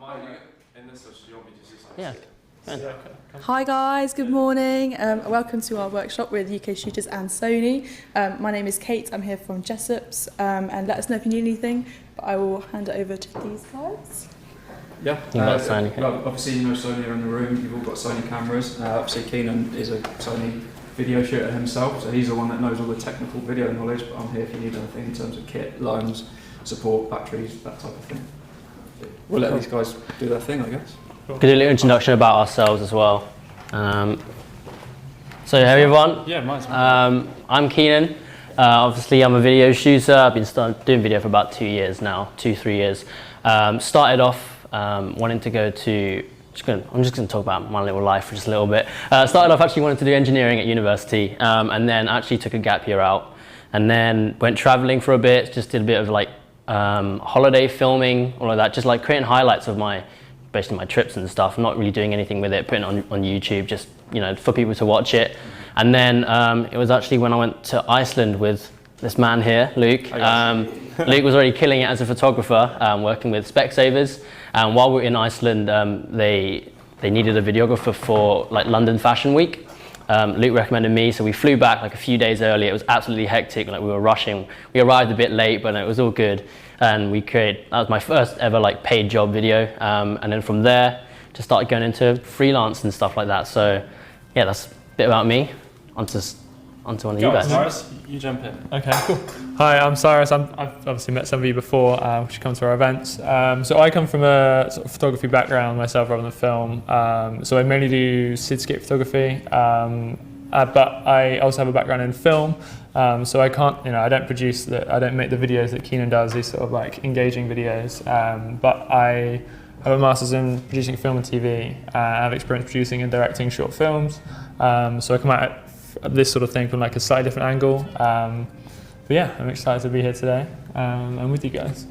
in this, or should you want me to just Yeah. Hi guys, good morning. Welcome to our workshop with Uk.Shooters and Sony. My name is Kate, I'm here from Jessops, and let us know if you need anything, but I will hand it over to these guys. Yeah, well, obviously you know Sony are in the room, you've all got Sony cameras. Obviously Keenan is a Sony video shooter himself, so he's the one that knows all the technical video knowledge, but I'm here if you need anything in terms of kit, lines, support, batteries, that type of thing. We'll let these guys do their thing, I guess. Cool. Could do a little introduction about ourselves as well. So hey everyone, I'm Keenan. Obviously I'm a video shooter. I've been doing video for about 2 years now, 2-3 years. Started off wanting to go to, I'm just going to talk about my little life for just a little bit. Started off actually wanting to do engineering at university, and then actually took a gap year out, and then went traveling for a bit, just did a bit of like holiday filming, all of that, just like creating highlights of basically my trips and stuff. I'm not really doing anything with it, putting it on YouTube, just for people to watch it. And then it was actually when I went to Iceland with this man here, Luke. Luke was already killing it as a photographer, working with Specsavers. And while we were in Iceland, they needed a videographer for like London Fashion Week. Luke recommended me, so we flew back like a few days early. It was absolutely hectic, like we were rushing. We arrived a bit late, but it was all good. And that was my first ever like paid job video. And then from there, just started going into freelance and stuff like that. So yeah, that's a bit about me. Onto one of you guys. Cyrus, you jump in. Okay, cool. Hi, I'm Cyrus. I've obviously met some of you before, which come to our events. So I come from a sort of photography background myself rather than film. So I mainly do cityscape photography, but I also have a background in film. So I can't, I don't make the videos that Keenan does, these sort of like engaging videos. But I have a master's in producing film and TV. I have experience producing and directing short films. So I come at this sort of thing from like a slightly different angle. But yeah, I'm excited to be here today and with you guys.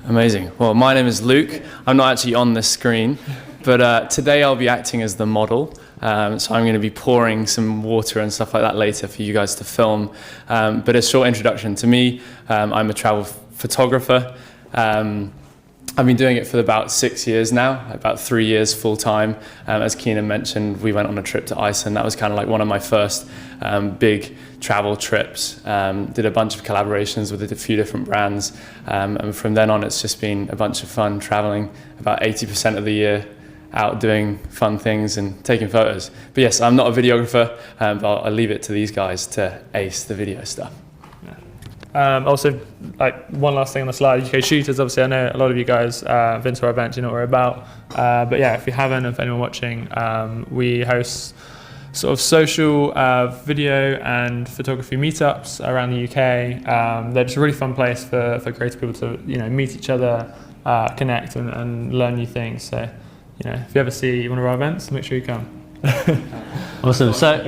Amazing. Well, my name is Luke. I'm not actually on this screen, but today I'll be acting as the model. So I'm going to be pouring some water and stuff like that later for you guys to film. But a short introduction to me, I'm a travel photographer. I've been doing it for about 6 years now, about 3 years full time. As Keenan mentioned, we went on a trip to Iceland. That was kind of like one of my first big travel trips. Did a bunch of collaborations with a few different brands. And from then on, it's just been a bunch of fun traveling about 80% of the year, out doing fun things and taking photos. But yes, I'm not a videographer, but I'll leave it to these guys to ace the video stuff. Also, like one last thing on the slide, Uk.Shooters, obviously I know a lot of you guys have been to our event, you know what we're about. But yeah, if you haven't, if anyone watching, we host sort of social video and photography meetups around the UK. They're just a really fun place for creative people to meet each other, connect and learn new things. So if you ever see one of our events, make sure you come. Awesome. So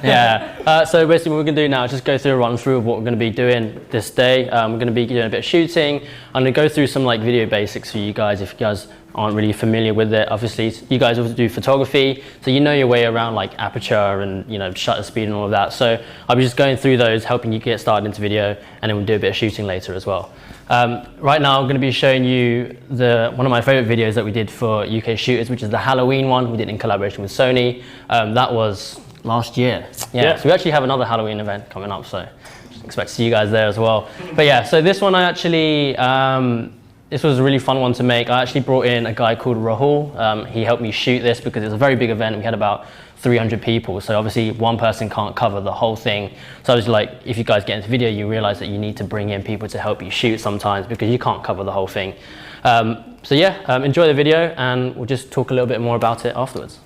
yeah, so basically what we're going to do now is just go through a run through of what we're going to be doing this day. We're going to be doing a bit of shooting. I'm going to go through some like video basics for you guys if you guys aren't really familiar with it. Obviously you guys also do photography, so you know your way around like aperture and shutter speed and all of that. So I'll be just going through those, helping you get started into video, and then we'll do a bit of shooting later as well. Right now I'm going to be showing you one of my favorite videos that we did for Uk.Shooters, which is the Halloween one we did in collaboration with Sony. That was last year. Yeah. So we actually have another Halloween event coming up, so expect to see you guys there as well. But yeah, so this one I actually, this was a really fun one to make. I actually brought in a guy called Rahul. He helped me shoot this because it's a very big event. We had about 300 people, so obviously one person can't cover the whole thing. So I was like, if you guys get into video, you realize that you need to bring in people to help you shoot sometimes because you can't cover the whole thing. So yeah, enjoy the video and we'll just talk a little bit more about it afterwards.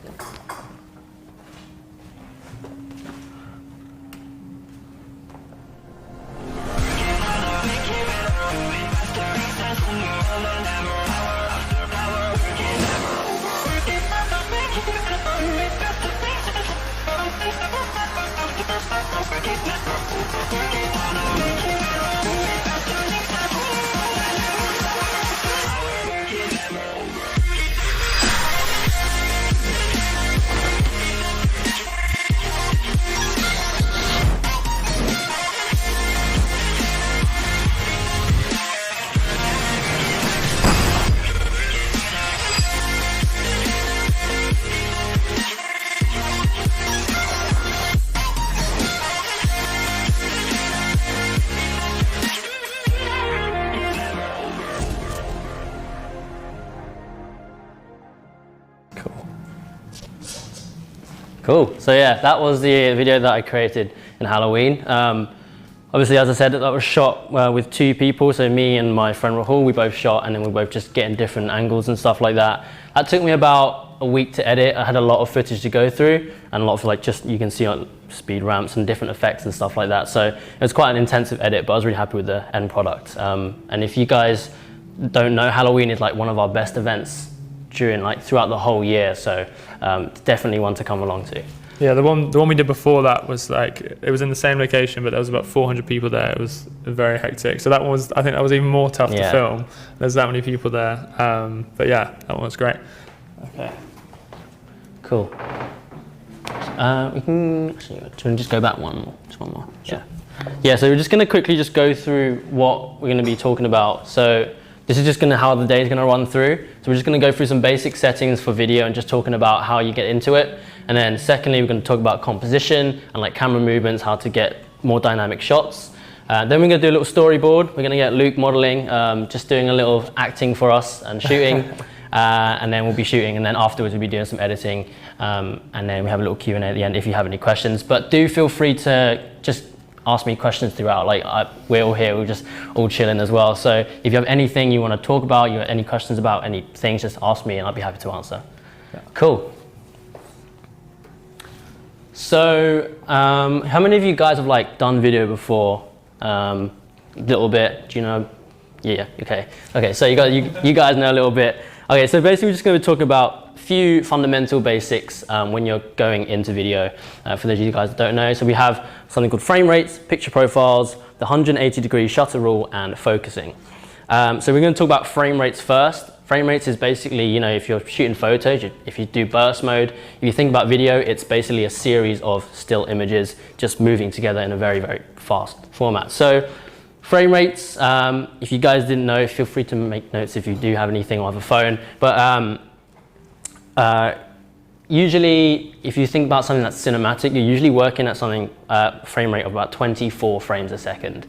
Cool. So yeah, that was the video that I created in Halloween. Obviously, as I said, that was shot with 2 people. So me and my friend Rahul, we both shot, and then we both just getting different angles and stuff like that. That took me about a week to edit. I had a lot of footage to go through, and a lot of like just, you can see on speed ramps and different effects and stuff like that. So it was quite an intensive edit, but I was really happy with the end product. And if you guys don't know, Halloween is like one of our best events throughout the whole year. So definitely one to come along to. Yeah, the one we did before that was like, it was in the same location, but there was about 400 people there. It was very hectic. So that one was, I think that was even more tough to film. There's that many people there. But yeah, that one was great. Okay. Cool. We can actually just go back one more, just one more. Sure. Yeah, so we're just gonna quickly just go through what we're gonna be talking about. So this is just how the day is gonna run through. So we're just gonna go through some basic settings for video and just talking about how you get into it. And then secondly, we're going to talk about composition and like camera movements, how to get more dynamic shots. Then we're going to do a little storyboard. We're going to get Luke modeling, just doing a little acting for us and shooting. And then we'll be shooting, and then afterwards we'll be doing some editing. And then we have a little Q&A at the end if you have any questions. But do feel free to just ask me questions throughout. Like we're all here, we're just all chilling as well. So if you have anything you want to talk about, you have any questions about any things, just ask me and I'll be happy to answer. Yeah. Cool. So, how many of you guys have like done video before? A little bit, do you know? Yeah, okay. Okay, so you guys know a little bit. Okay, so basically we're just going to talk about a few fundamental basics when you're going into video, for those of you guys that don't know. So we have something called frame rates, picture profiles, the 180-degree shutter rule, and focusing. So we're going to talk about frame rates first. Frame rates is basically, if you're shooting photos, if you do burst mode, if you think about video, it's basically a series of still images just moving together in a very, very fast format. So frame rates, if you guys didn't know, feel free to make notes if you do have anything on the phone. But usually, if you think about something that's cinematic, you're usually working at something, frame rate of about 24 frames a second.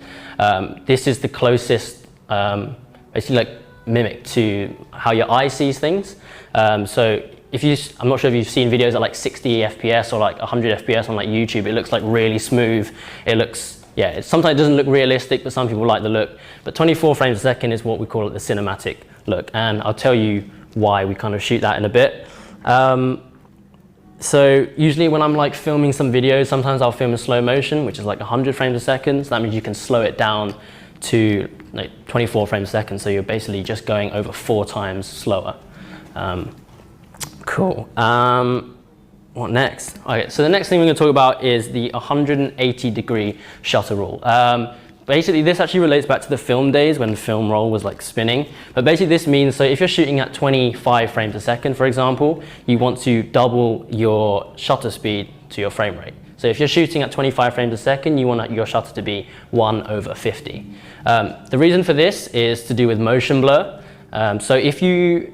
This is the closest, basically like, mimic to how your eye sees things. So I'm not sure if you've seen videos at like 60 FPS or like 100 FPS on like YouTube. It looks like really smooth. It looks, sometimes it doesn't look realistic, but some people like the look. But 24 frames a second is what we call it, the cinematic look. And I'll tell you why we kind of shoot that in a bit. So usually when I'm like filming some videos, sometimes I'll film in slow motion, which is like 100 frames a second. So that means you can slow it down to like 24 frames a second, so you're basically just going over 4 times slower. Cool. What next? Okay, so the next thing we're going to talk about is the 180-degree shutter rule. Basically, this actually relates back to the film days when the film roll was like spinning. But basically, this means, so if you're shooting at 25 frames a second, for example, you want to double your shutter speed to your frame rate. So if you're shooting at 25 frames a second, you want your shutter to be 1/50. The reason for this is to do with motion blur. So if you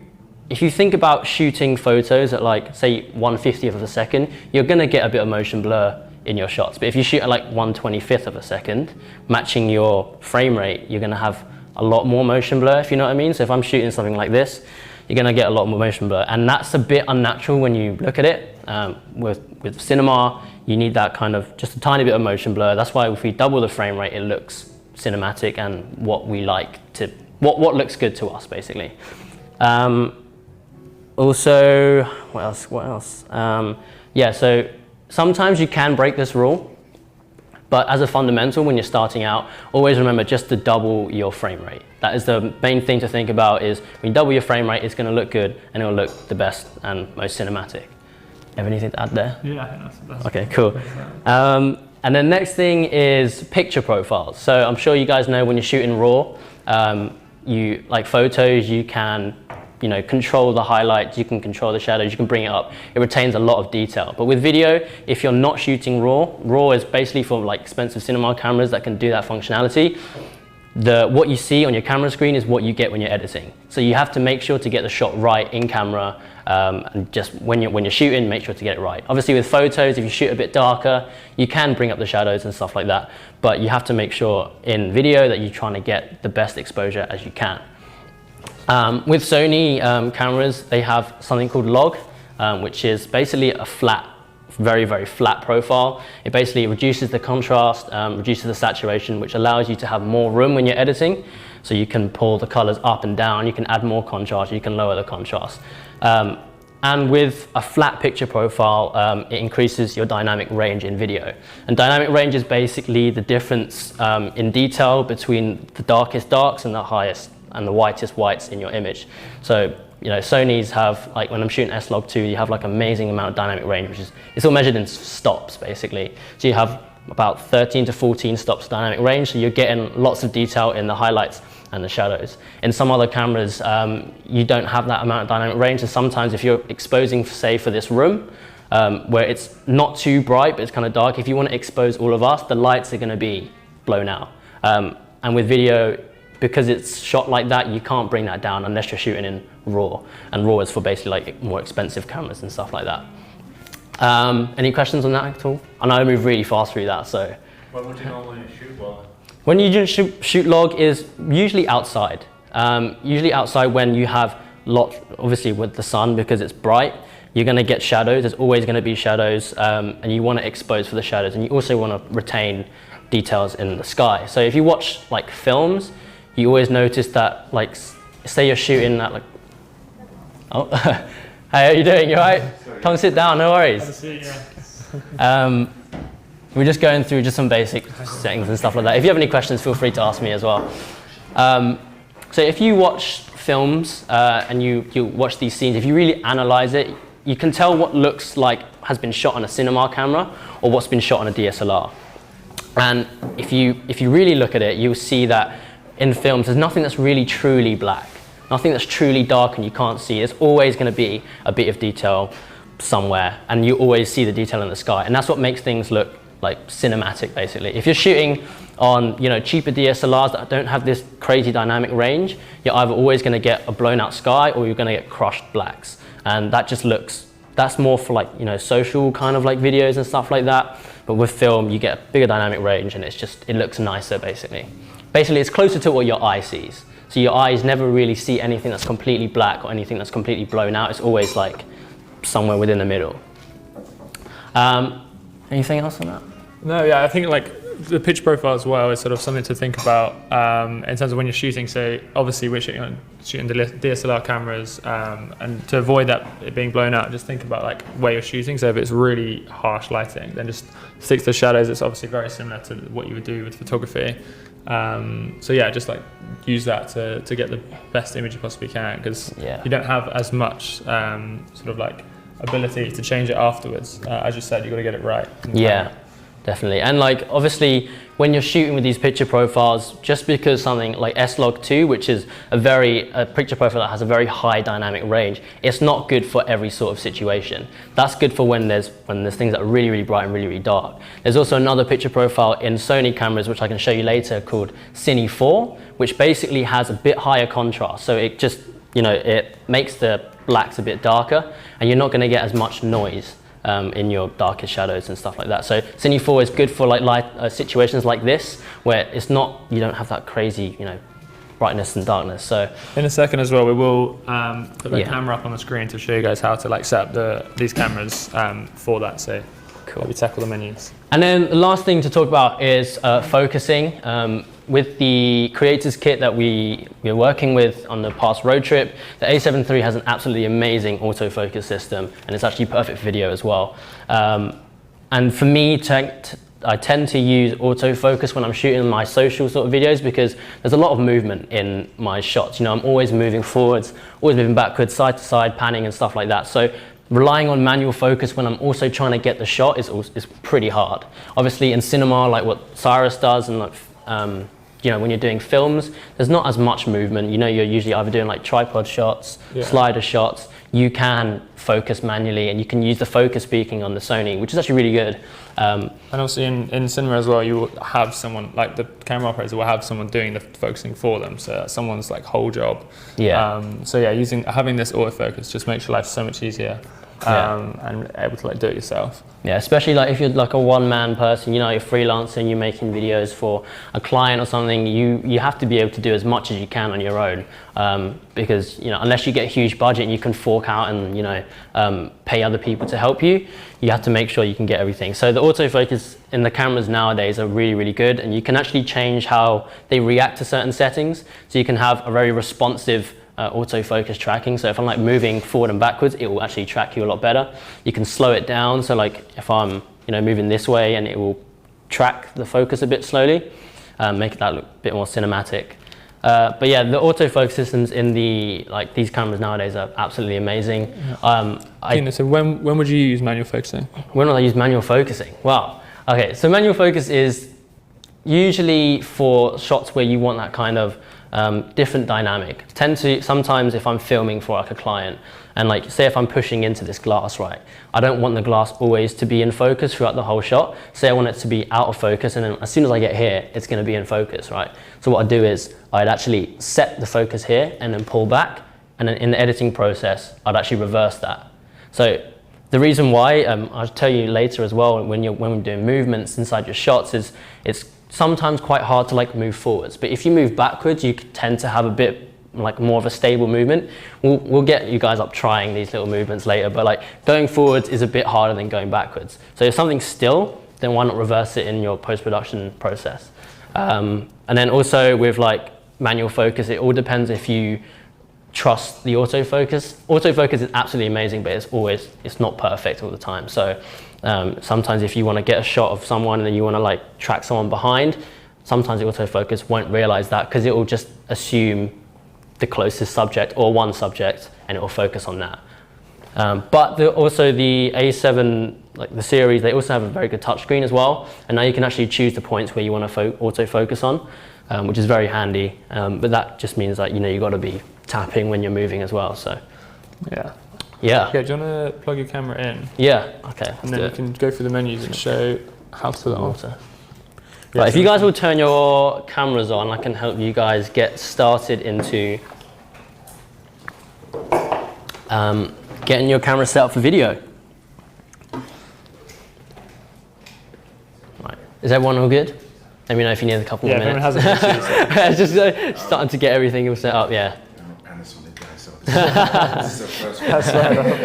think about shooting photos at like, say, 1/50th of a second, you're going to get a bit of motion blur in your shots. But if you shoot at like 1/25th of a second, matching your frame rate, you're going to have a lot more motion blur, if you know what I mean. So if I'm shooting something like this, you're going to get a lot more motion blur. And that's a bit unnatural when you look at it. With cinema, you need that kind of, just a tiny bit of motion blur. That's why if we double the frame rate, it looks cinematic and what we like to, what looks good to us, basically. Also, what else? Yeah, so sometimes you can break this rule, but as a fundamental, when you're starting out, always remember just to double your frame rate. That is the main thing to think about, is when you double your frame rate, it's going to look good and it will look the best and most cinematic. Have anything to add there? Yeah, I think that's okay, cool. And then next thing is picture profiles. So I'm sure you guys know when you're shooting raw, you like photos, you can control the highlights, you can control the shadows, you can bring it up. It retains a lot of detail. But with video, if you're not shooting raw is basically for like expensive cinema cameras that can do that functionality. What you see on your camera screen is what you get when you're editing. So you have to make sure to get the shot right in camera, and just when you're shooting, make sure to get it right. Obviously with photos, if you shoot a bit darker, you can bring up the shadows and stuff like that. But you have to make sure in video that you're trying to get the best exposure as you can. With Sony cameras, they have something called log, which is basically a flat very, very flat profile. It basically reduces the contrast, reduces the saturation, which allows you to have more room when you're editing. So you can pull the colors up and down, you can add more contrast, you can lower the contrast. And with a flat picture profile, it increases your dynamic range in video. And dynamic range is basically the difference in detail between the darkest darks and the highest and the whitest whites in your image. So, you know, Sony's have, like when I'm shooting S-Log2, you have like amazing amount of dynamic range, which is, it's all measured in stops basically. So you have about 13 to 14 stops dynamic range, so you're getting lots of detail in the highlights and the shadows. In some other cameras, you don't have that amount of dynamic range, and sometimes if you're exposing, say, for this room, where it's not too bright, but it's kind of dark, if you want to expose all of us, the lights are going to be blown out. And with video, because it's shot like that, you can't bring that down unless you're shooting in RAW, and RAW is for basically like more expensive cameras and stuff like that. Any questions on that at all? I know I moved really fast through that, so. What would you normally shoot log? When you do shoot log is usually outside. Usually outside when you have obviously with the sun, because it's bright, you're gonna get shadows, there's always gonna be shadows, and you wanna expose for the shadows, and you also wanna retain details in the sky. So if you watch like films, you always notice that, like, say you're shooting at like, oh, hey, how are you doing, you all right? Come sit down, no worries. We're just going through just some basic settings and stuff like that. If you have any questions, feel free to ask me as well. So if you watch films and you watch these scenes, if you really analyze it, you can tell what looks like has been shot on a cinema camera or what's been shot on a DSLR. And if you really look at it, you'll see that in films, there's nothing that's really truly black, nothing that's truly dark and you can't see. There's always going to be a bit of detail somewhere, and you always see the detail in the sky, and that's what makes things look like cinematic, basically. If you're shooting on, you know, cheaper DSLRs that don't have this crazy dynamic range, you're either always going to get a blown out sky or you're going to get crushed blacks, and that just looks, that's more for like, you know, social kind of like videos and stuff like that. But with film, you get a bigger dynamic range, and it's just, it looks nicer, basically. Basically, it's closer to what your eye sees. So your eyes never really see anything that's completely black or anything that's completely blown out. It's always like somewhere within the middle. Anything else on that? No, yeah, I think like the pitch profile as well is sort of something to think about in terms of when you're shooting. So obviously we're shooting DSLR cameras, and to avoid that it being blown out, just think about like where you're shooting. So if it's really harsh lighting, then just stick to the shadows. It's obviously very similar to what you would do with photography. So yeah, just like use that to get the best image you possibly can, because you don't have as much sort of like ability to change it afterwards. As you said, you've got to get it right. Yeah, definitely. And like obviously when you're shooting with these picture profiles, just because something like S-Log2, which is a picture profile that has a very high dynamic range, it's not good for every sort of situation. That's good for when there's things that are really, really bright and really, really dark. There's also another picture profile in Sony cameras, which I can show you later, called Cine 4, which basically has a bit higher contrast. So it just, you know, it makes the blacks a bit darker, and you're not going to get as much noise in your darkest shadows and stuff like that. So Cine 4 is good for like situations like this, where it's not, you don't have that crazy, you know, brightness and darkness. So in a second as well, we will put the camera up on the screen to show you guys how to like set up these cameras for that. So cool. We tackle the menus. And then the last thing to talk about is focusing. With the Creators kit that we're working with on the past road trip, the A7 III has an absolutely amazing autofocus system, and it's actually perfect for video as well. And for me, I tend to use autofocus when I'm shooting my social sort of videos, because there's a lot of movement in my shots. You know, I'm always moving forwards, always moving backwards, side to side, panning and stuff like that. So relying on manual focus when I'm also trying to get the shot is pretty hard. Obviously in cinema, like what Cyrus does, and like, you know, when you're doing films, there's not as much movement. You know, you're usually either doing like tripod shots, slider shots. You can focus manually, and you can use the focus peaking on the Sony, which is actually really good. And also in cinema as well, you will have someone, like the camera operator will have someone doing the focusing for them. So that's someone's like whole job. Yeah. So yeah, having this autofocus just makes your life so much easier. and able to like do it yourself. Yeah, especially like if you're like a one-man person, you know, you're freelancing, you're making videos for a client or something, you have to be able to do as much as you can on your own, because, you know, unless you get a huge budget and you can fork out and, you know, pay other people to help you, you have to make sure you can get everything. So the autofocus in the cameras nowadays are really, really good, and you can actually change how they react to certain settings. So you can have a very responsive autofocus tracking. So if I'm like moving forward and backwards, it will actually track you a lot better. You can slow it down. So like if I'm, you know, moving this way, and it will track the focus a bit slowly, make that look a bit more cinematic. But yeah, the autofocus systems in these cameras nowadays are absolutely amazing. So when would you use manual focusing? When will I use manual focusing? Well, okay, so manual focus is usually for shots where you want that kind of different dynamic. Sometimes if I'm filming for like a client, and like say if I'm pushing into this glass, right, I don't want the glass always to be in focus throughout the whole shot. Say I want it to be out of focus, and then as soon as I get here, it's going to be in focus, right? So what I'd do is I'd actually set the focus here and then pull back, and then in the editing process, I'd actually reverse that. So the reason why, I'll tell you later as well, when we're doing movements inside your shots, is it's sometimes quite hard to like move forwards, but if you move backwards, you tend to have a bit like more of a stable movement. We'll get you guys up trying these little movements later, but like going forwards is a bit harder than going backwards. So if something's still, then why not reverse it in your post-production process? And then also with like manual focus, it all depends if you trust the autofocus. Autofocus is absolutely amazing, but it's not perfect all the time. So sometimes if you want to get a shot of someone and you want to like track someone behind, sometimes the autofocus won't realize that, because it will just assume the closest subject or one subject, and it will focus on that. But also the A7, like the series, they also have a very good touchscreen as well, and now you can actually choose the points where you want to autofocus on, which is very handy. But that just means that, you know, you've got to be tapping when you're moving as well. So yeah. Yeah. Okay, do you want to plug your camera in? Yeah. Okay. And then you can go through the menus and show how to put it on. Yeah, right, if you guys will turn your cameras on, I can help you guys get started into getting your camera set up for video. Right. Is everyone all good? Let me know if you need a couple more minutes. Yeah, everyone has It's just starting to get everything all set up, yeah.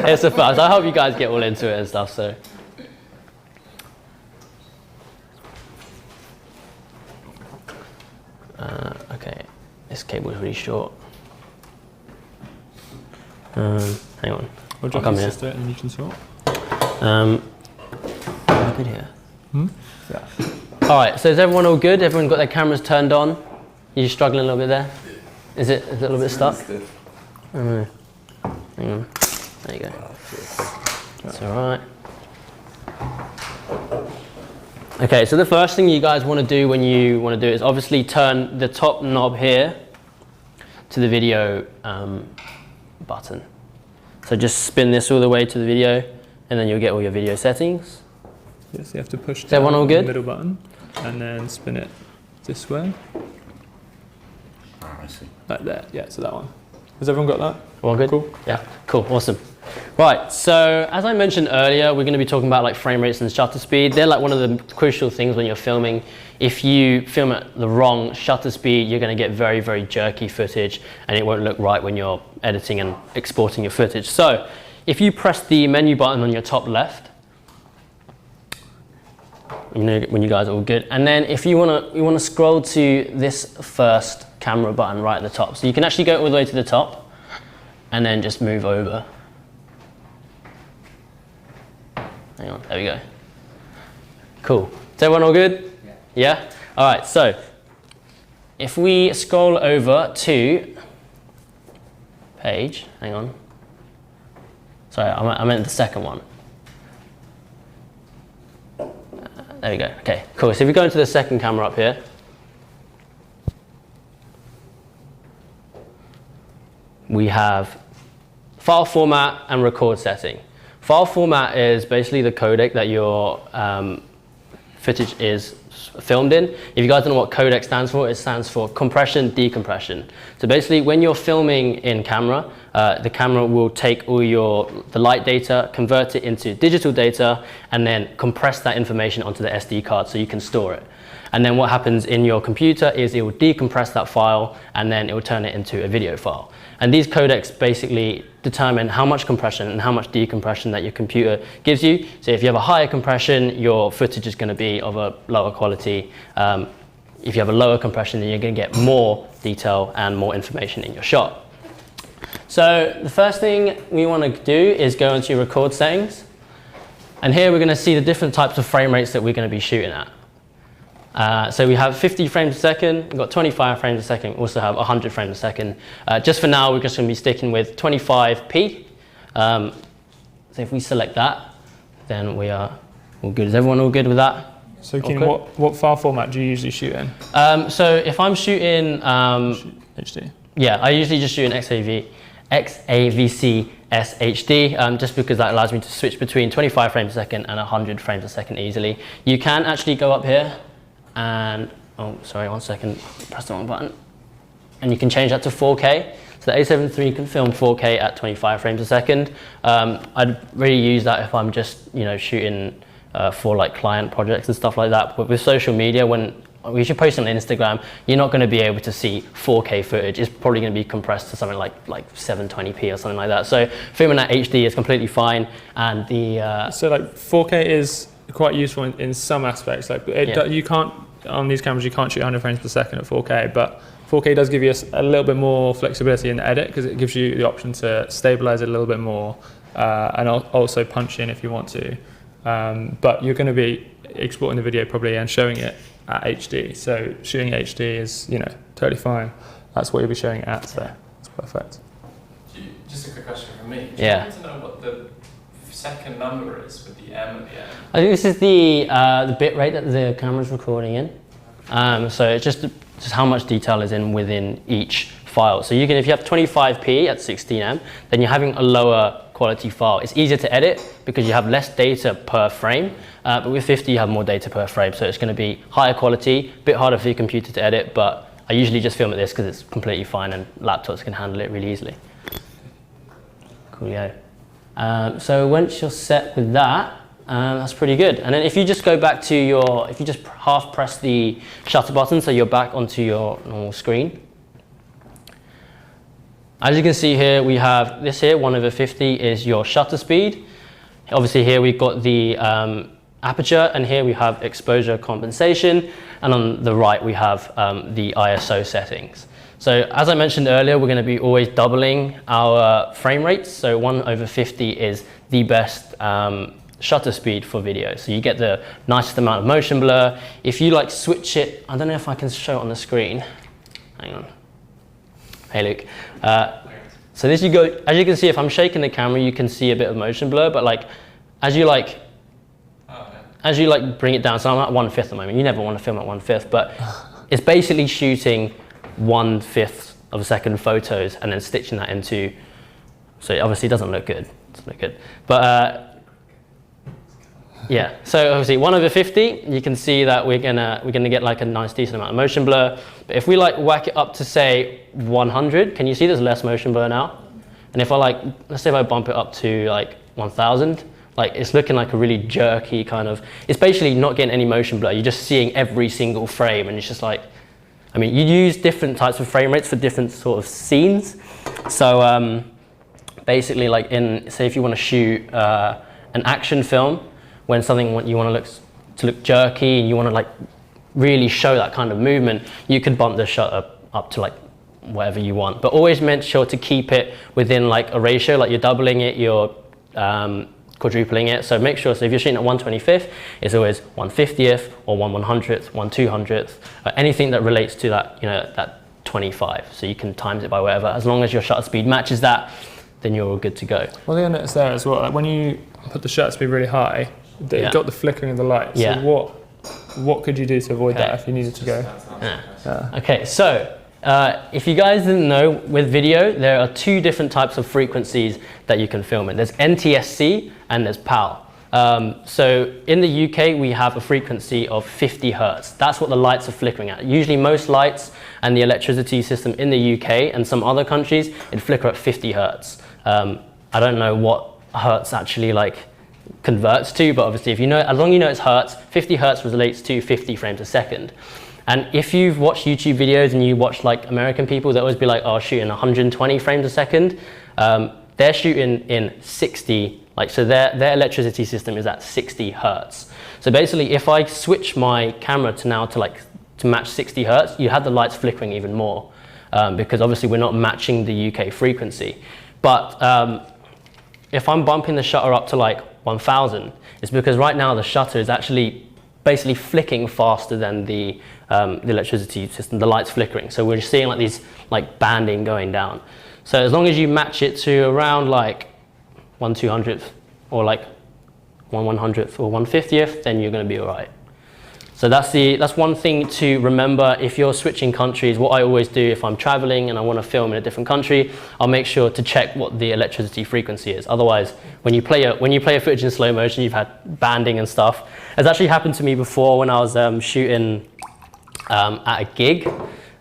It's a first. I hope you guys get all into it and stuff, so. Okay, this cable is really short. Hang on. I'll come here. It and you can sort. Am I good here? Yeah. All right, so is everyone all good? Everyone got their cameras turned on? You struggling a little bit there? Is it a little bit stuck? I don't know. Hang on. There you go. That's all right. Okay, so the first thing you guys want to do when you want to do it is obviously turn the top knob here to the video button. So just spin this all the way to the video, and then you'll get all your video settings. Yes, you have to push down all good? The middle button and then spin it this way. Oh, I see. Like that, yeah, so that one. Has everyone got that? All good? Cool. Yeah, cool, awesome. Right, so as I mentioned earlier, we're going to be talking about like frame rates and shutter speed. They're like one of the crucial things when you're filming. If you film at the wrong shutter speed, you're going to get very, very jerky footage, and it won't look right when you're editing and exporting your footage. So if you press the menu button on your top left, you know when you guys are all good, and then if you want to scroll to this first camera button right at the top. So you can actually go all the way to the top and then just move over. Hang on, there we go. Cool. Is everyone all good? Yeah. Yeah? All right, so if we scroll over to page, hang on. Sorry, I meant the second one. There we go. Okay, cool. So if we go into the second camera up here, we have file format and record setting. File format is basically the codec that you're footage is filmed in. If you guys don't know what codec stands for, it stands for compression, decompression. So basically when you're filming in camera, the camera will take all the light data, convert it into digital data, and then compress that information onto the SD card so you can store it. And then what happens in your computer is it will decompress that file and then it will turn it into a video file. And these codecs basically determine how much compression and how much decompression that your computer gives you. So if you have a higher compression, your footage is going to be of a lower quality. If you have a lower compression, then you're going to get more detail and more information in your shot. So the first thing we want to do is go into record settings. And here we're going to see the different types of frame rates that we're going to be shooting at. So we have 50 frames a second, we've got 25 frames a second, we also have 100 frames a second. Just for now, we're just going to be sticking with 25p. So if we select that, then we are all good. Is everyone all good with that? So Keenan, what file format do you usually shoot in? So if I'm shooting... HD? Yeah, I usually just shoot in XAVC SHD, just because that allows me to switch between 25 frames a second and 100 frames a second easily. You can actually go up here and, oh sorry, 1 second, press the wrong button. And you can change that to 4K. So the A7 III can film 4K at 25 frames a second. I'd really use that if I'm just, shooting for like client projects and stuff like that. But with social media, when we should post on Instagram, you're not going to be able to see 4K footage. It's probably going to be compressed to something like 720p or something like that. So filming at HD is completely fine. And so like 4K is quite useful in some aspects. Like you can't, on these cameras, you can't shoot 100 frames per second at 4K, but 4K does give you a little bit more flexibility in the edit because it gives you the option to stabilize it a little bit more and also punch in if you want to. But you're going to be exporting the video probably and showing it at HD. So shooting at HD is, totally fine. That's what you'll be showing it at, so it's perfect. Just a quick question from me. Yeah. Do you want to know what the second number is with the M at the end? I think this is the bit rate that the camera's recording in. So it's just how much detail is within each file. So if you have 25p at 16M, then you're having a lower quality file. It's easier to edit because you have less data per frame, but with 50 you have more data per frame, so it's going to be higher quality, a bit harder for your computer to edit, but I usually just film at this because it's completely fine and laptops can handle it really easily. Coolio. So once you're set with that, that's pretty good. And then if you just go back to if you just half press the shutter button so you're back onto your normal screen. As you can see here, we have this here, 1/50 is your shutter speed. Obviously here we've got the aperture, and here we have exposure compensation, and on the right we have the ISO settings. So as I mentioned earlier, we're going to be always doubling our frame rates. So 1/50 is the best shutter speed for video. So you get the nicest amount of motion blur. If you switch it, I don't know if I can show it on the screen. Hang on. Hey Luke. So this as you can see, if I'm shaking the camera, you can see a bit of motion blur, but as you bring it down, so I'm at 1/5 at the moment. You never want to film at 1/5, but it's basically shooting 1/5 of a second photos and then stitching that into, so it obviously doesn't look good. It doesn't look good. But yeah, so obviously 1/50, you can see that we're gonna get a nice decent amount of motion blur. But if we whack it up to say 100, can you see there's less motion blur now? And if let's say if I bump it up to 1000, it's looking like a really jerky kind of, it's basically not getting any motion blur. You're just seeing every single frame, and it's just you use different types of frame rates for different sort of scenes. So basically say if you want to shoot an action film, when something you want to look jerky and you want to really show that kind of movement, you could bump the shutter up to whatever you want, but always make sure to keep it within a ratio, you're doubling it, you're quadrupling it. So make sure, so if you're shooting at 1/25, it's always 1/50th or 1/100th, 1/200th, anything that relates to that, that 25. So you can times it by whatever. As long as your shutter speed matches that, then you're all good to go. Well, the notice there as well, when you put the shutter speed really high, it got the flickering of the light. So what could you do to avoid that if you needed to go? Okay, so if you guys didn't know, with video, there are two different types of frequencies that you can film in. There's NTSC and there's PAL. So in the UK, we have a frequency of 50 hertz. That's what the lights are flickering at. Usually most lights and the electricity system in the UK and some other countries, it flicker at 50 hertz. I don't know what hertz actually like converts to, but obviously if you know, as long as you know it's hertz, 50 hertz relates to 50 frames a second. And if you've watched YouTube videos and you watch like American people, they'll always be like, oh, shooting 120 frames a second. They're shooting in 60, like, so their electricity system is at 60 hertz. So basically, if I switch my camera to match 60 hertz, you have the lights flickering even more, because obviously we're not matching the UK frequency. But if I'm bumping the shutter up to like 1000, it's because right now the shutter is actually basically flicking faster than the electricity system, the light's flickering. So we're just seeing like these like banding going down. So as long as you match it to around like 1/200th or like 1/100th or 1/50th, then you're going to be all right. So that's one thing to remember if you're switching countries. What I always do if I'm traveling and I want to film in a different country, I'll make sure to check what the electricity frequency is. Otherwise, when you play a footage in slow motion, you've had banding and stuff. It's actually happened to me before when I was shooting at a gig,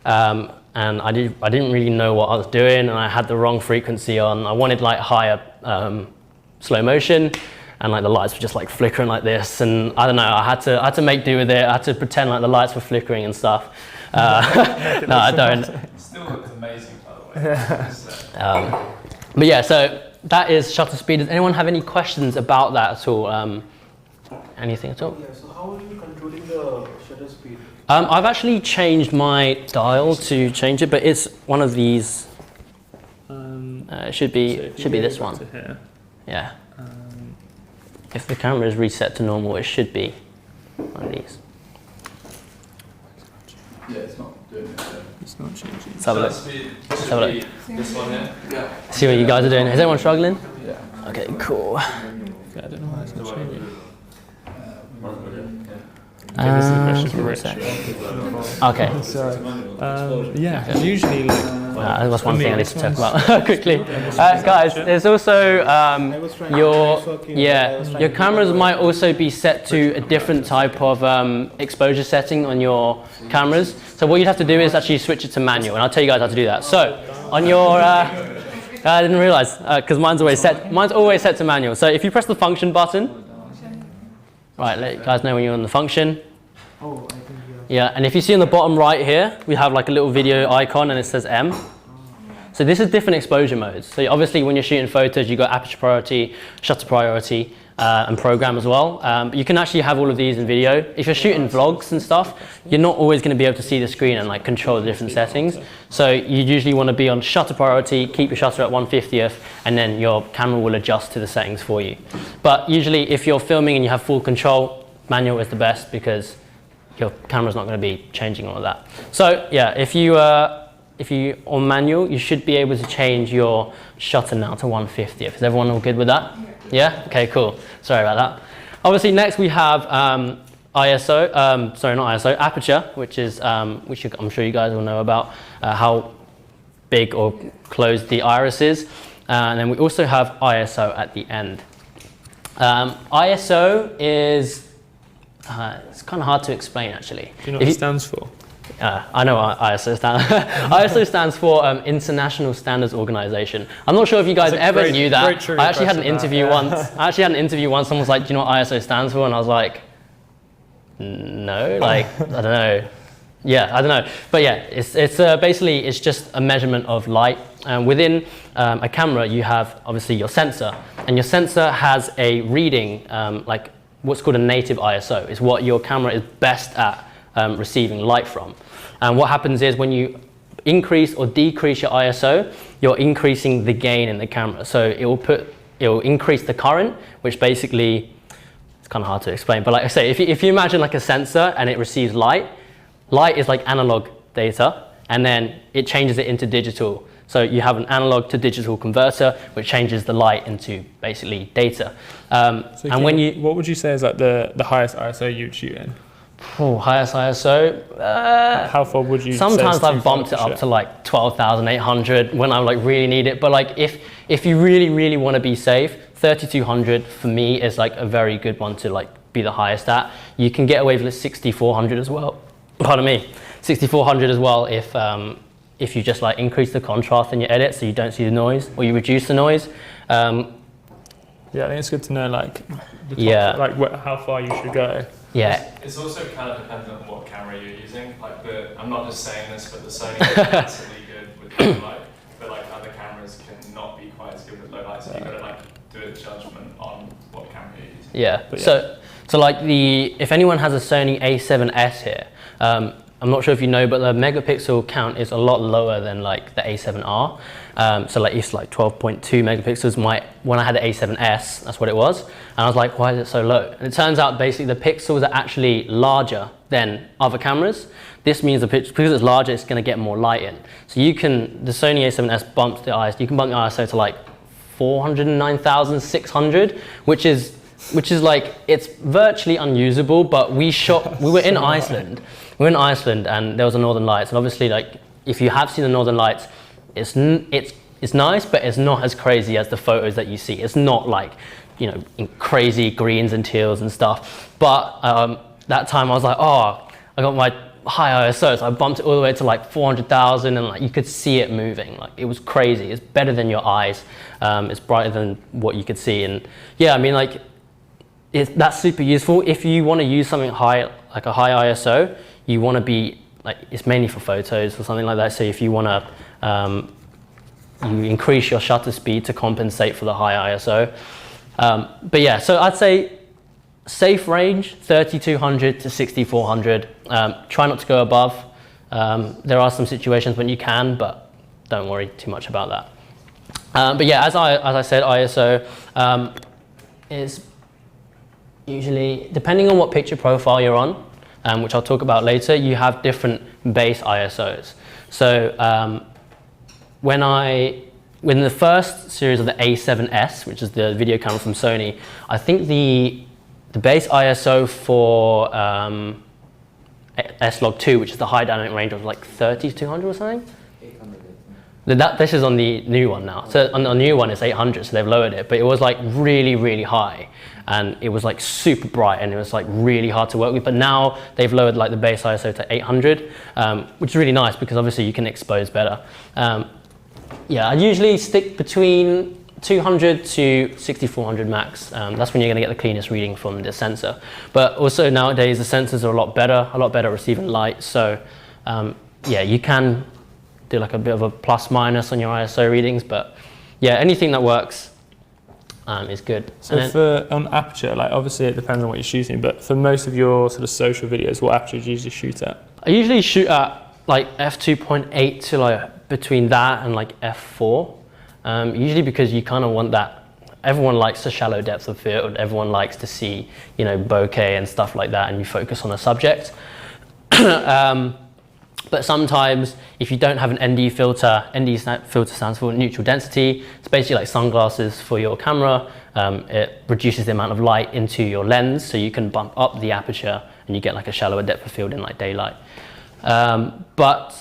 and I didn't really know what I was doing, and I had the wrong frequency on. I wanted like higher slow motion, and like the lights were just like flickering like this, and I don't know, I had to make do with it. I had to pretend like the lights were flickering and stuff. No, I don't. It still looks amazing, by the way. But yeah, so that is shutter speed. Does anyone have any questions about that at all? Anything at all? Yeah, so how are you controlling the shutter speed? I've actually changed my dial to change it, but it's one of these. It should be this one. Yeah. If the camera is reset to normal, it should be one of these. Yeah, it's not doing it. It's not changing. Let's have a look. Let's have a look. This one here. Yeah. See what you guys are doing. Is anyone struggling? Yeah. Okay, cool. Yeah, I don't know why it's not changing. Okay, this is a question for Rich. Okay. So, yeah, usually like... That's one thing I need to talk about quickly. Guys, there's also your cameras might also be set to a different type of exposure setting on your cameras. So what you'd have to do is actually switch it to manual, and I'll tell you guys how to do that. So on your, I didn't realize because mine's always set to manual. So if you press the function button, right, let you guys know when you're on the function. Oh, I think yeah, and if you see on the bottom right here, we have like a little video icon and it says M. So this is different exposure modes. So obviously when you're shooting photos, you've got aperture priority, shutter priority, and program as well. But you can actually have all of these in video. If you're shooting vlogs and stuff, you're not always going to be able to see the screen and like control the different settings. So you usually want to be on shutter priority, keep your shutter at 1/50th, and then your camera will adjust to the settings for you. But usually if you're filming and you have full control, manual is the best because your camera's not going to be changing all of that. So yeah, if you on manual, you should be able to change your shutter now to 1/50th. Is everyone all good with that? Yeah? Okay, cool. Sorry about that. Obviously next we have ISO, sorry, not ISO, aperture, which is which I'm sure you guys will know about how big or closed the iris is. And then we also have ISO at the end. ISO is it's kind of hard to explain actually. Do you know what it stands for? I know what ISO stands for. ISO stands for International Standards Organization. I'm not sure if you guys ever knew that. I actually had an interview once. Someone was like, do you know what ISO stands for? And I was like, no, like, I don't know. Yeah, I don't know. But yeah, it's basically, it's just a measurement of light. Within a camera, you have obviously your sensor. And your sensor has a reading, like what's called a native ISO. It's what your camera is best at receiving light from. And what happens is when you increase or decrease your ISO, you're increasing the gain in the camera. So it will increase the current, which basically, it's kind of hard to explain. But like I say, if you imagine like a sensor and it receives light is like analog data, and then it changes it into digital. So you have an analog to digital converter, which changes the light into basically data. What would you say is like the highest ISO you'd shoot in? Highest ISO. How far would you? Sometimes say I've bumped it up to like 12,800 when I like really need it. But like if you really want to be safe, 3200 for me is like a very good one to like be the highest at. You can get away with 6400 as well. Pardon me, 6400 as well if you just like increase the contrast in your edit so you don't see the noise, or you reduce the noise. Yeah, I think it's good to know like how far you should go. Yeah. It's also kind of dependent on what camera you're using. Like I'm not just saying this, but the Sony is massively good with low light, but like other cameras can not be quite as good with low light. So you've got to like do a judgment on what camera you're using. Yeah. So like if anyone has a Sony A7S here, I'm not sure if you know, but the megapixel count is a lot lower than like the A7R. So like it's like 12.2 megapixels. When I had the A7S, that's what it was. And I was like, why is it so low? And it turns out basically the pixels are actually larger than other cameras. This means because it's larger, it's going to get more light in. So the Sony A7S bumps the ISO. You can bump the ISO to like 409,600, which is like, it's virtually unusable. But we were in Iceland. We were in Iceland and there was a Northern Lights, and obviously like if you have seen the Northern Lights, it's nice, but it's not as crazy as the photos that you see. It's not like, you know, in crazy greens and teals and stuff. But that time I was like, oh, I got my high ISO, so I bumped it all the way to like 400,000, and like you could see it moving. Like it was crazy. It's better than your eyes. It's brighter than what you could see, and yeah, I mean like that's super useful if you want to use something high, like a high ISO. You want to be like, it's mainly for photos or something like that. So if you want to you increase your shutter speed to compensate for the high ISO. But yeah, so I'd say safe range 3200 to 6400. Try not to go above. There are some situations when you can, but don't worry too much about that. But yeah, as I said, ISO is usually, depending on what picture profile you're on, which I'll talk about later, you have different base ISOs. So when the first series of the A7S, which is the video camera from Sony, I think the base ISO for S-Log2, which is the high dynamic range, was like 3200 or something. 800. This is on the new one now. So on the new one it's 800, so they've lowered it, but it was like really high, and it was like super bright, and it was like really hard to work with. But now they've lowered like the base ISO to 800, which is really nice because obviously you can expose better. Yeah, I usually stick between 200 to 6400 max. That's when you're going to get the cleanest reading from the sensor. But also nowadays the sensors are a lot better receiving light. So yeah, you can do like a bit of a plus minus on your ISO readings, but yeah, anything that works is good. So on aperture, like obviously it depends on what you're shooting, but for most of your sort of social videos, what aperture do you usually shoot at? I usually shoot at like f2.8 to like between that and like f4. Usually because you kind of want that. Everyone likes the shallow depth of field. Everyone likes to see, you know, bokeh and stuff like that, and you focus on the subject. But sometimes if you don't have an ND filter, filter stands for neutral density. It's basically like sunglasses for your camera. It reduces the amount of light into your lens, so you can bump up the aperture and you get like a shallower depth of field in like daylight. But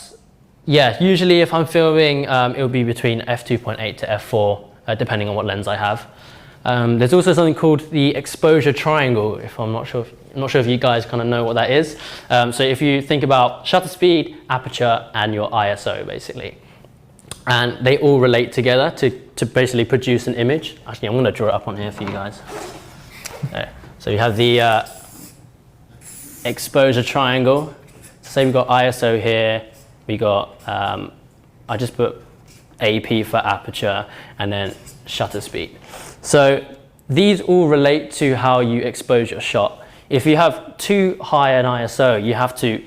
yeah, usually if I'm filming, it will be between f2.8 to f4, depending on what lens I have. There's also something called the exposure triangle, if I'm not sure if you guys kind of know what that is. So if you think about shutter speed, aperture, and your ISO, basically. And they all relate together to basically produce an image. Actually, I'm going to draw it up on here for you guys. There. So you have the exposure triangle. So we've got ISO here. We got, I just put AP for aperture, and then shutter speed. So these all relate to how you expose your shot. If you have too high an ISO, you have to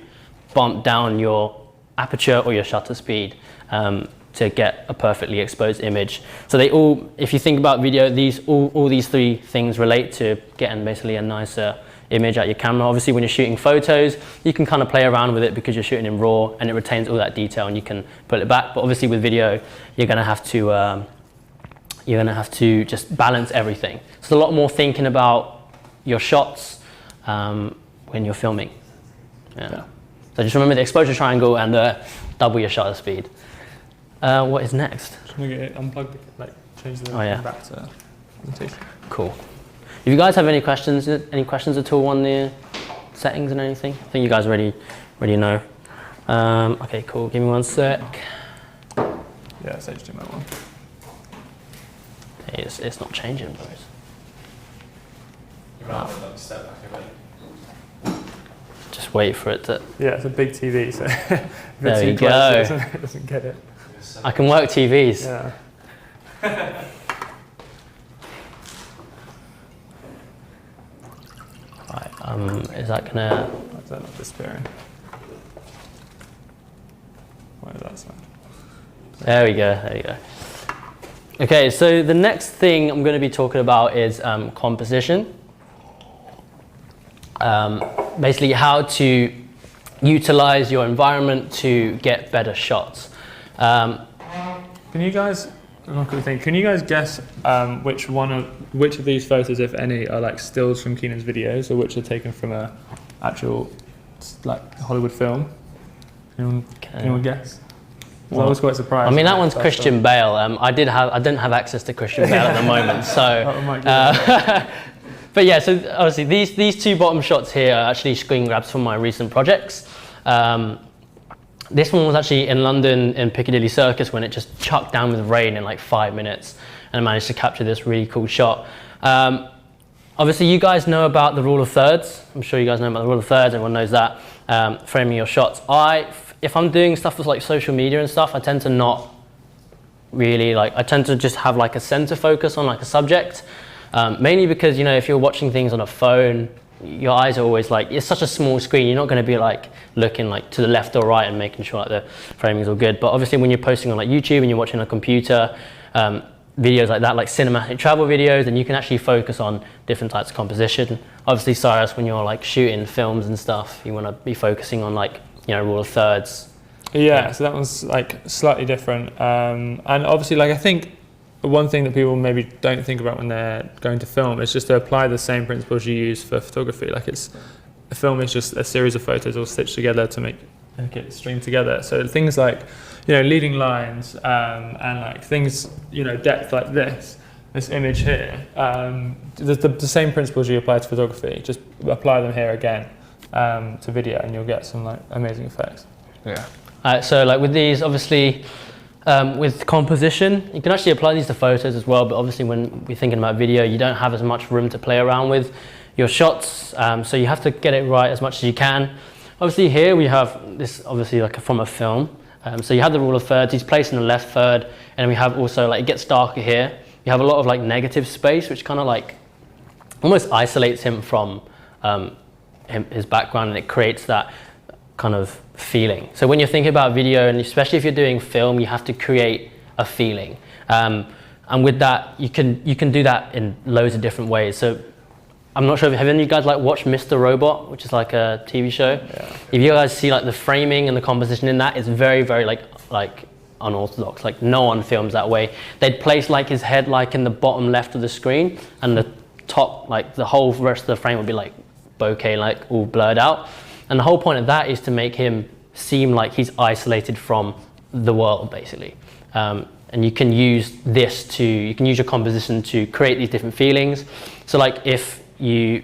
bump down your aperture or your shutter speed to get a perfectly exposed image. So they all, if you think about video, all these three things relate to getting basically a nicer image at your camera. Obviously when you're shooting photos, you can kind of play around with it because you're shooting in RAW and it retains all that detail and you can pull it back. But obviously with video, you're gonna have to just balance everything. So a lot more thinking about your shots when you're filming. Yeah. So just remember the exposure triangle and double your shutter speed. What is next? Just gonna get it unplugged, like change the back to presentation. Cool. If you guys have any questions at all on the settings and anything, I think you guys already know. Okay, cool. Give me one sec. Yeah, it's HTML one. Hey, it's not changing, boys. Step back a bit. Just wait for it to. Yeah, it's a big TV, so if There it's we too close, go. it doesn't get it. I can work TVs. Yeah. Right. Is that gonna? Why is that not disappearing? Why is that sound? There we go. There you go. Okay, so the next thing I'm going to be talking about is composition. Basically, how to utilize your environment to get better shots. Can you guys? Can you guys guess which of these photos, if any, are like stills from Keenan's videos, or which are taken from a actual like Hollywood film? Anyone guess? I was quite surprised. I mean, that one's Christian Bale. I didn't have access to Christian Bale at the moment, so. But yeah, so obviously these two bottom shots here are actually screen grabs from my recent projects. This one was actually in London in Piccadilly Circus when it just chucked down with rain in like 5 minutes, and I managed to capture this really cool shot. Obviously, you guys know about the rule of thirds. I'm sure you guys know about the rule of thirds. Everyone knows that. Framing your shots. If I'm doing stuff with like social media and stuff, I tend to not really I tend to just have like a center focus on like a subject. Mainly because, you know, if you're watching things on a phone, your eyes are always like, it's such a small screen, you're not going to be like looking like to the left or right and making sure like the framing is all good. But obviously when you're posting on like YouTube and you're watching on a computer, videos like that, like cinematic travel videos, then you can actually focus on different types of composition. Obviously, Cyrus, when you're like shooting films and stuff, you want to be focusing on like, you know, rule of thirds. Yeah, so that one's like slightly different. And obviously, like I think one thing that people maybe don't think about when they're going to film is just to apply the same principles you use for photography. Like a film is just a series of photos all stitched together to make it stream together. So things like, you know, leading lines and like things, you know, depth like this image here, the same principles you apply to photography, just apply them here again to video, and you'll get some like amazing effects. Yeah. So like with these, obviously, with composition, you can actually apply these to photos as well, but obviously when we're thinking about video, you don't have as much room to play around with your shots, so you have to get it right as much as you can. Obviously here we have this, obviously like from a film, so you have the rule of thirds, he's placed in the left third, and we have also like, it gets darker here, you have a lot of like negative space, which kind of like almost isolates him from his background, and it creates that kind of feeling. So when you're thinking about video, and especially if you're doing film, you have to create a feeling. And with that, you can do that in loads of different ways. So I'm not sure, have any of you guys like watched Mr. Robot, which is like a TV show? Yeah. If you guys see like the framing and the composition in that, it's very, very like unorthodox. Like no one films that way. They'd place like his head like in the bottom left of the screen, and the top, like the whole rest of the frame would be like bokeh, like all blurred out. And the whole point of that is to make him seem like he's isolated from the world, basically. And you can use you can use your composition to create these different feelings. So like if you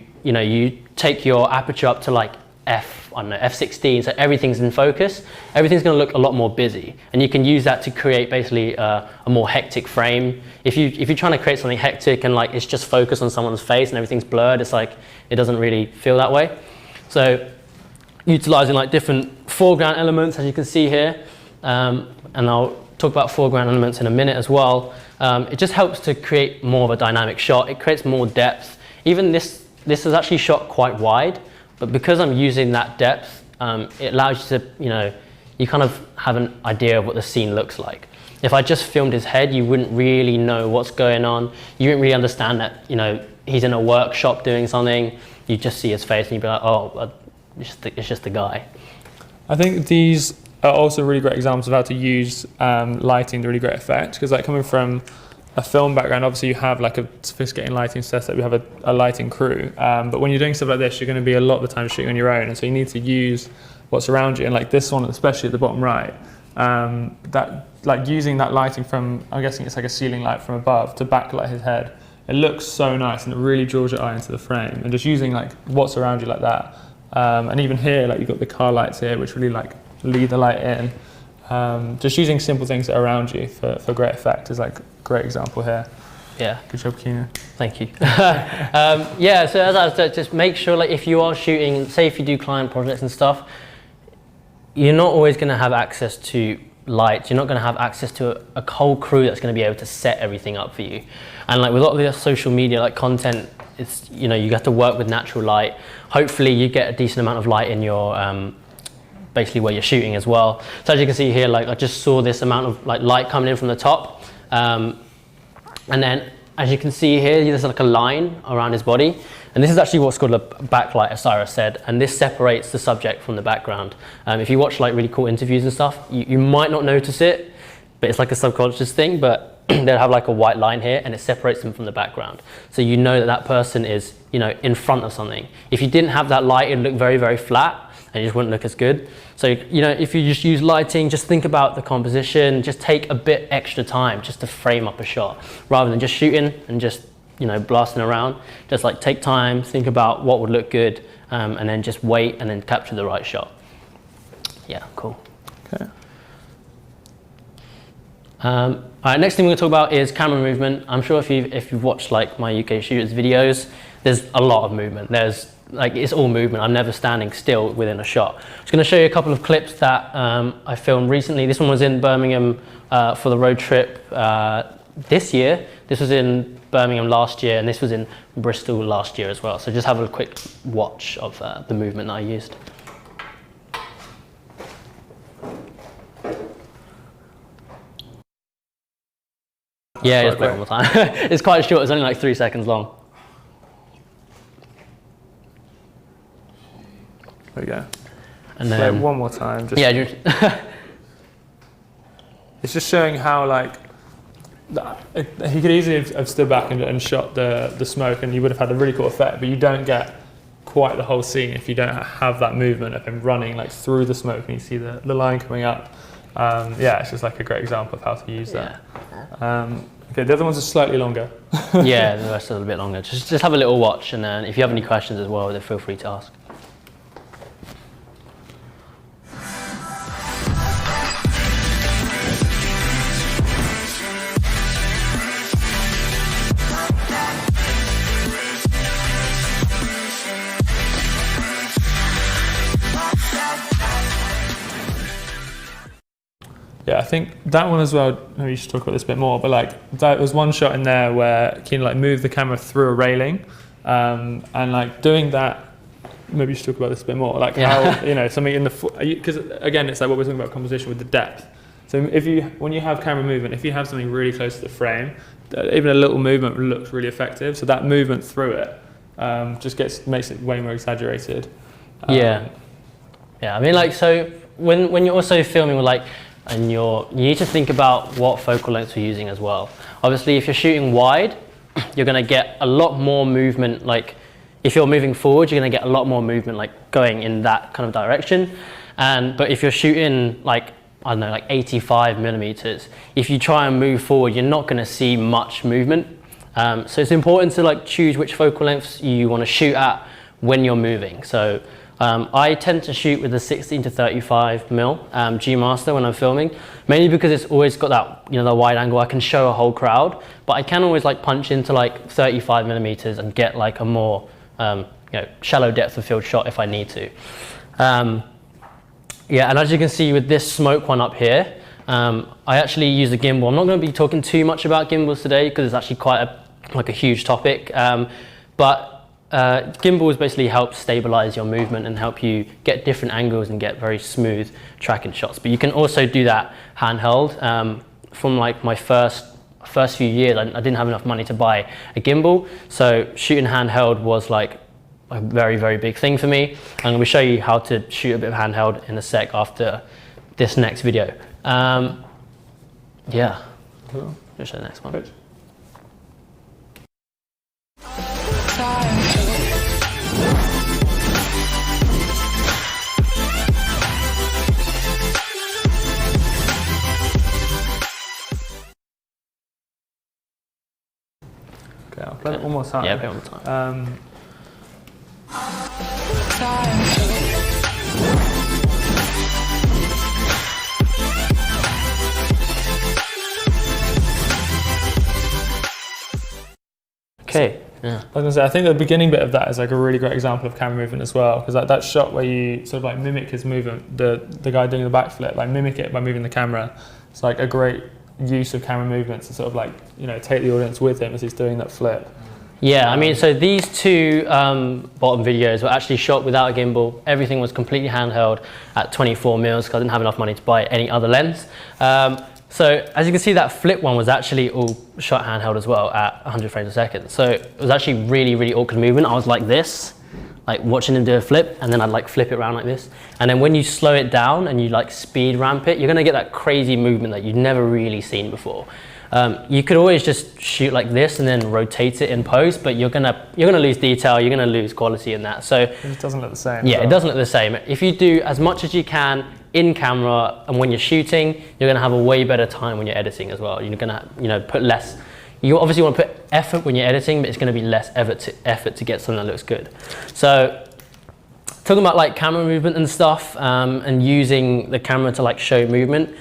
take your aperture up to like f16, so everything's in focus, everything's going to look a lot more busy, and you can use that to create basically a more hectic frame. If you're trying to create something hectic and like it's just focused on someone's face and everything's blurred, it's like it doesn't really feel that way. So utilizing like different foreground elements, as you can see here, and I'll talk about foreground elements in a minute as well. It just helps to create more of a dynamic shot. It creates more depth. Even this is actually shot quite wide, but because I'm using that depth, it allows you to, you kind of have an idea of what the scene looks like. If I just filmed his head, you wouldn't really know what's going on. You wouldn't really understand that, he's in a workshop doing something. You just see his face and you'd be like, oh, it's just a guy. I think these are also really great examples of how to use lighting to really great effect, because like coming from a film background, obviously you have like a sophisticated lighting setup, you have a lighting crew, but when you're doing stuff like this, you're going to be a lot of the time shooting on your own, and so you need to use what's around you. And like this one, especially at the bottom right, that like using that lighting from, I'm guessing it's like a ceiling light from above to backlight his head, it looks so nice and it really draws your eye into the frame. And just using like what's around you like that, and even here, like you've got the car lights here, which really like lead the light in. Just using simple things that are around you for great effect is like a great example here. Yeah. Good job, Keenan. Thank you. Yeah, so as I said, just make sure like if you are shooting, say if you do client projects and stuff, you're not always going to have access to lights. You're not going to have access to a whole crew that's going to be able to set everything up for you. And like with a lot of the social media like content, it's, you know, you have to work with natural light. Hopefully you get a decent amount of light in your basically where you're shooting as well. So as you can see here, like I just saw this amount of like light coming in from the top, and then as you can see here, there's like a line around his body, and this is actually what's called a backlight, as Cyrus said, and this separates the subject from the background. If you watch like really cool interviews and stuff, you might not notice it, but it's like a subconscious thing, but they'll have like a white line here and it separates them from the background. So you know that that person is, you know, in front of something. If you didn't have that light, it'd look very, very flat and it just wouldn't look as good. So, you know, if you just use lighting, just think about the composition, just take a bit extra time just to frame up a shot rather than just shooting and just, you know, blasting around. Just like take time, think about what would look good, and then just wait and then capture the right shot. Yeah, cool. Okay. All right, next thing we're going to talk about is camera movement. I'm sure if you've watched like my UK.Shooters videos, there's a lot of movement. There's like, it's all movement. I'm never standing still within a shot. I'm just going to show you a couple of clips that I filmed recently. This one was in Birmingham for the road trip this year. This was in Birmingham last year, and this was in Bristol last year as well. So just have a quick watch of the movement that I used. Yeah, just play it one more time. It's quite short, it's only like 3 seconds long. There we go. And Play then it one more time. Just yeah, just it's just showing how like he could easily have stood back and shot the smoke, and you would have had a really cool effect. But you don't get quite the whole scene if you don't have that movement of him running like through the smoke and you see the line coming up. Yeah, it's just like a great example of how to use that. Okay, the other ones are slightly longer. yeah, the rest are a little bit longer. Just have a little watch, and then if you have any questions as well, then feel free to ask. Yeah, I think that one as well, maybe you should talk about this a bit more, but like there was one shot in there where Keenan like moved the camera through a railing, and like doing that, maybe you should talk about this a bit more, like how, you know, something in the, because again, it's like what we're talking about composition with the depth. So when you have camera movement, if you have something really close to the frame, even a little movement looks really effective. So that movement through it just makes it way more exaggerated. Yeah, I mean, like, so when you're also filming with like, and you need to think about what focal lengths you're using as well. Obviously, if you're shooting wide, you're going to get a lot more movement. Like, if you're moving forward, you're going to get a lot more movement, like going in that kind of direction. But if you're shooting like, I don't know, like 85 millimeters, if you try and move forward, you're not going to see much movement. So it's important to like choose which focal lengths you want to shoot at when you're moving. So I tend to shoot with the 16 to 35 mil G Master when I'm filming, mainly because it's always got that, you know, the wide angle. I can show a whole crowd, but I can always like punch into like 35 millimeters and get like a more you know, shallow depth of field shot if I need to. Yeah, and as you can see with this smoke one up here, I actually use a gimbal. I'm not going to be talking too much about gimbals today because it's actually quite a huge topic, but gimbals basically help stabilize your movement and help you get different angles and get very smooth tracking shots. But you can also do that handheld. From like my first few years, I didn't have enough money to buy a gimbal, so shooting handheld was like a very, very big thing for me. I'm going to show you how to shoot a bit of handheld in a sec after this next video. Yeah, Cool. just show the next one. Okay, I'll play it one more time. Yeah, play it one more time. Okay. Yeah. I was gonna say, I think the beginning bit of that is like a really great example of camera movement as well, because like that shot where you sort of like mimic his movement, the guy doing the backflip, like mimic it by moving the camera. It's like a great use of camera movement to sort of like, you know, take the audience with him as he's doing that flip. Yeah, I mean, so these two bottom videos were actually shot without a gimbal. Everything was completely handheld at 24mm because I didn't have enough money to buy any other lens. So as you can see, that flip one was actually all shot handheld as well at 100 frames a second. So it was actually really, really awkward movement. I was like this, like watching him do a flip, and then I'd like flip it around like this. And then when you slow it down and you like speed ramp it, you're gonna get that crazy movement that you've never really seen before. You could always just shoot like this and then rotate it in post, but you're gonna lose detail, you're gonna lose quality in that. So it doesn't look the same. Yeah, it doesn't look the same. If you do as much as you can in camera and when you're shooting, you're gonna have a way better time when you're editing as well. You're gonna, you know, put less. You obviously want to put effort when you're editing, but it's gonna be less effort to get something that looks good. So talking about like camera movement and stuff, and using the camera to like show movement.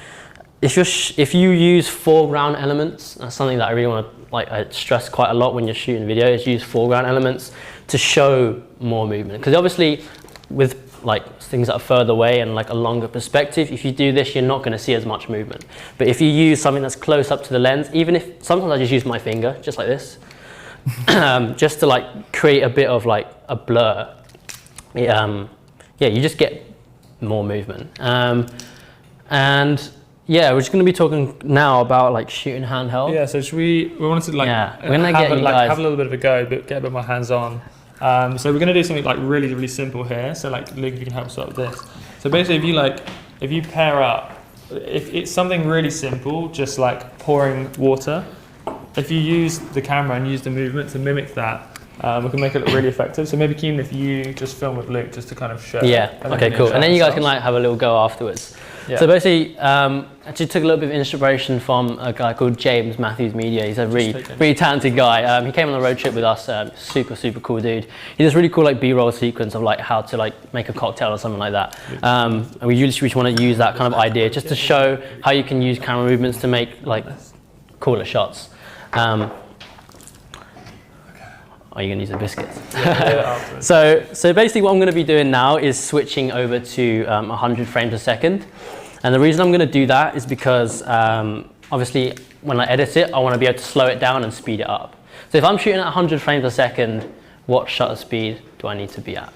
If you use foreground elements, that's something that I really want to I stress quite a lot when you're shooting video, is use foreground elements to show more movement. Because obviously with like things that are further away and like a longer perspective, if you do this, you're not going to see as much movement. But if you use something that's close up to the lens, even if sometimes I just use my finger, just like this, just to like create a bit of like a blur. Yeah, you just get more movement. And yeah, we're just going to be talking now about like shooting handheld. Yeah, so we wanted to like, we're gonna have a little bit of a go, but get a bit more hands on. So we're going to do something like really, really simple here. So like, Luke, if you can help us out with this. So basically if you pair up, if it's something really simple, just like pouring water, if you use the camera and use the movement to mimic that, we can make it look really effective. So maybe Keenan, if you just film with Luke just to kind of show. Yeah, okay, cool. And then you guys can like have a little go afterwards. Yeah. So basically, actually took a little bit of inspiration from a guy called James Matthews Media. He's a really talented guy. He came on a road trip with us. Super cool dude. He does really cool like B-roll sequence of like how to like make a cocktail or something like that. And we just want to use that kind of idea just to show how you can use camera movements to make like cooler shots. Are you going to use the biscuits? So basically what I'm going to be doing now is switching over to 100 frames a second. And the reason I'm going to do that is because obviously when I edit it, I want to be able to slow it down and speed it up. So if I'm shooting at 100 frames a second, what shutter speed do I need to be at?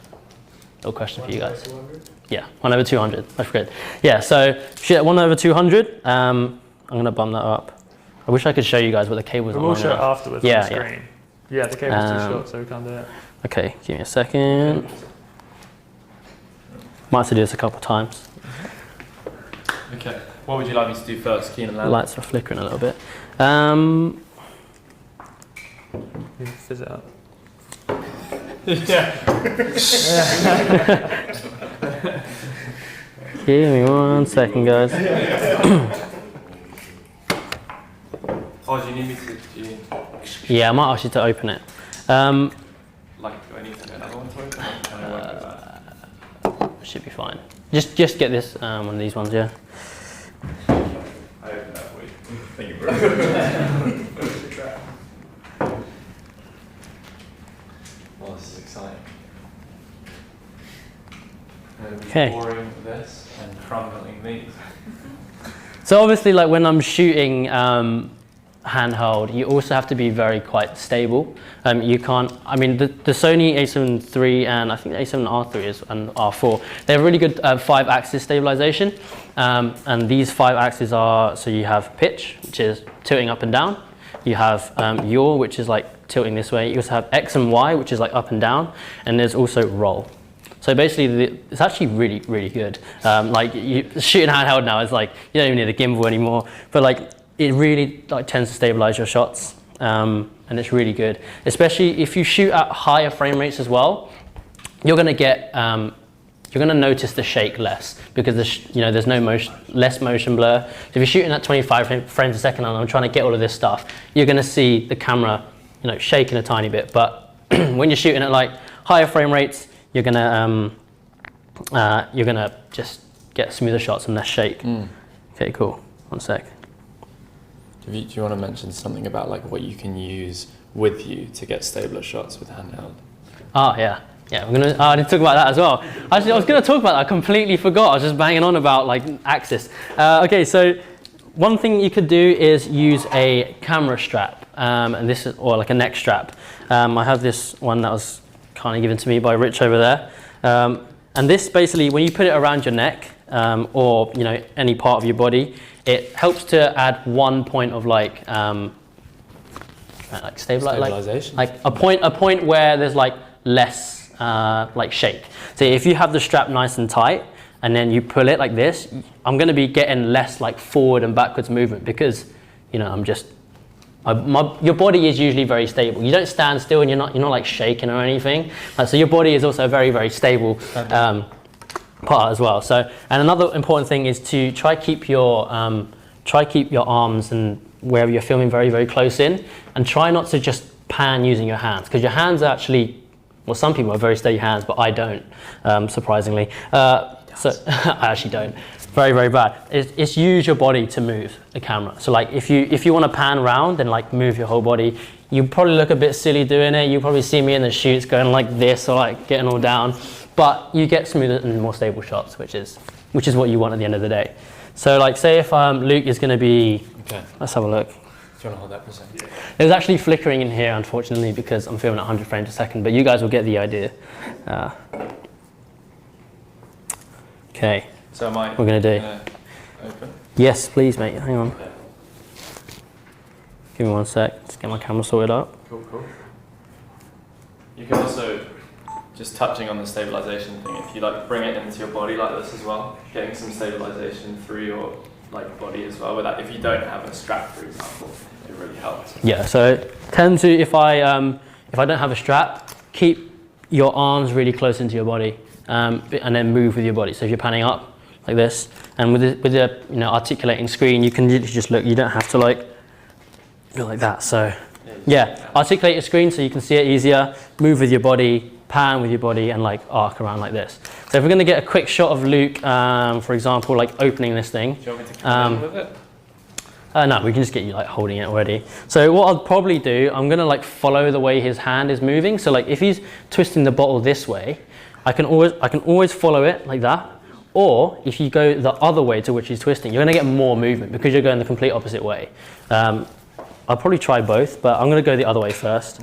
No question for you guys. 1/200? Yeah, 1/200. I forget. Yeah, so shoot at 1/200. I'm going to bump that up. I wish I could show you guys, but the cable's not long enough. We'll show it afterwards on the screen. Yeah, the cable's too short, so we can't do it. Okay, give me a second. Might have to do this a couple of times. Okay, what would you like me to do first, Keenan Lam? The lights are flickering a little bit. You can fizz it up. Give me 1 second, guys. Oh, do you need me to... Yeah, I might ask you to open it. Like, do I need to get another one to open? Can I work with that? Should be fine. Just get this, one of these ones, yeah. I opened that for you. Thank you, bro. Well, this is exciting. Okay. Pouring this and crumbling these. So obviously, like when I'm shooting handheld, you also have to be quite stable. You can't, I mean, the Sony a7 III and I think the a7R3 and R4, they have really good 5-axis stabilization. And these 5 axes are, so you have pitch, which is tilting up and down. You have yaw, which is like tilting this way. You also have X and Y, which is like up and down. And there's also roll. So basically, it's actually really good. Like shooting handheld now is like, you don't even need a gimbal anymore. But like, it really like tends to stabilize your shots. And and it's really good. Especially if you shoot at higher frame rates as well, you're going to get you're going to notice the shake less because there's no motion, less motion blur. So if you're shooting at 25 frames a second and I'm trying to get all of this stuff, you're going to see the camera, shaking a tiny bit. But when you're shooting at like higher frame rates, you're gonna just get smoother shots and less shake. Okay, cool. 1 sec. Do you want to mention something about like what you can use with you to get stabler shots with handheld? Oh yeah. Yeah, I didn't talk about that as well. Actually, I was going to talk about that. I completely forgot. I was just banging on about like axis. Okay, so one thing you could do is use a camera strap, or like a neck strap. I have this one that was kind of given to me by Rich over there. And this basically, when you put it around your neck or any part of your body, it helps to add 1 point of like stabilization, like a point where there's like less. Like shake. So if you have the strap nice and tight and then you pull it like this, I'm going to be getting less like forward and backwards movement because your body is usually very stable. You don't stand still and you're not like shaking or anything. So your body is also a very, very stable part as well. So, and another important thing is to try keep your arms and wherever you're filming very, very close in, and try not to just pan using your hands, because your hands are actually, well, some people have very steady hands, but I don't, surprisingly. So I actually don't. Very, very bad. It's use your body to move the camera. So like if you want to pan around, then like move your whole body. You probably look a bit silly doing it. You probably see me in the shoots going like this or like getting all down, but you get smoother and more stable shots, which is what you want at the end of the day. So like say if Luke is going to be, okay. Let's have a look. Do you want to hold that for a second? There's actually flickering in here, unfortunately, because I'm filming at 100 frames a second, but you guys will get the idea. Okay. So am I? We're going to do. Open? Yes, please, mate. Hang on. Okay. Give me 1 sec. Let's get my camera sorted out. Cool. You can also, just touching on the stabilization thing, if you like bring it into your body like this as well, getting some stabilization through your body as well. With that, if you don't have a strap, for example, it really helps. Yeah. So tend to, if I don't have a strap, keep your arms really close into your body, and then move with your body. So if you're panning up like this, and with the articulating screen, you can literally just look. You don't have to like go like that. So yeah, articulate your screen so you can see it easier. Move with your body, pan with your body, and like arc around like this. So if we're going to get a quick shot of Luke, for example, like opening this thing. Do you want me to come in with it? No, we can just get you like holding it already. So what I'll probably do, I'm going to like follow the way his hand is moving. So like if he's twisting the bottle this way, I can always follow it like that. Or if you go the other way to which he's twisting, you're going to get more movement because you're going the complete opposite way. I'll probably try both, but I'm going to go the other way first.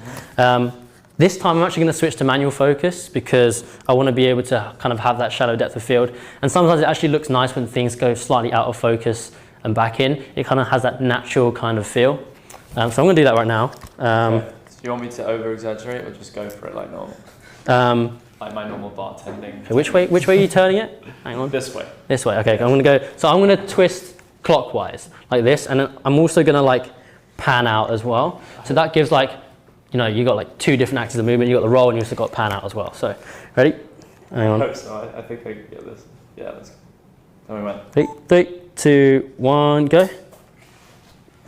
This time I'm actually going to switch to manual focus because I want to be able to kind of have that shallow depth of field. And sometimes it actually looks nice when things go slightly out of focus and back in. It kind of has that natural kind of feel. So I'm going to do that right now. Okay. Do you want me to over-exaggerate or just go for it like normal? Like my normal bartending. Okay, which way are you turning it? Hang on. This way. This way, okay. I'm going to go, so I'm going to twist clockwise like this, and then I'm also going to like pan out as well. So that gives like, you got like two different axes of movement. You got the roll and you also got pan out as well. So, ready? Hang on. I hope so. I think I can get this. Yeah, let's go. Tell me when. 3, 2, 1, go. Do you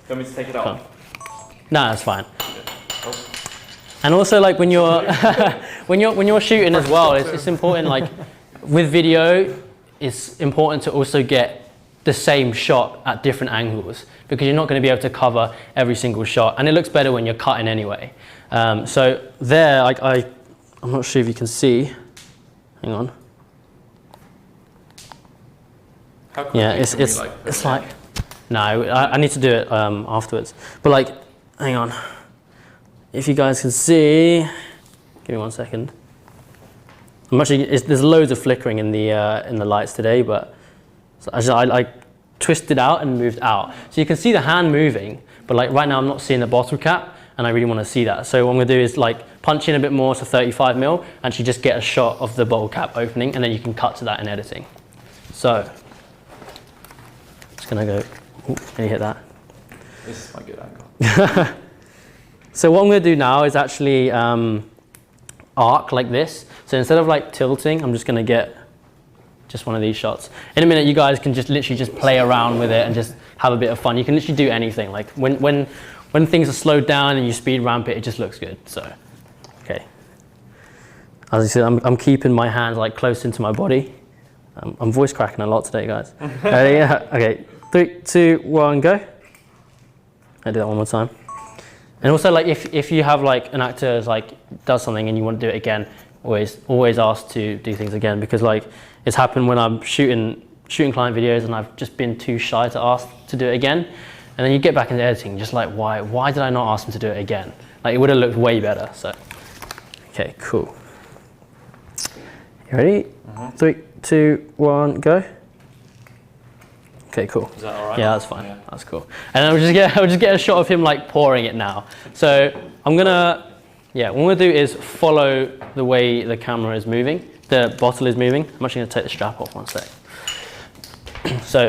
want me to take it off? No, that's fine. Oh. And also, like when you're when you're shooting as well, it's important. Like with video, it's important to also get the same shot at different angles because you're not going to be able to cover every single shot, and it looks better when you're cutting anyway. So there, I'm not sure if you can see. Hang on. How quickly yeah, it's like no, I need to do it afterwards. But like, hang on. If you guys can see, give me 1 second. There's loads of flickering in the lights today, but I twisted out and moved out. So you can see the hand moving, but like right now I'm not seeing the bottle cap, and I really want to see that. So what I'm going to do is like punch in a bit more to 35mm, and actually just get a shot of the bottle cap opening, and then you can cut to that in editing. So, just going to go, can you hit that? This is my good angle. So what I'm going to do now is actually arc like this. So instead of like tilting, I'm just going to get just one of these shots. In a minute, you guys can just literally just play around with it and just have a bit of fun. You can literally do anything. Like when things are slowed down and you speed ramp it, it just looks good. So, okay. As you see, I'm keeping my hands like close into my body. I'm voice cracking a lot today, guys. Ready? Okay, 3, 2, 1, go. I do that one more time. And also, like if you have like an actor is like does something and you want to do it again, always ask to do things again, because like it's happened when I'm shooting client videos and I've just been too shy to ask to do it again, and then you get back into editing, just like why did I not ask them to do it again? Like it would have looked way better. So, okay, cool. You ready? 3, 2, 1, go. Okay, cool. Is that all right? Yeah, that's fine. Yeah. That's cool. And I'll just get a shot of him like pouring it now. So what I'm gonna do is follow the way the camera is moving, the bottle is moving. I'm actually gonna take the strap off one sec. So.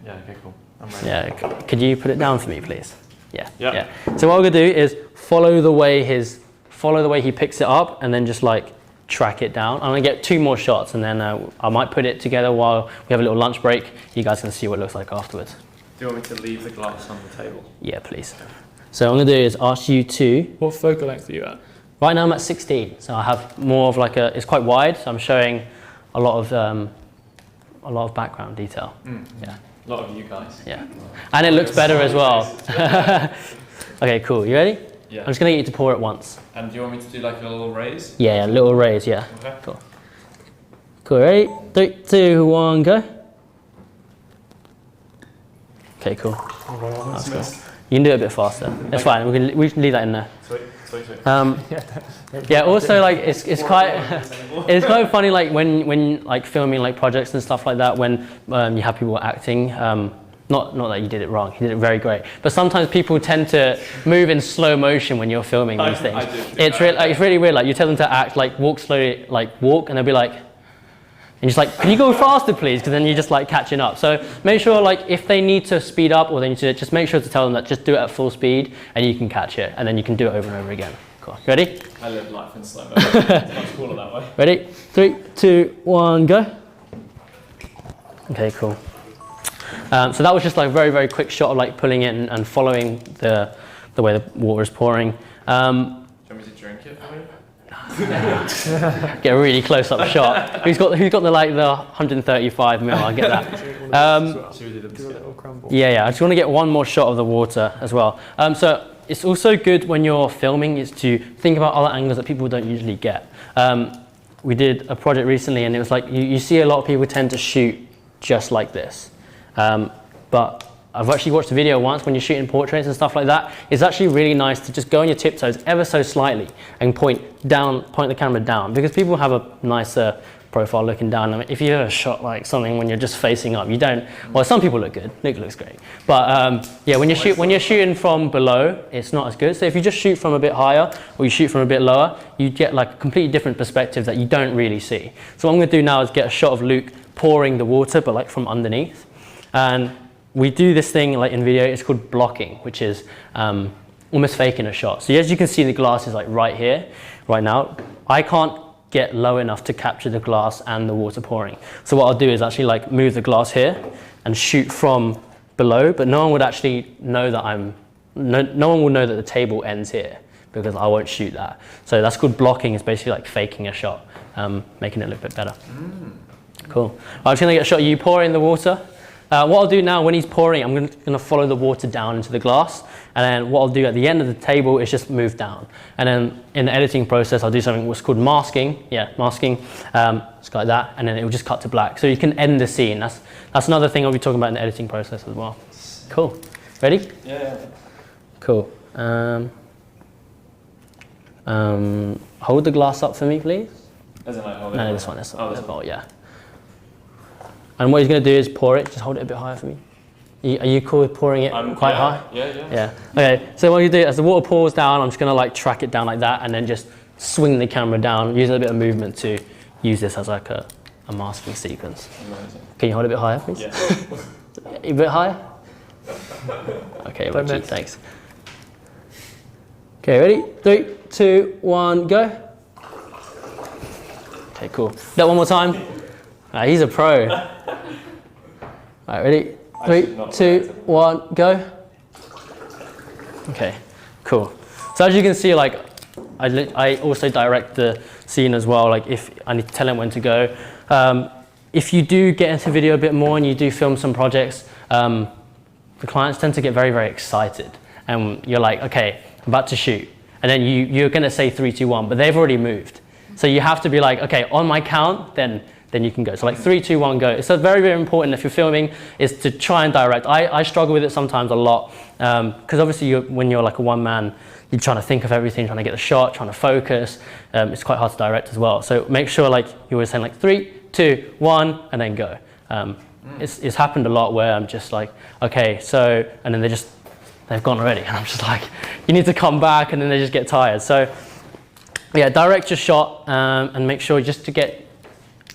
Yeah. Okay. Cool. I'm ready. Yeah. Could you put it down for me, please? Yeah. Yep. Yeah. So what I'm gonna do is follow the way he picks it up, and then just like track it down. I'm gonna get 2 more shots, and then I might put it together while we have a little lunch break. You guys can see what it looks like afterwards. Do you want me to leave the glass on the table? Yeah, please. So what I'm gonna do is ask you to. What focal length are you at? Right now I'm at 16, so I have more of like it's quite wide, so I'm showing a lot of background detail. Yeah. A lot of you guys. Yeah. And it looks better as well. Okay, cool. You ready? Yeah. I'm just gonna get you to pour it once. And do you want me to do like a little raise? Yeah, little raise, yeah. Okay. Cool. Cool, ready? 3, 2, 1, go. Okay, cool. That's cool. You can do it a bit faster. That's fine. We can leave that in there. Sweet. Yeah. Also, like it's quite funny, like when like filming like projects and stuff like that, when you have people acting. Not that you did it wrong. You did it very great. But sometimes people tend to move in slow motion when you're filming these things. It's really weird. Like you tell them to act, like walk slowly, like walk, and they'll be like, and you're just like, can you go faster, please? Because then you're just like catching up. So make sure, like, if they need to speed up or they need to, just make sure to tell them that just do it at full speed, and you can catch it, and then you can do it over and over again. Cool. Ready? I live life in slow motion. It's much cooler that way. Ready? 3, 2, 1, go. Okay, cool. So that was just like a very, very quick shot of like pulling it and following the way the water is pouring. Do you want me to drink it for you? Get a really close up shot. Who's got the like the 135 mil? I get that. Yeah. I just want to get one more shot of the water as well. So it's also good when you're filming is to think about other angles that people don't usually get. We did a project recently, and it was like you see a lot of people tend to shoot just like this. But I've actually watched a video once when you're shooting portraits and stuff like that. It's actually really nice to just go on your tiptoes ever so slightly and point the camera down, because people have a nicer profile looking down. I mean, if you have a shot like something when you're just facing up, you don't. Well, some people look good. Nick looks great. But yeah, when you're shooting from below, it's not as good. So if you just shoot from a bit higher or you shoot from a bit lower, you get like a completely different perspective that you don't really see. So what I'm going to do now is get a shot of Luke pouring the water, but like from underneath. And we do this thing like in video, it's called blocking, which is almost faking a shot. So as you can see, the glass is like right here, right now. I can't get low enough to capture the glass and the water pouring. So what I'll do is actually like move the glass here and shoot from below, but no one would actually know that no one will know that the table ends here, because I won't shoot that. So that's called blocking. It's basically like faking a shot, making it look a bit better. Cool. I'm just gonna get a shot of you pouring the water. What I'll do now when he's pouring, I'm going to follow the water down into the glass, and then what I'll do at the end of the table is just move down. And then in the editing process, I'll do something what's called masking. Yeah, masking, just like that, and then it will just cut to black. So you can end the scene. That's another thing I'll be talking about in the editing process as well. Cool. Ready? Yeah. Cool. Hold the glass up for me, please. As in like hold it? No, this one. This one. one. Yeah. And what he's going to do is pour it. Just hold it a bit higher for me. Are you cool with pouring it quite high? Yeah. Okay, so what you do, as the water pours down, I'm just going to like track it down like that, and then just swing the camera down, using a bit of movement to use this as like a masking sequence. Amazing. Can you hold it a bit higher, please? Yeah. A bit higher? Okay, Richie, thanks. Okay, ready? 3, 2, 1, go. Okay, cool. That one more time. He's a pro. All right, ready? 3, 2, 1, go. Okay, cool. So as you can see, like, I also direct the scene as well, like if I need to tell him when to go. If you do get into video a bit more and you do film some projects, the clients tend to get very, very excited. And you're like, okay, I'm about to shoot. And then you're gonna say 3, 2, 1, but they've already moved. So you have to be like, okay, on my count, then you can go. So like 3, 2, 1, go. It's very, very important if you're filming is to try and direct. I struggle with it sometimes a lot because obviously when you're like a one man, you're trying to think of everything, trying to get the shot, trying to focus. It's quite hard to direct as well. So make sure like you're always saying like 3, 2, 1, and then go. It's happened a lot where I'm just like, okay, so, and then they've gone already. And I'm just like, you need to come back, and then they just get tired. So yeah, direct your shot and make sure just to get,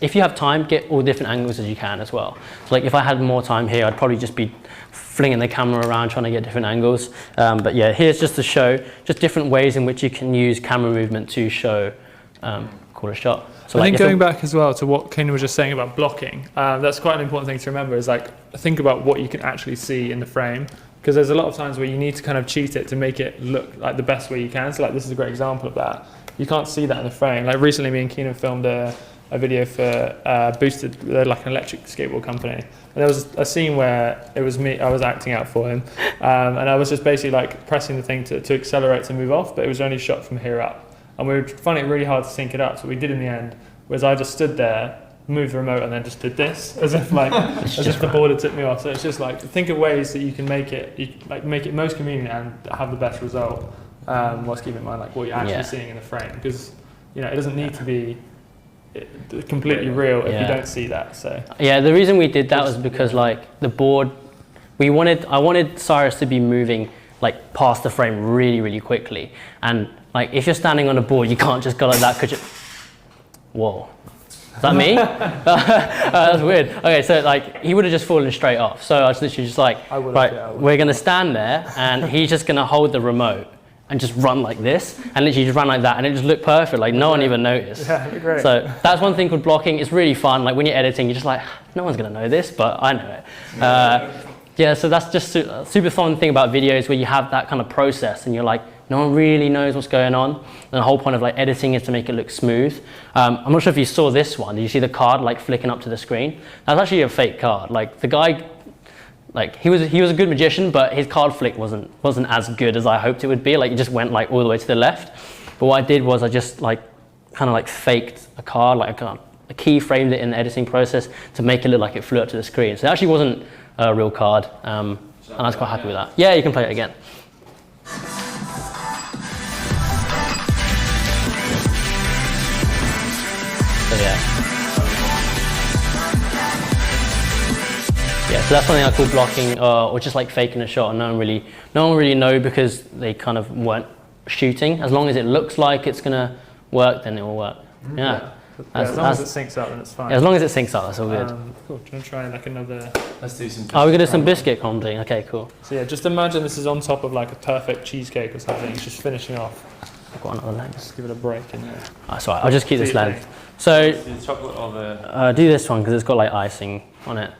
if you have time, get all different angles as you can as well. So like if I had more time here, I'd probably just be flinging the camera around trying to get different angles. But yeah, here's just to show just different ways in which you can use camera movement to show call a shot. So I like think going back as well to what Keenan was just saying about blocking, that's quite an important thing to remember is like think about what you can actually see in the frame, because there's a lot of times where you need to kind of cheat it to make it look like the best way you can. So like this is a great example of that. You can't see that in the frame. Like recently me and Keenan filmed a video for Boosted, they're like an electric skateboard company. And there was a scene where it was me, I was acting out for him, and I was just basically like pressing the thing to accelerate to move off, but it was only shot from here up. And we were finding it really hard to sync it up, so what we did in the end was I just stood there, moved the remote, and then just did this, as if like as if the board had tipped me off. So it's just like think of ways that you can make it most convenient and have the best result, whilst keeping in mind like what you're actually seeing in the frame, because it doesn't need to be completely real if you don't see that. So yeah, the reason we did that was because like the board, I wanted Cyrus to be moving like past the frame really, really quickly, and like if you're standing on a board, you can't just go like that because whoa. Is that me? That's weird. Okay, so like he would have just fallen straight off. So I was literally just like, right, we're gonna stand there, and he's just gonna hold the remote and just run like this, and literally just run like that, and it just looked perfect. Like no one even noticed. Yeah, great. So that's one thing with blocking. It's really fun. Like when you're editing, you're just like, no one's gonna know this, but I know it. Yeah, so that's just a super fun thing about videos where you have that kind of process, and you're like, no one really knows what's going on. And the whole point of like editing is to make it look smooth. I'm not sure if you saw this one. Did you see the card like flicking up to the screen? That's actually a fake card. Like the guy, like he was a good magician, but his card flick wasn't as good as I hoped it would be. Like it just went like all the way to the left. But what I did was I just like kind of like faked a card, like a keyframed it in the editing process to make it look like it flew up to the screen. So it actually wasn't a real card, and I was quite happy with that. Yeah, you can play it again. So yeah, so that's something I call blocking, or just like faking a shot, and no one really know because they kind of weren't shooting. As long as it looks like it's gonna work, then it will work. Yeah. As long as it syncs up, then it's fine. Yeah, as long as it syncs up, that's all good. Cool. Do you want to try like another? Let's do some. Oh, we're gonna do some biscuit comedy. Okay, cool. So yeah, just imagine this is on top of like a perfect cheesecake or something. It's just finishing off. I've got another length. Just give it a break in there. That's all right. I'll just keep this length. So do this one because it's got like icing on it.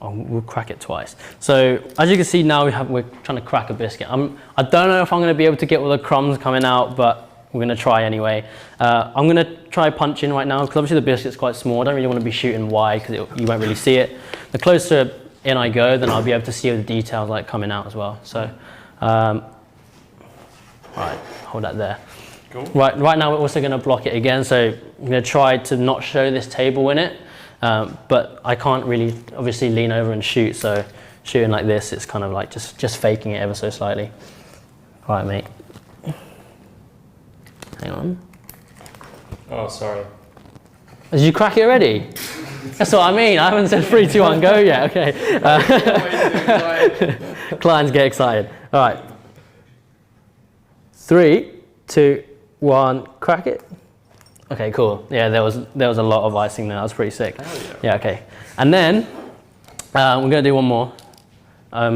We'll crack it twice. So as you can see now, we're trying to crack a biscuit. I don't know if I'm going to be able to get all the crumbs coming out, but we're going to try anyway. I'm going to try punching right now because obviously the biscuit's quite small. I don't really want to be shooting wide because you won't really see it. The closer in I go, then I'll be able to see all the details like coming out as well. So, right, hold that there. Cool. Right now we're also going to block it again. So I'm going to try to not show this table in it, but I can't really obviously lean over and shoot. So shooting like this, it's kind of like just faking it ever so slightly. All right, mate. Hang on. Oh, sorry. Did you crack it already? That's what I mean. I haven't said 3, 2, 1, go yet. Okay. Clients get excited. All right. 3, 2, 1, crack it. Okay, cool. Yeah, there was a lot of icing there. That was pretty sick. Yeah, okay. And then we're gonna do one more. I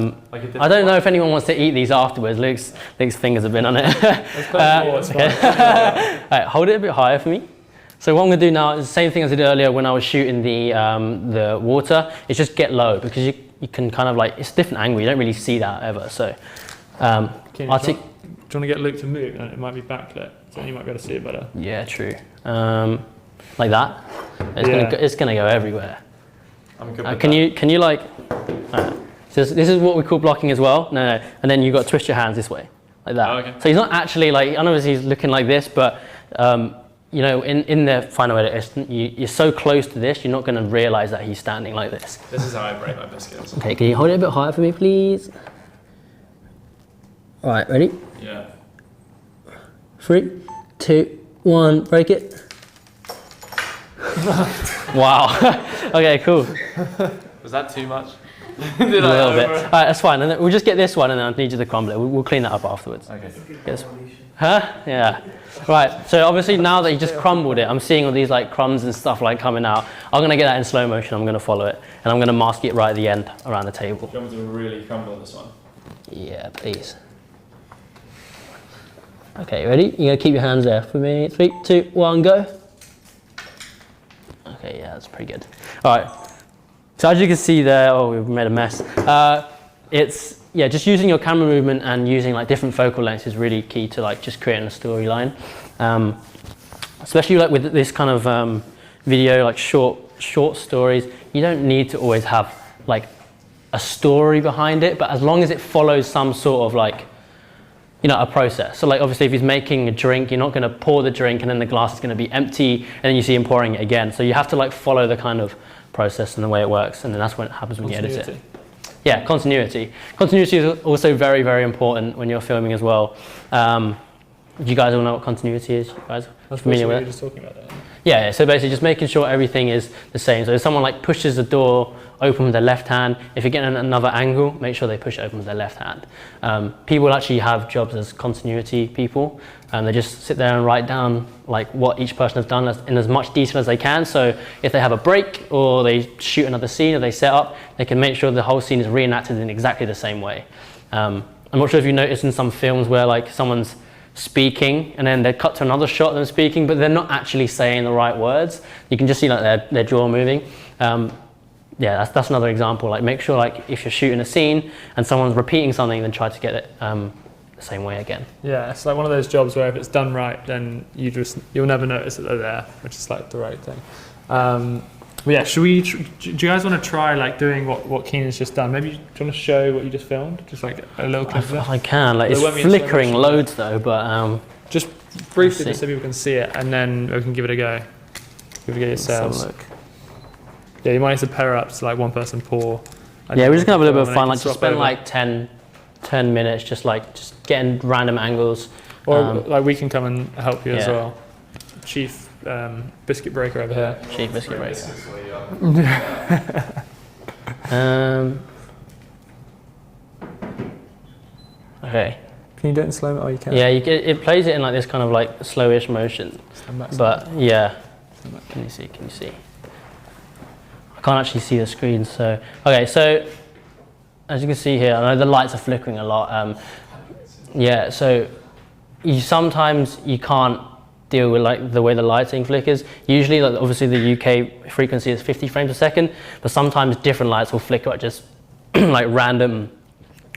don't know if anyone wants to eat these afterwards. Luke's fingers have been on it. Right, hold it a bit higher for me. So what I'm going to do now is the same thing as I did earlier when I was shooting the water. It's just get low, because you can kind of like, it's a different angle. You don't really see that ever. So Do you want to get Luke to move? And it might be backlit, so you might be able to see it better. Yeah, true. Like that. It's gonna go everywhere. I'm good with can you like? So this is what we call blocking as well. No, and then you got to twist your hands this way, like that. Oh, okay. So he's not actually like. I know he's looking like this, but you know, in the final edit, you're so close to this, you're not going to realize that he's standing like this. This is how I break my biscuits. Okay, can you hold it a bit higher for me, please? All right, ready? Yeah. 3, 2, 1, break it. Wow. Okay, cool. Was that too much? A little bit. All right, that's fine. And then we'll just get this one, and then I need you to crumble it. We'll clean that up afterwards. Okay. Yes. Huh? Yeah. Right. So obviously now that you just crumbled it, I'm seeing all these like crumbs and stuff like coming out. I'm gonna get that in slow motion. I'm gonna follow it, and I'm gonna mask it right at the end around the table. Do you want me to really crumble this one? Yeah, please. Okay, ready? You're gonna keep your hands there for me. 3, 2, 1, go. Okay, yeah, that's pretty good. All right. So as you can see there, oh, we've made a mess. It's just using your camera movement and using like different focal lengths is really key to like just creating a storyline. Especially like with this kind of video, like short stories, you don't need to always have like a story behind it, but as long as it follows some sort of like, you know, a process. So like obviously if he's making a drink, you're not going to pour the drink and then the glass is going to be empty and then you see him pouring it again. So you have to like follow the kind of process and the way it works, and then that's what happens when you edit it. Yeah, continuity. Continuity is also very, very important when you're filming as well. Do you guys all know what continuity is? You guys are familiar with it? Just talking about that. Yeah, so basically just making sure everything is the same. So if someone like pushes the door open with their left hand, if you're getting another angle, make sure they push it open with their left hand. People actually have jobs as continuity people, and they just sit there and write down like what each person has done in as much detail as they can. So if they have a break or they shoot another scene or they set up, they can make sure the whole scene is reenacted in exactly the same way. I'm not sure if you noticed in some films where like someone's speaking and then they cut to another shot of them speaking, but they're not actually saying the right words. You can just see like their jaw moving. Yeah, that's another example. Like make sure like if you're shooting a scene and someone's repeating something, then try to get it the same way again. Yeah, it's like one of those jobs where if it's done right, then you'll never notice that they're there, which is like the right thing. But yeah, do you guys want to try like doing what Keenan's just done? Maybe do you want to show what you just filmed? Just like a little clip of it? I can, like it's flickering loads though, but just briefly just so people can see it, and then we can give it a go. Give it a go yourselves. Let's have a look. Yeah, you might need to pair up to like one person pour. Yeah, we're just gonna have a little bit of fun, like just spend like 10 minutes just getting random angles. Or like we can come and help you as Yeah. well. Chief biscuit breaker over here. Chief biscuit breaker. Okay. Can you do it in slow mo? Oh, you can. Yeah, it plays it in like this kind of like slowish motion. But yeah, can you see? I can't actually see the screen, so okay. So as you can see here, I know the lights are flickering a lot. Yeah, so sometimes you can't deal with like the way the lighting flickers. Usually, like obviously the UK frequency is 50 frames a second, but sometimes different lights will flicker at just like random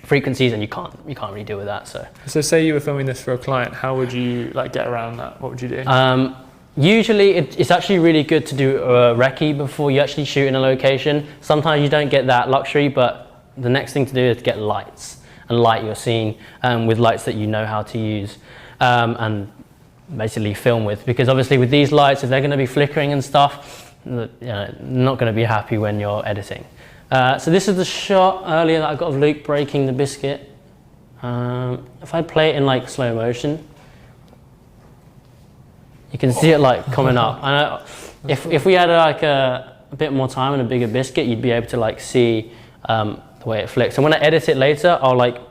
frequencies, and you can't really deal with that. So say you were filming this for a client, how would you like get around that? What would you do? Usually it's actually really good to do a recce before you actually shoot in a location. Sometimes you don't get that luxury, but the next thing to do is get lights and light your scene with lights that you know how to use and basically film with, because obviously with these lights, if they're going to be flickering and stuff, not going to be happy when you're editing. So this is the shot earlier that I got of Luke breaking the biscuit. If I play it in like slow motion, you can see it like coming up. And if we had like a bit more time and a bigger biscuit, you'd be able to like see the way it flicks. And when I edit it later, I'll like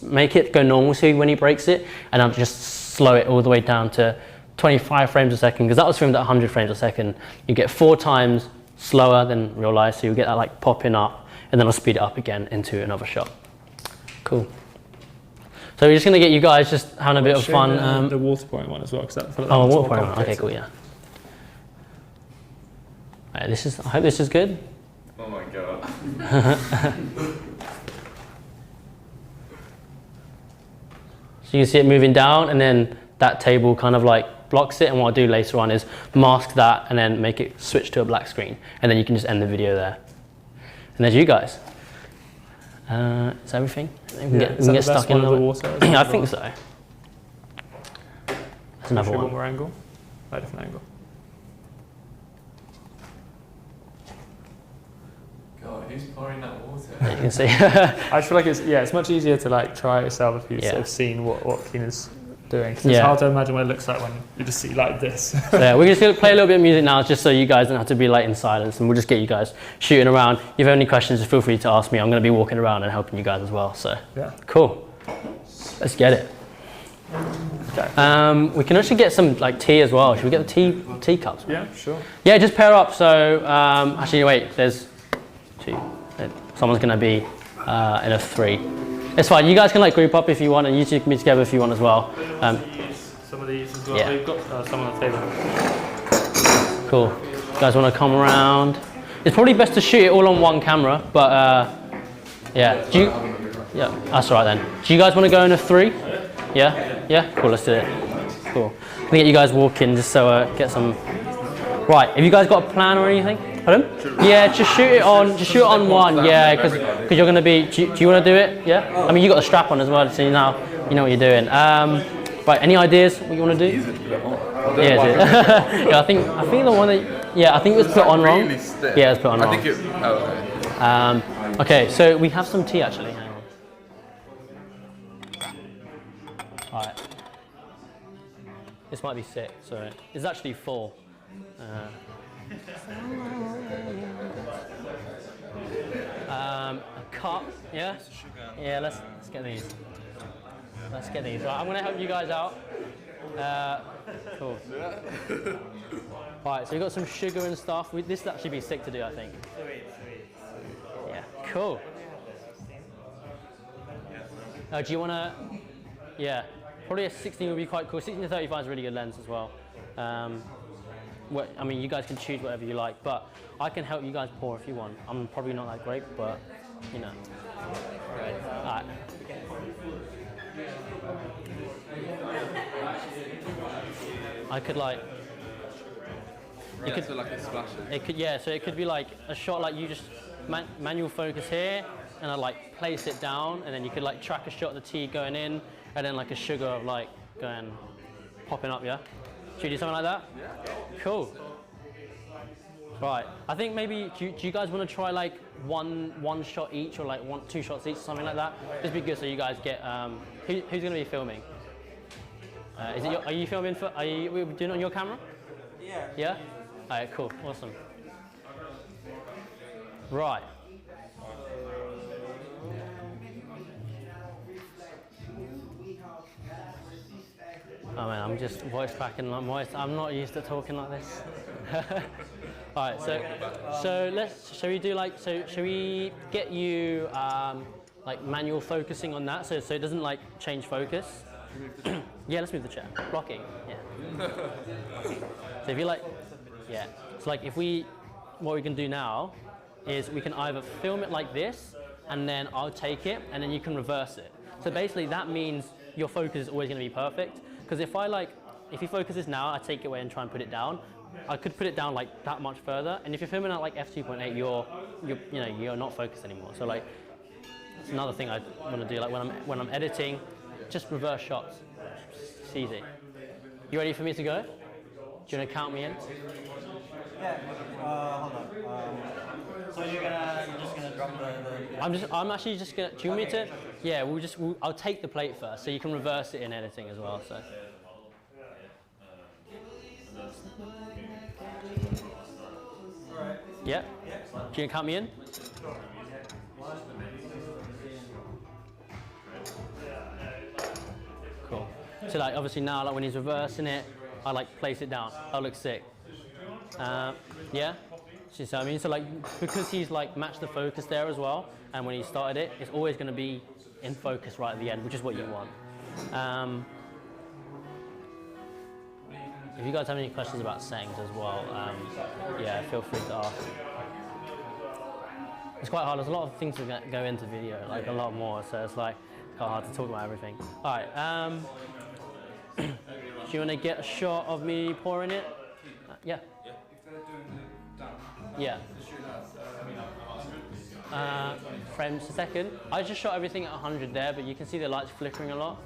make it go normal to when he breaks it, and I'll just slow it all the way down to 25 frames a second, because that was filmed at 100 frames a second. You get 4 times slower than real life, so you get that like popping up, and then I'll speed it up again into another shot. Cool. So we're just going to get you guys just having a bit of fun. The water pouring one as well, because that. Oh, water pouring one. Okay, cool. Yeah. Right, I hope this is good. Oh my god. So you can see it moving down, and then that table kind of like blocks it, and what I'll do later on is mask that and then make it switch to a black screen, and then you can just end the video there. And there's you guys. Is everything? We can get stuck in the water. I think so. There's another one. One more angle. A different angle. God, who's pouring that water? You can see. I feel like it's much easier to like try it yourself if you've sort of seen what Keenan's doing. It's hard to imagine what it looks like when you just see like this. So yeah, we're just going to play a little bit of music now, just so you guys don't have to be like in silence, and we'll just get you guys shooting around. If you have any questions, just feel free to ask me. I'm going to be walking around and helping you guys as well. So yeah, cool. Let's get it. Okay. We can actually get some like tea as well. Should we get the tea cups? Yeah, sure. Yeah, just pair up. So actually, wait. There's 2. Someone's going to be in a 3. It's fine. You guys can like group up if you want, and you two can be together if you want as well. Some of these as well. Yeah. We've got some on the table. Cool. You guys want to come around? It's probably best to shoot it all on one camera, but yeah. Yeah, that's all right then. Do you guys want to go in a 3? Yeah? Yeah? Cool, let's do it. Cool. I'm gonna get you guys walking just so get some. Right, have you guys got a plan or anything? Pardon? Yeah, just shoot it on one. Yeah, because you're gonna be. Do you want to do it? Yeah. I mean, you got the strap on as well, so you know what you're doing. Right, any ideas what you want to do? Yeah, yeah. I think the one that. Yeah, I think it was put on wrong. Yeah, it was put on wrong. I think it. Oh, okay. Okay, so we have some tea actually. Hang on. Alright. This might be 6, so it's actually 4. A cup, yeah? Yeah, let's get these. Let's get these. Right, I'm gonna help you guys out. Cool. Right, so we've got some sugar and stuff. This would actually be sick to do, I think. Yeah, cool. Do you wanna? Yeah, probably a 16 would be quite cool. 16 to 35 is a really good lens as well. I mean, you guys can choose whatever you like, but I can help you guys pour if you want. I'm probably not that great, but you know. Alright. I could like. You could do like a splash. It could, yeah. So it could be like a shot, like you just manual focus here, and I like place it down, and then you could like track a shot of the tea going in, and then like a sugar of like going popping up. Yeah. Should we do something like that? Yeah. Cool. Right. I think maybe do you guys want to try like one shot each, or like 2 shots each, something like that? This would be good so you guys get. Who's going to be filming? Are you filming? Are you doing it on your camera? Yeah. Yeah. All right. Cool. Awesome. Right. Oh man, I'm just voice cracking like voice. I'm not used to talking like this. All right, so shall we do like, shall we get you like manual focusing on that, so it doesn't like change focus? Yeah, let's move the chair. Blocking, yeah. So if you like, yeah. So like what we can do now is we can either film it like this, and then I'll take it, and then you can reverse it. So basically that means your focus is always going to be perfect. Because if you focus this now, I take it away and try and put it down. I could put it down like that much further, and if you're filming at like f2.8, you're not focused anymore. So like, it's another thing I want to do. Like when I'm editing, just reverse shots. It's easy. You ready for me to go? Do you want to count me in? Yeah. Hold on. So you're just gonna drop the. I'm actually just gonna. Do you want me to? Yeah. I'll take the plate first, so you can reverse it in editing as well. So. Yeah? Do you count me in? Cool. So like obviously now like when he's reversing it, I like place it down. That looks sick. Yeah? See what I mean? So like, because he's like matched the focus there as well, and when he started it, it's always going to be in focus right at the end, which is what you want. If you guys have any questions about settings as well, yeah, feel free to ask. It's quite hard. There's a lot of things to go into video, like a lot more. So it's like quite hard to talk about everything. All right. Do you want to get a shot of me pouring it? Yeah. If they're doing the down, Yeah. Frames a second. I just shot everything at 100 there, but you can see the lights flickering a lot.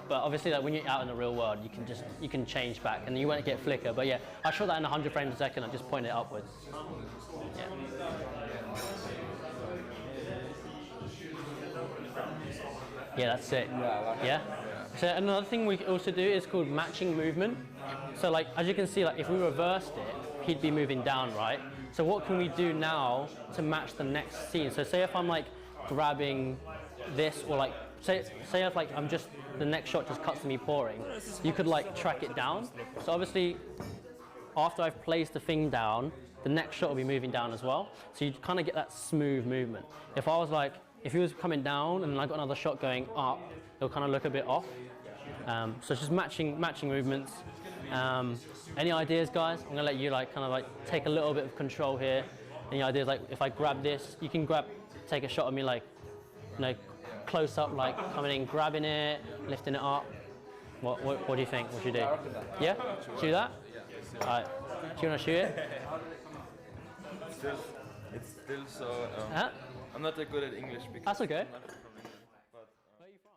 But obviously, like when you're out in the real world, you can change back, and you won't get flicker. But yeah, I shot that in 100 frames a second. I just pointed it upwards. Yeah. Yeah, that's it. Yeah. So another thing we also do is called matching movement. So like, as you can see, like if we reversed it, he'd be moving down, right? So what can we do now to match the next scene? So say if I'm like grabbing this, or like say if like I'm just, the next shot just cuts to me pouring, you could like track it down. So obviously after I've placed the thing down, the next shot will be moving down as well. So you kind of get that smooth movement. If I was like, if he was coming down and I got another shot going up, it'll kind of look a bit off. So it's just matching movements. Any ideas, guys? I'm gonna let you like kind of like take a little bit of control here. Any ideas? Like if I grab this, you can take a shot of me like, you know, close up, like coming in, grabbing it, lifting it up. What do you think? What should you do? Yeah? Shoot that? All right. Do you want to shoot it? It's still so. I'm not that good at English because. That's okay. I'm not from England, but, Where are you from?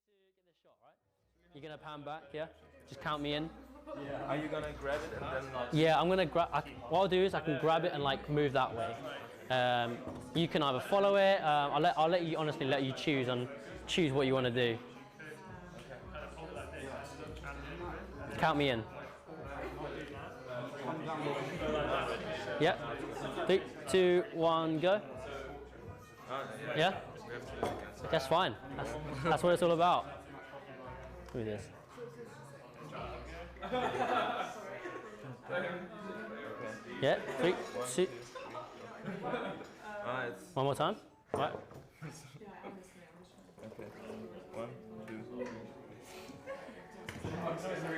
To get this shot, right? You're gonna pan back, yeah? Just count me in. yeah. Are you gonna grab it and then? Yeah, I'm gonna grab. What I'll do is I can grab it and like move that way. You can either follow it. I'll let you honestly let you choose what you want to do. Count me in. Yeah. 3, 2, 1, go. Yeah. That's fine. That's what it's all about. Do this. Yeah. 3, 2. One more time. Right. Okay. 1, 2.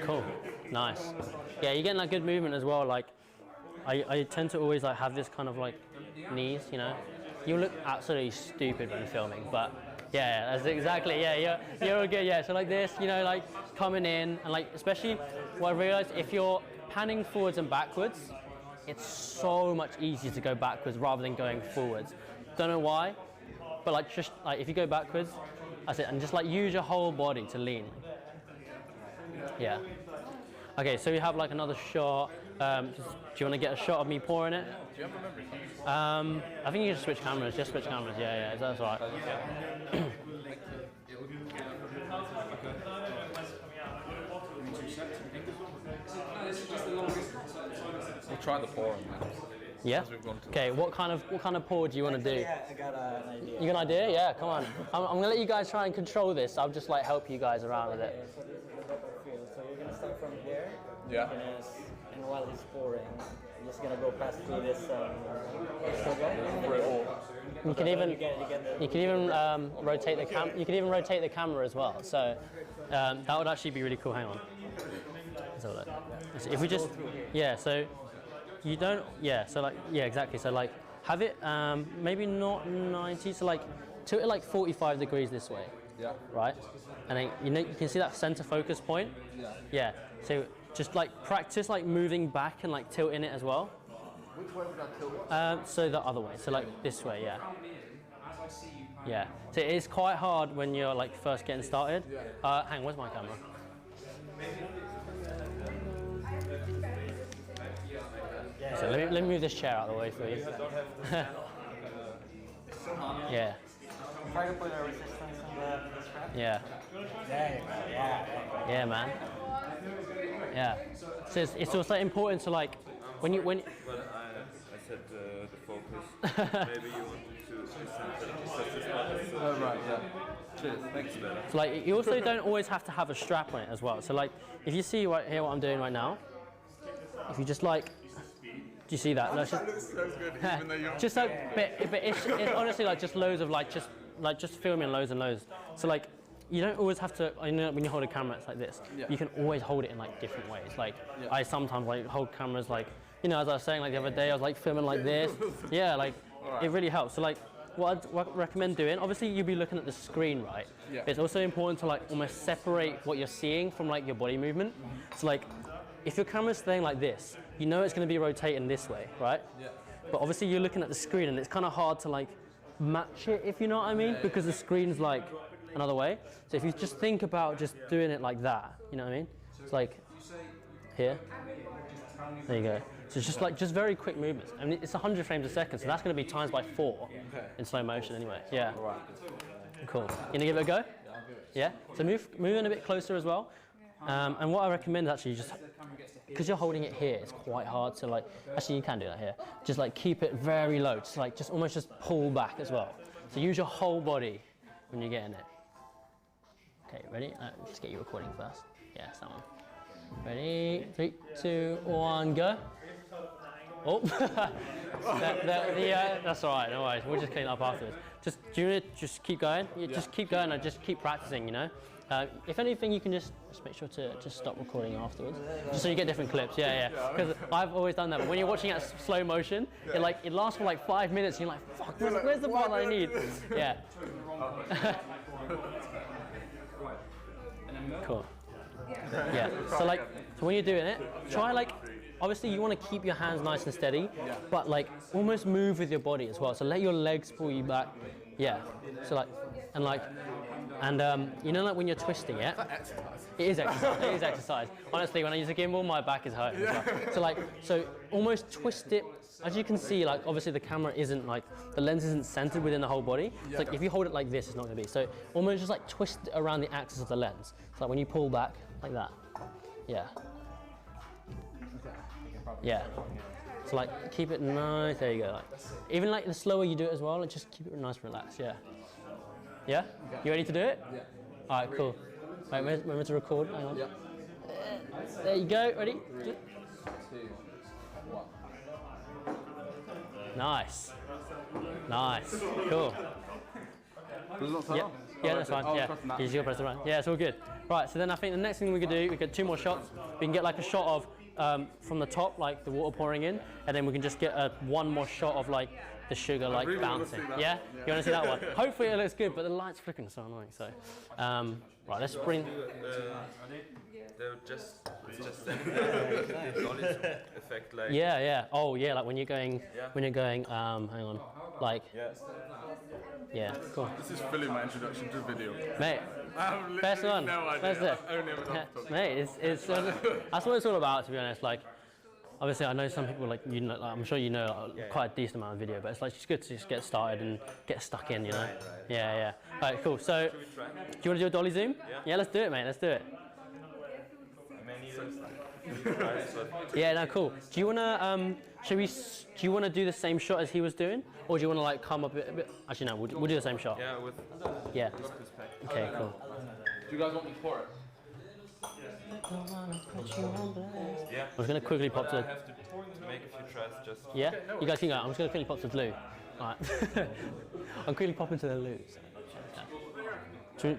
Cool. Nice. Yeah, you're getting that good movement as well. Like, I tend to always like have this kind of like knees, you know. You look absolutely stupid when filming, but yeah, that's exactly, yeah, you're all good, yeah. So like this, you know, like coming in, and like, especially what I realized, if you're panning forwards and backwards, it's so much easier to go backwards rather than going forwards. Don't know why, but like just like if you go backwards, that's it, and just like use your whole body to lean. Yeah. Okay, so we have like another shot. do you want to get a shot of me pouring it? Do you have a memory? I think you just switch cameras. Just switch cameras. Yeah, that's all right. We'll try the pouring, man. Yeah. Okay. What kind of pour do you want to do? Yeah, I got an idea. You got an idea? Yeah. Come on. I'm gonna let you guys try and control this. I'll just like help you guys around with it. So you're gonna start from here. Yeah. And while he's pouring, you're just gonna go past through this sugar. You can even rotate the cam. You can even rotate the camera as well. So that would actually be really cool. Hang on. So if we just so you don't exactly. So like have it maybe not 90. So like tilt it like 45 degrees this way. Yeah. Right. And then you can see that center focus point. Yeah. Yeah. So just like practice like moving back and like tilting it as well. Which way would I tilt it? So the other way, so like this way, yeah. Yeah, so it is quite hard when you're like first getting started. Hang on, where's my camera? So let me move this chair out of the way for you. Yeah. Try to put a resistance in the strap. Yeah. There you go, yeah. Yeah, man. Yeah. So it's also important to like, when Well, I said the focus. Maybe you wanted to center because this one is Oh, right, yeah. Cheers, thanks. So like, you also don't always have to have a strap on it as well. So like, if you see right here what I'm doing right now, if you just like, do you see that? That's That looks so good, even though you're... just like, but it's honestly like just loads of just filming loads and loads. So like, you don't always have to. I know when you hold a camera, it's like this. Yeah. You can always hold it in like different ways. Like I sometimes like hold cameras like, you know, as I was saying like the other day, I was like filming like this. Yeah, like it really helps. So like, what I'd recommend doing, obviously you'll be looking at the screen, right? Yeah. But it's also important to like almost separate what you're seeing from like your body movement. So like, if your camera's staying like this, you know it's going to be rotating this way, right? Yeah. But obviously you're looking at the screen and it's kind of hard to like match it, if you know what I mean, because the screen's like another way. So if you just think about just doing it like that, you know what I mean? It's like here. There you go. So it's just very quick movements. I mean, it's 100 frames a second, so that's going to be times by 4 in slow motion anyway. Yeah. Cool. You gonna give it a go? Yeah, I'll do it. Yeah. So move in a bit closer as well. And what I recommend is actually just, because you're holding it here, it's quite hard to like, actually you can do that here. Just like keep it very low, just almost pull back as well. So use your whole body when you're getting it. Okay, ready? Let's get you recording first. Yeah, it's that one. Ready? 3, 2, 1, go. Oh, that's all right, no worries. We'll just clean up afterwards. Do you want to just keep going? Yeah, just keep going and just keep practicing, you know? If anything, you can just make sure to just stop recording afterwards, just so you get different clips. Yeah. Because I've always done that. But when you're watching it at slow motion, it lasts for like 5 minutes, and you're like, fuck, where's the part I need? Yeah. Cool. Yeah. So when you're doing it, try like. Obviously, you want to keep your hands nice and steady, but like almost move with your body as well. So let your legs pull you back. Yeah. So you know, like when you're twisting it. It is exercise. It is exercise. Honestly, when I use a gimbal, my back is hurting. As well. So almost twist it. As you can see, like obviously the camera isn't like the lens isn't centered within the whole body. It's like if you hold it like this, it's not going to be. So almost just like twist it around the axis of the lens. So like when you pull back like that. Yeah. Yeah. So like keep it nice. There you go. Like, even like the slower you do it as well, like, just keep it nice and relaxed. Yeah. Yeah. You ready to do it? Yeah. All right. Cool. Right. Remember to record. Hang on. Yeah. There you go. Ready? 3, 2, 1. Nice. Nice. Cool. Yeah, that's fine. Yeah. You just gotta press the button. Yeah, it's all good. Right. So then I think the next thing we could do, we get 2 more shots. We can get like a shot of. From the top, like the water pouring in, and then we can just get one more shot of like the sugar like really bouncing. Yeah? You want to see that one? Hopefully it looks good, but the light's flickering so annoying. So, right, let's bring. They're just the solid effect, like. Yeah. Oh yeah, like when you're going. Hang on, like. Yeah, cool. This is fully my introduction to video. Mate, first one. No idea. First Only ever done photography. Mate, it's that's what it's all about, to be honest. Like, obviously I know some people like you know, like, I'm sure you know quite a decent amount of video, but it's like it's good to just get started and get stuck in, you know. Right. Yeah. All right, cool. So, Should we try? do you want to do a dolly zoom? Yeah, let's do it, mate. Let's do it. I may need a Yeah, no, cool. Do you wanna do you wanna do the same shot as he was doing, or do you wanna like come up a bit? Actually, no, we'll do the same shot. Yeah, with Yeah. perspective. Okay, cool. Do you guys want me to pour it? Yeah. I'm just gonna quickly pop I to. have to make a few tries just. Yeah, you guys can go. I'm just gonna quickly pop to the loo. All right. I'm quickly popping to the loo. So. Yeah.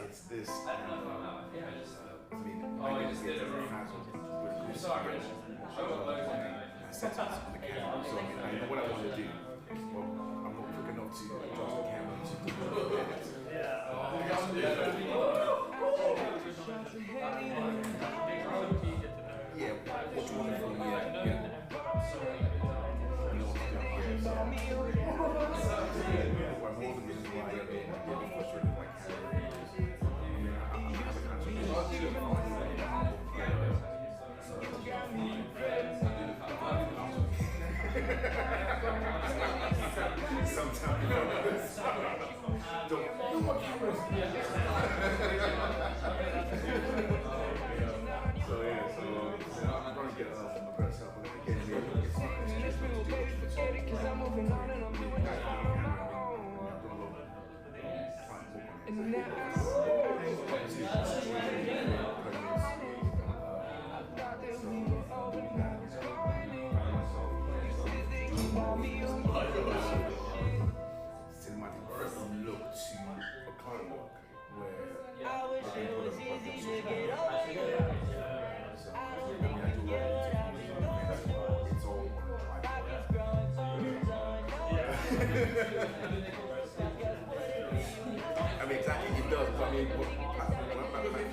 It's this. I mean, maybe just get different frazzled with settings on the camera. So I know what I want to do. Well, I'm not quick enough to adjust the camera to do yeah, what you want from me, cinematic look to a client work where I wish it was easy to get over you. It's all I mean, exactly, it does. I mean, when I'm back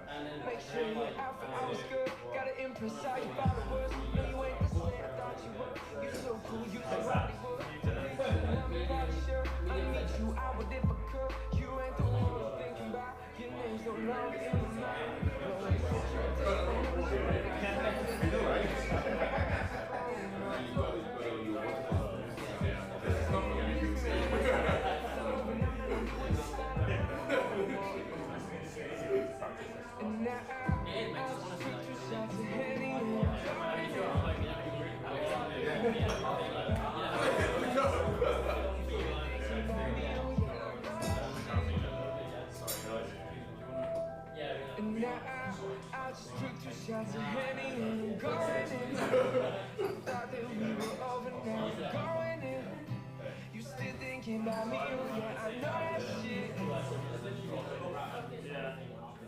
I make sure your outfit was good. Gotta impress all your followers. No, you ain't the same I thought you were. You so cool, you so Hollywood. Let me buy the shirt. I meet you, I would if I could. You ain't the one I'm thinking about. Your name's no longer in my mind. And now I'll shoot 2 shots of Henny. And now I'll just drink 2 shots of Henny and I'm going in. I thought that we were over now, going in. You still thinking about me? Oh yeah, I know that shit.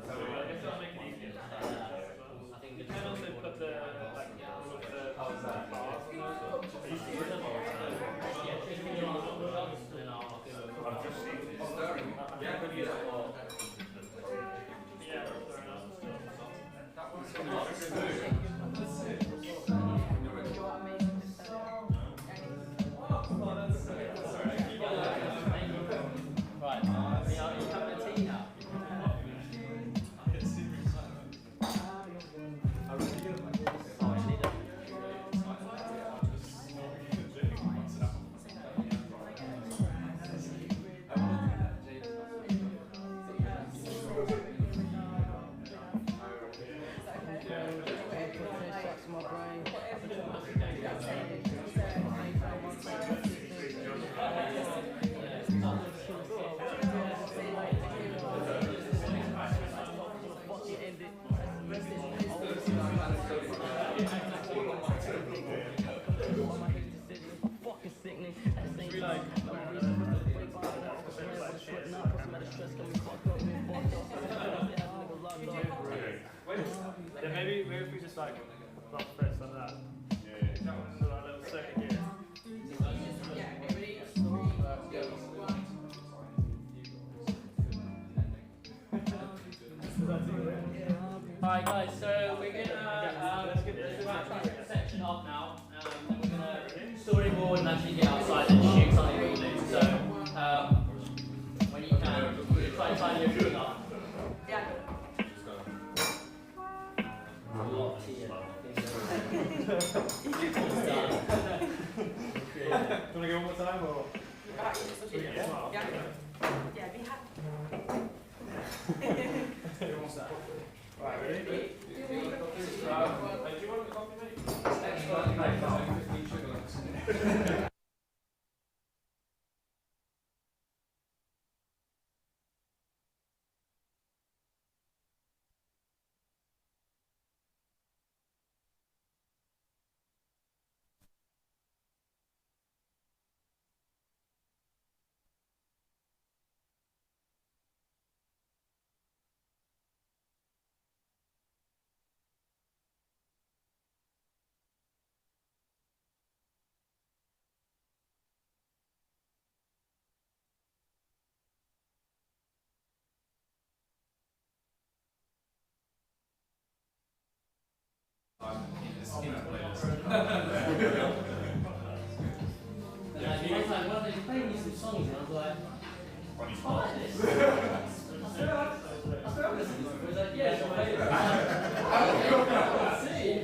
So if that'll make it easier. I think you can also put the like I've just seen like block press like that. So like little circuit here. Alright guys, so we're gonna section up now. And we're gonna storyboard and actually get outside and shoot something we do. So when you can, try and tie your shooting up. Yeah. A lot of tea. Do you want to go one more time or? Yeah, be happy. Right, ready? Do you want a copy, mate?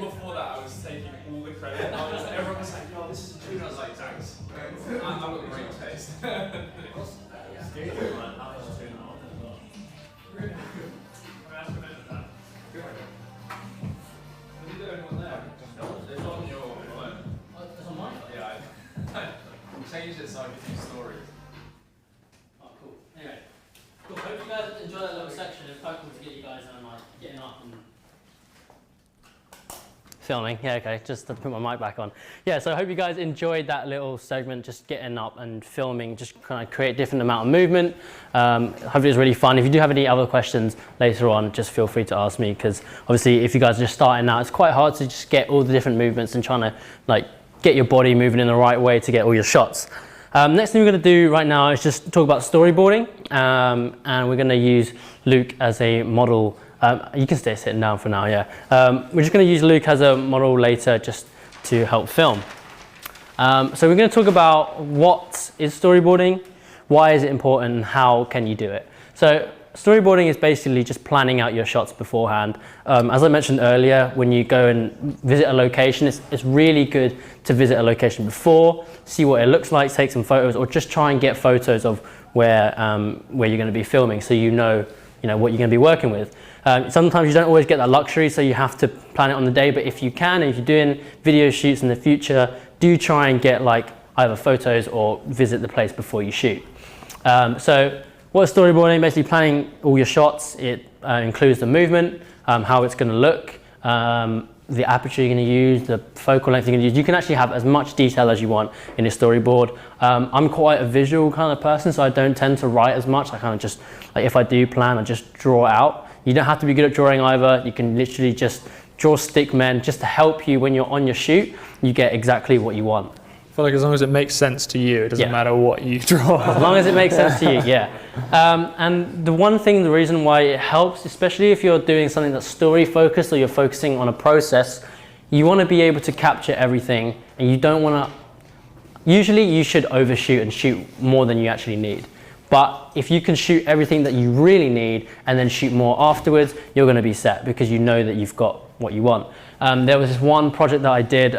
Before that, I was taking all the credit. Everyone was like, "Yo, this is a tune." I was like, "Thanks." I've got great taste. Change it so I can do stories. Oh, cool. Anyway, cool. Hope you guys enjoy that little section. It's quite cool to get you guys like getting up and filming. Yeah, okay. Just to put my mic back on. Yeah, so I hope you guys enjoyed that little segment, just getting up and filming, just kind of create different amount of movement. Hopefully it was really fun. If you do have any other questions later on, just feel free to ask me, because obviously if you guys are just starting out, it's quite hard to just get all the different movements and trying to like get your body moving in the right way to get all your shots. Next thing we're going to do right now is just talk about storyboarding, and we're going to use Luke as a model. You can stay sitting down for now, yeah. We're just going to use Luke as a model later just to help film. So we're going to talk about what is storyboarding, why is it important, and how can you do it. So storyboarding is basically just planning out your shots beforehand. As I mentioned earlier, when you go and visit a location, it's really good to visit a location before, see what it looks like, take some photos, or just try and get photos of where you're going to be filming, so you know what you're going to be working with. Sometimes you don't always get that luxury, so you have to plan it on the day, but if you can, and if you're doing video shoots in the future, do try and get like either photos or visit the place before you shoot. So what is storyboarding? Basically planning all your shots. It includes the movement, how it's going to look, the aperture you're going to use, the focal length you're going to use. You can actually have as much detail as you want in a storyboard. I'm quite a visual kind of person, so I don't tend to write as much. I kind of just, like if I do plan, I just draw out. You don't have to be good at drawing either. You can literally just draw stick men just to help you when you're on your shoot. You get exactly what you want. I feel like as long as it makes sense to you, it doesn't matter what you draw. As long as it makes sense to you, yeah. And the reason why it helps, especially if you're doing something that's story focused or you're focusing on a process, you want to be able to capture everything, and you don't want to, usually you should overshoot and shoot more than you actually need. But if you can shoot everything that you really need and then shoot more afterwards, you're going to be set because you know that you've got what you want. There was this one project that I did.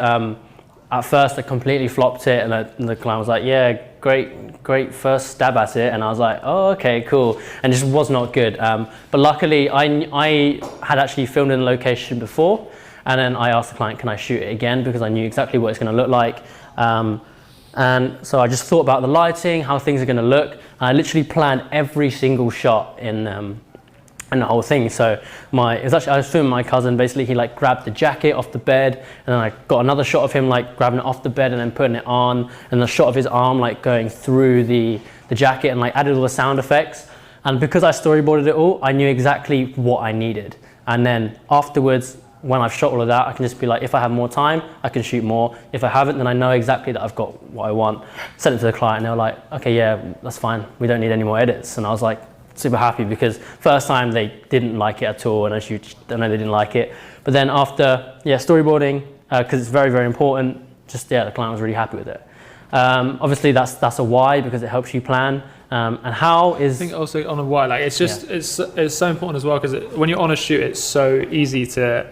At first I completely flopped it, and the client was like, yeah, great first stab at it, and I was like, oh, okay, cool, and it just was not good. But luckily I had actually filmed in a location before, and then I asked the client, can I shoot it again, because I knew exactly what it's going to look like. And so I just thought about the lighting, how things are going to look, and I literally planned every single shot in the whole thing. So I was filming my cousin. Basically, he like grabbed the jacket off the bed, and then I got another shot of him like grabbing it off the bed and then putting it on, and a shot of his arm like going through the jacket, and like added all the sound effects. And because I storyboarded it all, I knew exactly what I needed. And then afterwards, when I've shot all of that, I can just be like, if I have more time, I can shoot more. If I haven't, then I know exactly that I've got what I want. Send it to the client, and they're like, okay, yeah, that's fine. We don't need any more edits. And I was like, super happy, because first time they didn't like it at all, and I know they didn't like it. But then after, storyboarding, because it's very, very important, the client was really happy with it. Obviously that's a why, because it helps you plan. And how is... I think also on a why, like it's just, it's so important as well, because when you're on a shoot, it's so easy to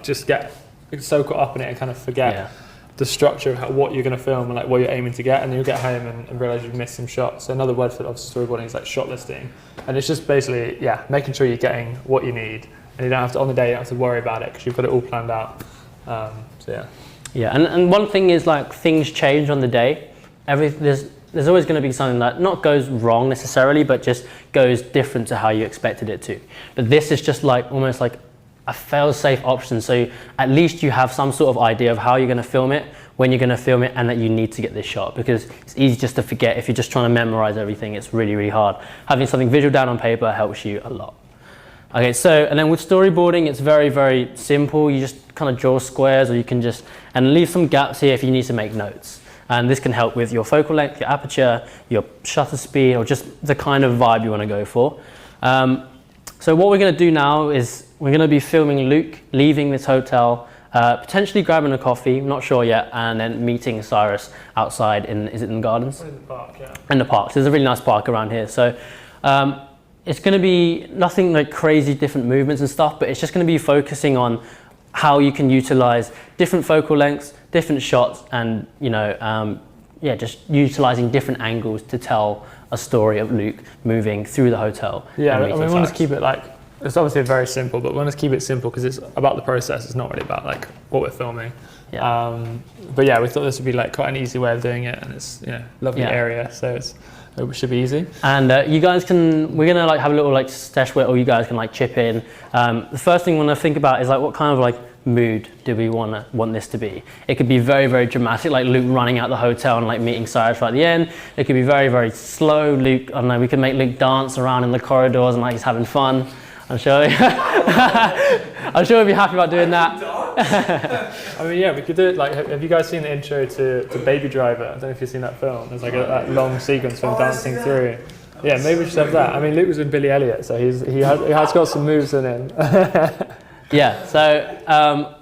just get so caught up in it and kind of forget the structure of what you're going to film and like what you're aiming to get, and then you'll get home and realize you've missed some shots. So another word for storyboarding is like shot listing, and it's just basically making sure you're getting what you need, and you don't have to, on the day, you don't have to worry about it because you've got it all planned out. And one thing is, like, things change on the day. There's always going to be something that not goes wrong necessarily, but just goes different to how you expected it to. But this is just like almost like a fail-safe option, so at least you have some sort of idea of how you're going to film it, when you're going to film it, and that you need to get this shot, because it's easy just to forget. If you're just trying to memorize everything, it's really, really hard. Having something visual down on paper helps you a lot. Okay, so, and then with storyboarding, it's very, very simple. You just kind of draw squares, or you can and leave some gaps here if you need to make notes. And this can help with your focal length, your aperture, your shutter speed, or just the kind of vibe you want to go for. So what we're going to do now is we're going to be filming Luke leaving this hotel, potentially grabbing a coffee, not sure yet, and then meeting Cyrus outside is it in the gardens? In the park, yeah. In the park. So there's a really nice park around here. So it's going to be nothing like crazy different movements and stuff, but it's just going to be focusing on how you can utilize different focal lengths, different shots, and just utilizing different angles to tell a story of Luke moving through the hotel. Yeah, I mean, we want to keep it it's obviously very simple, but we want to keep it simple because it's about the process. It's not really about like what we're filming. Yeah. But yeah, we thought this would be like quite an easy way of doing it, and it's lovely area, so it should be easy. And you guys we're gonna like have a little like stash where all you guys can like chip in. The first thing we want to think about is like what kind of like mood do we want this to be? It could be very, very dramatic, like Luke running out the hotel and like meeting Cyrus right at the end. It could be very, very slow. Luke, I don't know, we could make Luke dance around in the corridors and like he's having fun. I'm sure I'm sure we'd be happy about doing that. I mean, yeah, we could do it like, have you guys seen the intro to Baby Driver? I don't know if you've seen that film. There's like that long sequence from dancing through. Yeah, maybe we should have that. I mean, Luke was with Billy Elliot, so he has got some moves in him. Yeah, so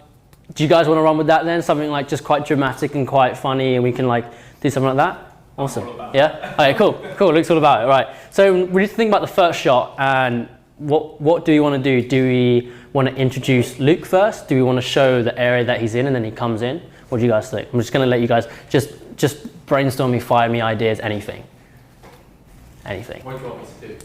do you guys want to run with that then? Something like just quite dramatic and quite funny, and we can like do something like that? Awesome. Yeah? Okay, cool. Luke's all about it, right. So we need to think about the first shot, and what do we want to do? Do we want to introduce Luke first? Do we want to show the area that he's in and then he comes in? What do you guys think? I'm just going to let you guys just brainstorm me, fire me ideas, anything. What do you want me to do?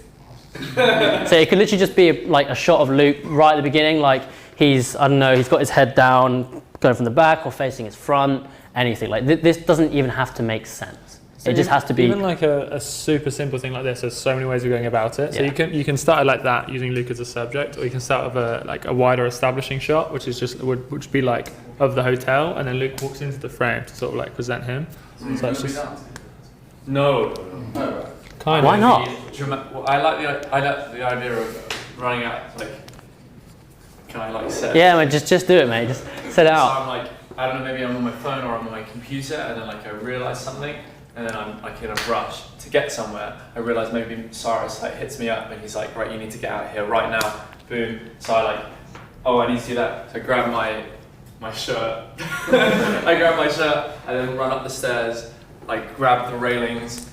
So it could literally just be like a shot of Luke right at the beginning, like he's got his head down, going from the back or facing his front, anything. Like this doesn't even have to make sense. So it just has to be... Even like a super simple thing like this, there's so many ways of going about it. So you can start it like that, using Luke as a subject, or you can start with a wider establishing shot, which is just would be like of the hotel, and then Luke walks into the frame to sort of like present him. So it's just... No. Kind Why of. not? Well, I like the idea of running out. Like, can I like set? Yeah, man, just do it, mate. Just set it out. So I'm like, I don't know, maybe I'm on my phone or I'm on my computer, and then like I realise something, and then I'm like in a rush to get somewhere. I realise maybe Cyrus like hits me up, and he's like, right, you need to get out of here right now. Boom. So I like, I need to do that. So I grab my shirt. I grab my shirt and then run up the stairs, like grab the railings.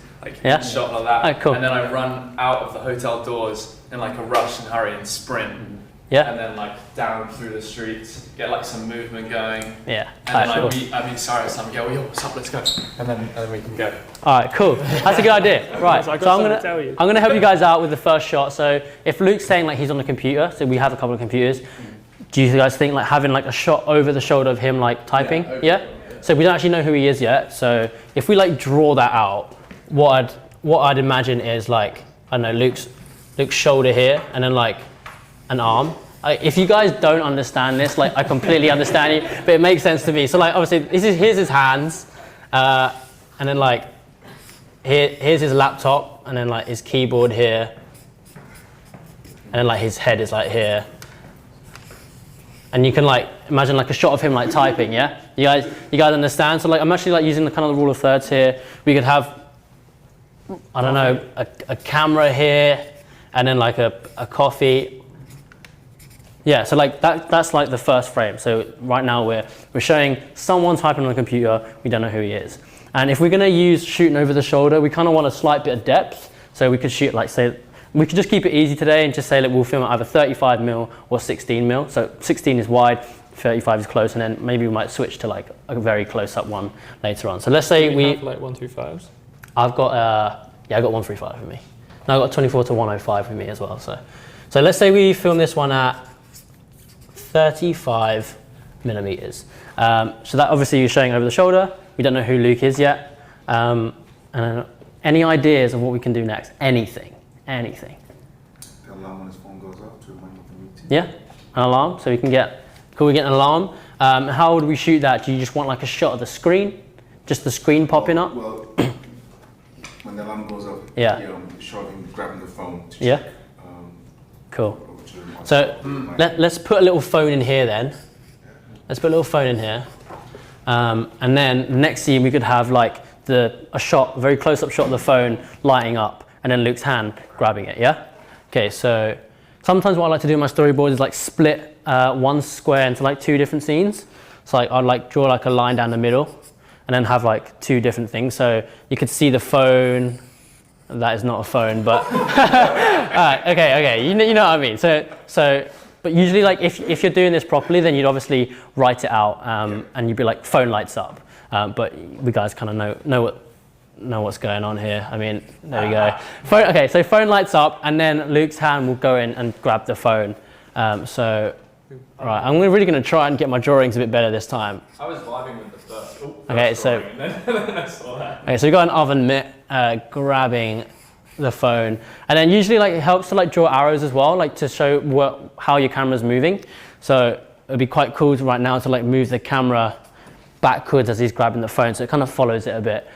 Shot like that, cool. And then I run out of the hotel doors in like a rush and hurry and sprint, and then like down through the streets, get like some movement going, and then I meet Cyrus, and I'm go, yo, what's up, let's go, and then we can go. All right, cool. That's a good idea. Right, so I'm gonna help you guys out with the first shot. So if Luke's saying like he's on the computer, so we have a couple of computers, do you guys think like having like a shot over the shoulder of him like typing? Yeah. So we don't actually know who he is yet. So if we like draw that out. What I'd imagine is like, I don't know, Luke's shoulder here, and then like an arm. If you guys don't understand this, like I completely understand you, but it makes sense to me. So like obviously here's his hands, and then like here's his laptop, and then like his keyboard here, and then like his head is like here. and you can like imagine like a shot of him like typing. Yeah, you guys understand? So like I'm actually like using the kind of the rule of thirds here. We could have, I don't know, a camera here, and then like a coffee. Yeah, so like that's like the first frame. So right now we're showing someone typing on a computer. We don't know who he is. And if we're going to use shooting over the shoulder, we kind of want a slight bit of depth. So we could shoot like, say, we could just keep it easy today and just say that we'll film at either 35mm or 16mm. So 16 is wide, 35 is close, and then maybe we might switch to like a very close-up one later on. So let's say we have like 135s. I've got I got 135 with me. And I've got 24 to 105 with me as well. So let's say we film this one at 35mm. So that obviously you're showing over the shoulder. We don't know who Luke is yet. And any ideas of what we can do next? Anything. The alarm when his phone goes off to remind him of the meeting. Yeah, an alarm. So we can get, could we get an alarm? How would we shoot that? Do you just want like a shot of the screen? Just the screen popping up? Well, when the alarm goes off, shot of him grabbing the phone. To check, cool. So let's put a little phone in here then. Let's put a little phone in here. And then next scene we could have like a shot, a very close-up shot of the phone lighting up, and then Luke's hand grabbing it, yeah? Okay, so sometimes what I like to do in my storyboard is like split one square into like two different scenes. So like I'd like draw like a line down the middle and then have like two different things. So you could see the phone. That is not a phone, but alright, okay, you know what I mean. So but usually like if you're doing this properly, then you'd obviously write it out and you'd be like phone lights up. But we guys kind of know what's going on here. I mean, there we go. Okay, so phone lights up, and then Luke's hand will go in and grab the phone. Right, I'm really going to try and get my drawings a bit better this time. I was vibing with the first. Okay, so okay, so we got an oven mitt grabbing the phone, and then usually like it helps to like draw arrows as well, like to show how your camera's moving. So it'd be quite cool right now to like move the camera backwards as he's grabbing the phone, so it kind of follows it a bit.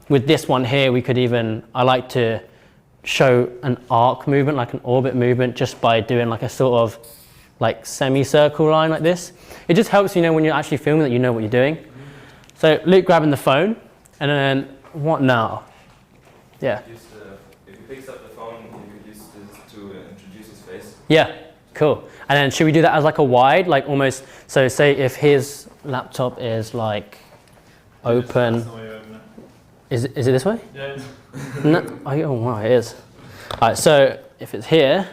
With this one here, we could even, I like to show an arc movement, like an orbit movement, just by doing like a sort of like semicircle line like this. It just helps, you know, when you're actually filming that you know what you're doing. So Luke grabbing the phone, and then what now? Yeah. If he picks up the phone, you use this to introduce his face. Yeah, cool. And then should we do that as like a wide, like almost, so say if his laptop is like open. Is it this way? Yeah. No, oh wow, it is. Alright, so if it's here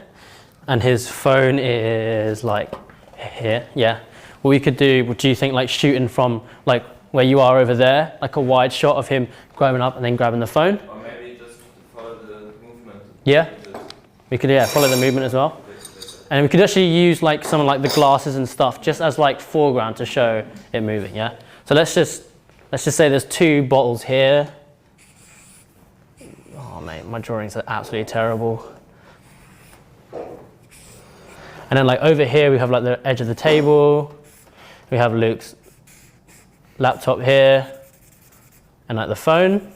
and his phone is like here, yeah. What we could do you think like shooting from like where you are over there, like a wide shot of him grabbing up and then grabbing the phone? Or maybe just follow the movement. Yeah. We could follow the movement as well. And we could actually use like some of like the glasses and stuff just as like foreground to show it moving, yeah? So let's just say there's two bottles here. Oh mate, my drawings are absolutely terrible. And then like over here we have like the edge of the table. We have Luke's laptop here and like the phone. And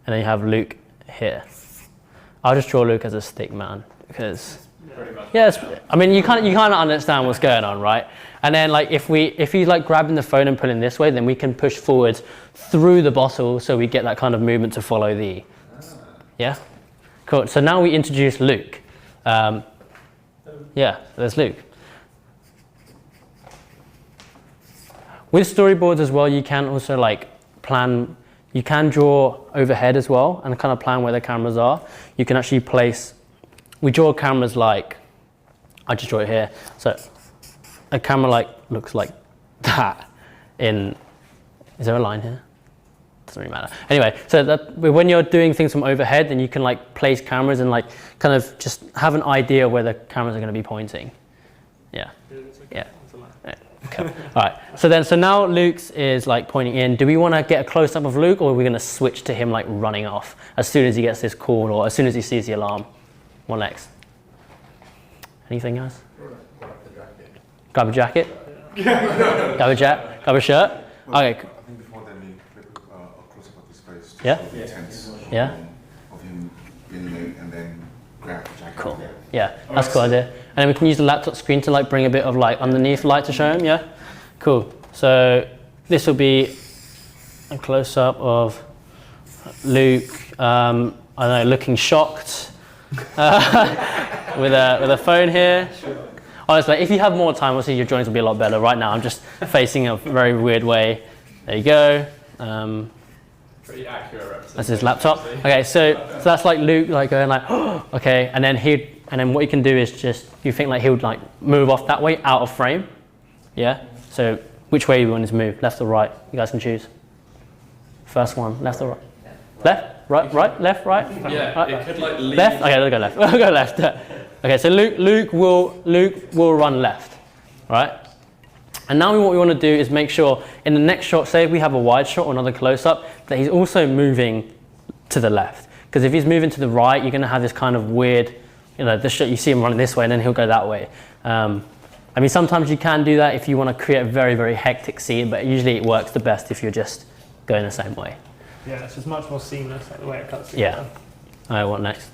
then you have Luke here. I'll just draw Luke as a stick man because yes, I mean you kind of understand what's going on, right? And then like if he's like grabbing the phone and pulling this way, then we can push forward through the bottle so we get that kind of movement to follow the. Yeah, cool. So now we introduce Luke. Yeah, there's Luke. With storyboards as well, you can also like plan. You can draw overhead as well and kind of plan where the cameras are. You can actually place. We draw cameras like, I just draw it here. So a camera like looks like that is there a line here? Doesn't really matter. Anyway, so that when you're doing things from overhead, then you can like place cameras and like kind of just have an idea where the cameras are going to be pointing. Yeah. Yeah. Okay. All right. So now Luke's is like pointing in. Do we want to get a close up of Luke, or are we going to switch to him like running off as soon as he gets this call or as soon as he sees the alarm? What next? Anything, guys? Grab a jacket. Grab a shirt. Well, Okay. I think before then we clip a close up of his face. Yeah. Intense. Yeah. Of him being late and then grab, which I can Cool. get. Yeah, that's a cool idea. And then we can use the laptop screen to like bring a bit of like underneath light to show him. Yeah, cool. So this will be a close up of Luke. I don't know, looking shocked with a phone here. Honestly, if you have more time, obviously your drawings will be a lot better. Right now, I'm just facing a very weird way. There you go. Pretty accurate representation. That's his laptop. Okay, so that's like Luke, like going like, oh, okay, and then what you can do is just, you think like he would like move off that way, out of frame. Yeah. So which way you want to move, left or right? You guys can choose. First one, left or right? Left, right, left, right. Yeah, right. it could like lead. Left. Okay, let's go left. We'll go left. Okay, so Luke will run left, right? And now what we want to do is make sure in the next shot, say if we have a wide shot or another close-up, that he's also moving to the left. Because if he's moving to the right, you're going to have this kind of weird, the shot you see him running this way and then he'll go that way. I mean, sometimes you can do that if you want to create a very, very hectic scene, but usually it works the best if you're just going the same way. Yeah, it's just much more seamless, like the way it cuts together. Yeah. All right, what next?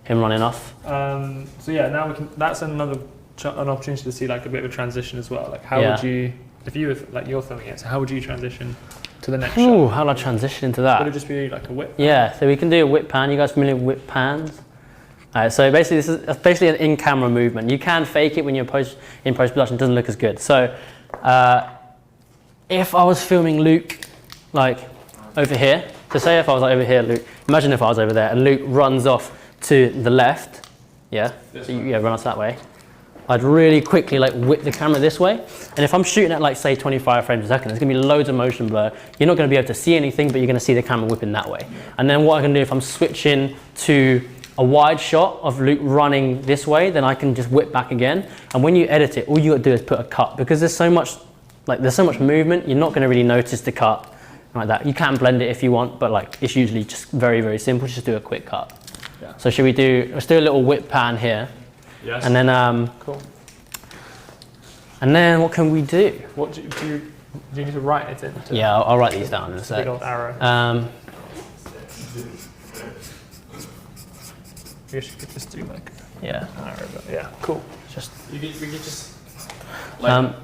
Him running off. So yeah, now we can. That's an opportunity to see like a bit of a transition as well. Like how would you, if you were like you're filming it, so how would you transition to the next Ooh, shot? how do I transition into that? Would it just be like a whip? Yeah, so we can do a whip pan. You guys familiar with whip pans? So basically, this is basically an in-camera movement. You can fake it when you're in post-production. It doesn't look as good. So if I was filming Luke like over here, so say if I was like over here, Luke, imagine if I was over there and Luke runs off to the left, yeah, so run off that way. I'd really quickly like whip the camera this way, and if I'm shooting at like say 25 frames a second, there's gonna be loads of motion blur. You're not gonna be able to see anything, but you're gonna see the camera whipping that way. And then what I can do if I'm switching to a wide shot of Luke running this way, then I can just whip back again. And when you edit it, all you gotta do is put a cut, because there's so much movement, you're not gonna really notice the cut like that. You can blend it if you want, but like it's usually just very, very simple. Just do a quick cut. Yeah. So let's do a little whip pan here. Yes. And then cool. And then what can we do? What do you need to write it in? Yeah, I'll write these down in a sec. Big old arrow. I guess you could just do like an arrow, but yeah, cool. Just we could just like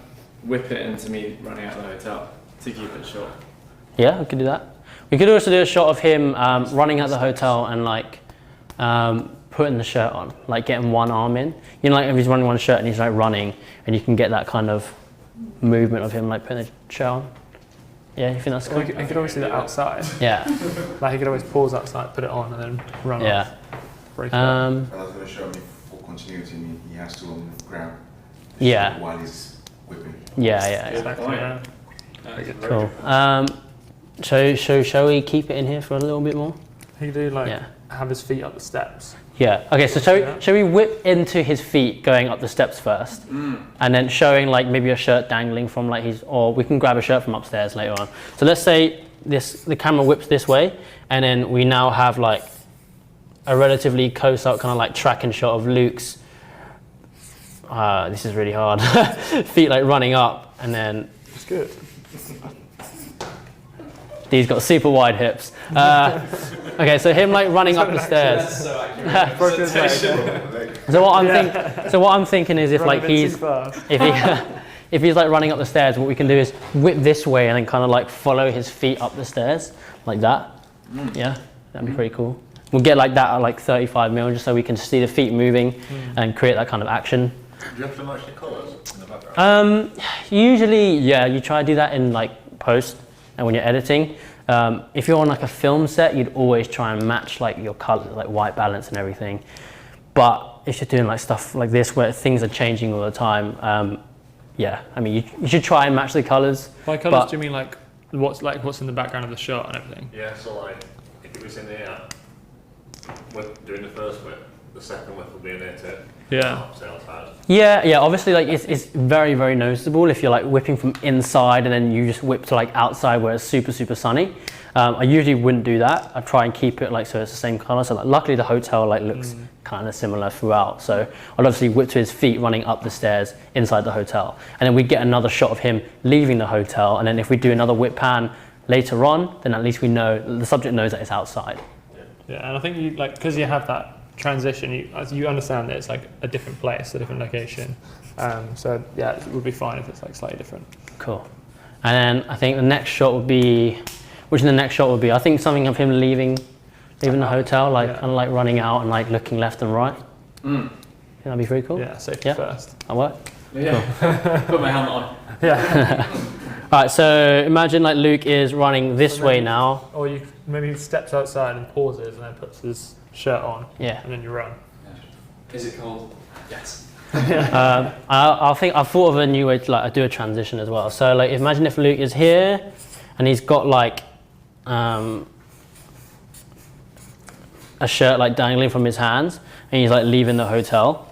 whip it into me running out of the hotel to keep it short. Yeah, we could do that. We could also do a shot of him running out the hotel and like putting the shirt on, like getting one arm in. You know, like if he's running one shirt and he's like running, and you can get that kind of movement of him like putting the shirt on. Yeah, you think that's cool? He could always do that outside. Yeah. Like he could always pause outside, put it on, and then run off. Yeah. Break it I was going to show me for continuity. He has to grab the Yeah. shirt while he's whipping. Yeah. Exactly. Yeah. Cool. Shall we keep it in here for a little bit more? He could do like have his feet up the steps. Yeah. Okay. So shall we whip into his feet going up the steps first, and then showing like maybe a shirt dangling from like or we can grab a shirt from upstairs later on. So let's say the camera whips this way, and then we now have like a relatively close-up kind of like tracking shot of Luke's. This is really hard. Feet like running up, and then it's good. He's got super wide hips. Okay, so him like running up the stairs. So what I'm thinking is if like if he's like running up the stairs, what we can do is whip this way and then kind of like follow his feet up the stairs like that. Yeah, that'd be pretty cool. We'll get like that at like 35mm just so we can see the feet moving and create that kind of action. Do you have to match the colours in the background? Usually, yeah, you try to do that in like post and when you're editing. If you're on like a film set, you'd always try and match like your colours, like white balance and everything. But if you're doing like stuff like this where things are changing all the time, yeah, I mean, you should try and match the colours. By colours, do you mean like what's in the background of the shot and everything? Yeah, so like if it was in the air, doing the first whip, the second whip will be in it. Yeah. Yeah. Obviously, like it's very, very noticeable if you're like whipping from inside and then you just whip to like outside where it's super, super sunny. I usually wouldn't do that. I try and keep it like so it's the same color. So like, luckily the hotel like looks kind of similar throughout. So I'd obviously whip to his feet running up the stairs inside the hotel, and then we'd get another shot of him leaving the hotel. And then if we do another whip pan later on, then at least we know the subject knows that it's outside. Yeah, and I think you like because you have that transition, you understand that it's like a different place, a different location. So yeah, it would be fine if it's like slightly different. Cool. And then I think the next shot would be, I think something of him leaving the hotel, like kind of like running out and like looking left and right. Think that'd be pretty cool. Yeah, safety first. That work? Yeah. Cool. Put my helmet on. Yeah. All right, so imagine like Luke is running this way now. Or maybe he steps outside and pauses and then puts his shirt on. Yeah. And then you run. Is it cold? Yes. I think I've thought of a new way to like do a transition as well. So like imagine if Luke is here and he's got like a shirt like dangling from his hands and he's like leaving the hotel.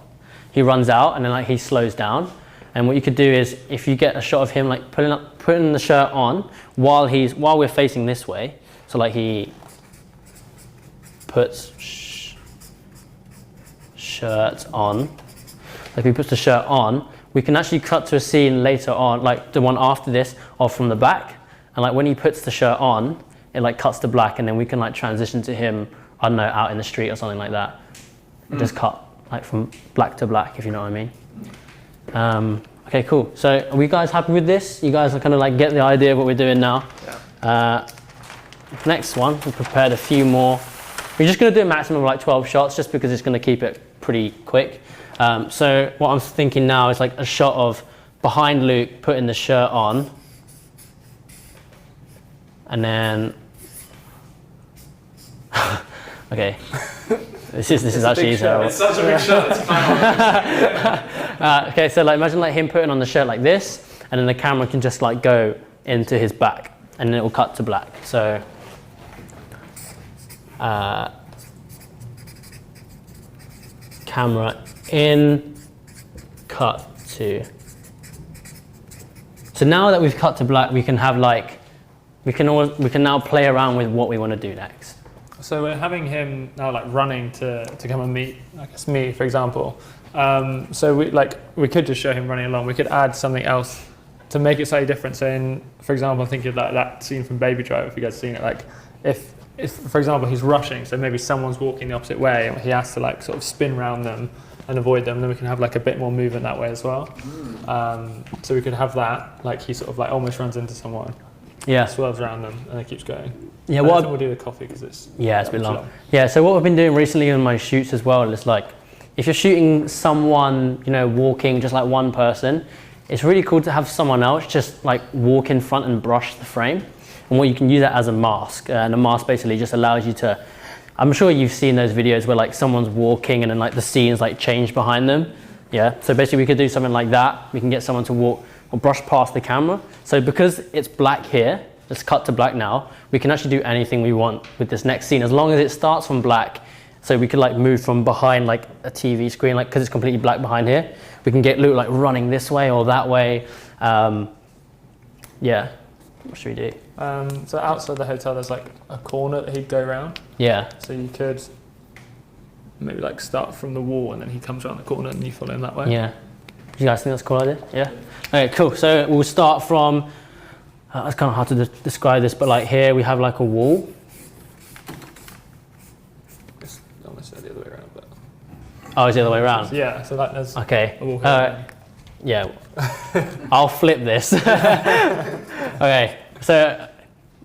He runs out and then like he slows down. And what you could do is if you get a shot of him like putting the shirt on while we're facing this way. So like he puts shirt on. Like if he puts the shirt on, we can actually cut to a scene later on, like the one after this, or from the back. And like when he puts the shirt on, it like cuts to black, and then we can like transition to him, I don't know, out in the street or something like that. Just cut like from black to black, if you know what I mean. Okay, cool. So are we guys happy with this? You guys are kind of like get the idea of what we're doing now. Yeah. Next one, we prepared a few more. We're just going to do a maximum of like 12 shots, just because it's going to keep it pretty quick. So what I'm thinking now is like a shot of behind Luke putting the shirt on, and then okay, this is actually terrible. It's such a big shot. It's okay, so like imagine like him putting on the shirt like this, and then the camera can just like go into his back, and then it will cut to black. So camera in, cut to. So now that we've cut to black, we can have like, we can now play around with what we want to do next. So we're having him now like running to come and meet, I guess me, for example. So we could just show him running along. We could add something else to make it slightly different. So for example, I'm thinking like that scene from Baby Driver, if you guys have seen it, like if for example he's rushing, so maybe someone's walking the opposite way and he has to like sort of spin around them and avoid them, then we can have like a bit more movement that way as well. So we could have that, like he sort of like almost runs into someone, swerves around them and then keeps going. Yeah, we'll do the coffee because it's a bit long. Yeah, so what we've been doing recently in my shoots as well is like, if you're shooting someone, you know, walking, just like one person, it's really cool to have someone else just like walk in front and brush the frame. And what you can use that as a mask, and a mask basically just allows you to, I'm sure you've seen those videos where like someone's walking and then like the scenes like change behind them. Yeah, so basically we could do something like that. We can get someone to walk or brush past the camera. So because it's black here, let's cut to black now, we can actually do anything we want with this next scene as long as it starts from black. So we could like move from behind like a TV screen, like because it's completely black behind here. We can get Luke like running this way or that way. Yeah, what should we do? So outside the hotel there's like a corner that he'd go around. Yeah. So you could maybe like start from the wall and then he comes around the corner and you follow him that way. Yeah. Do you guys think that's a cool idea? Yeah. Okay, cool. So we'll start from, it's kind of hard to describe this, but like here we have like a wall. It's almost the other way around, but. Oh, it's the other way around? Yeah, so like there's okay. a wall yeah. I'll flip this. Okay, so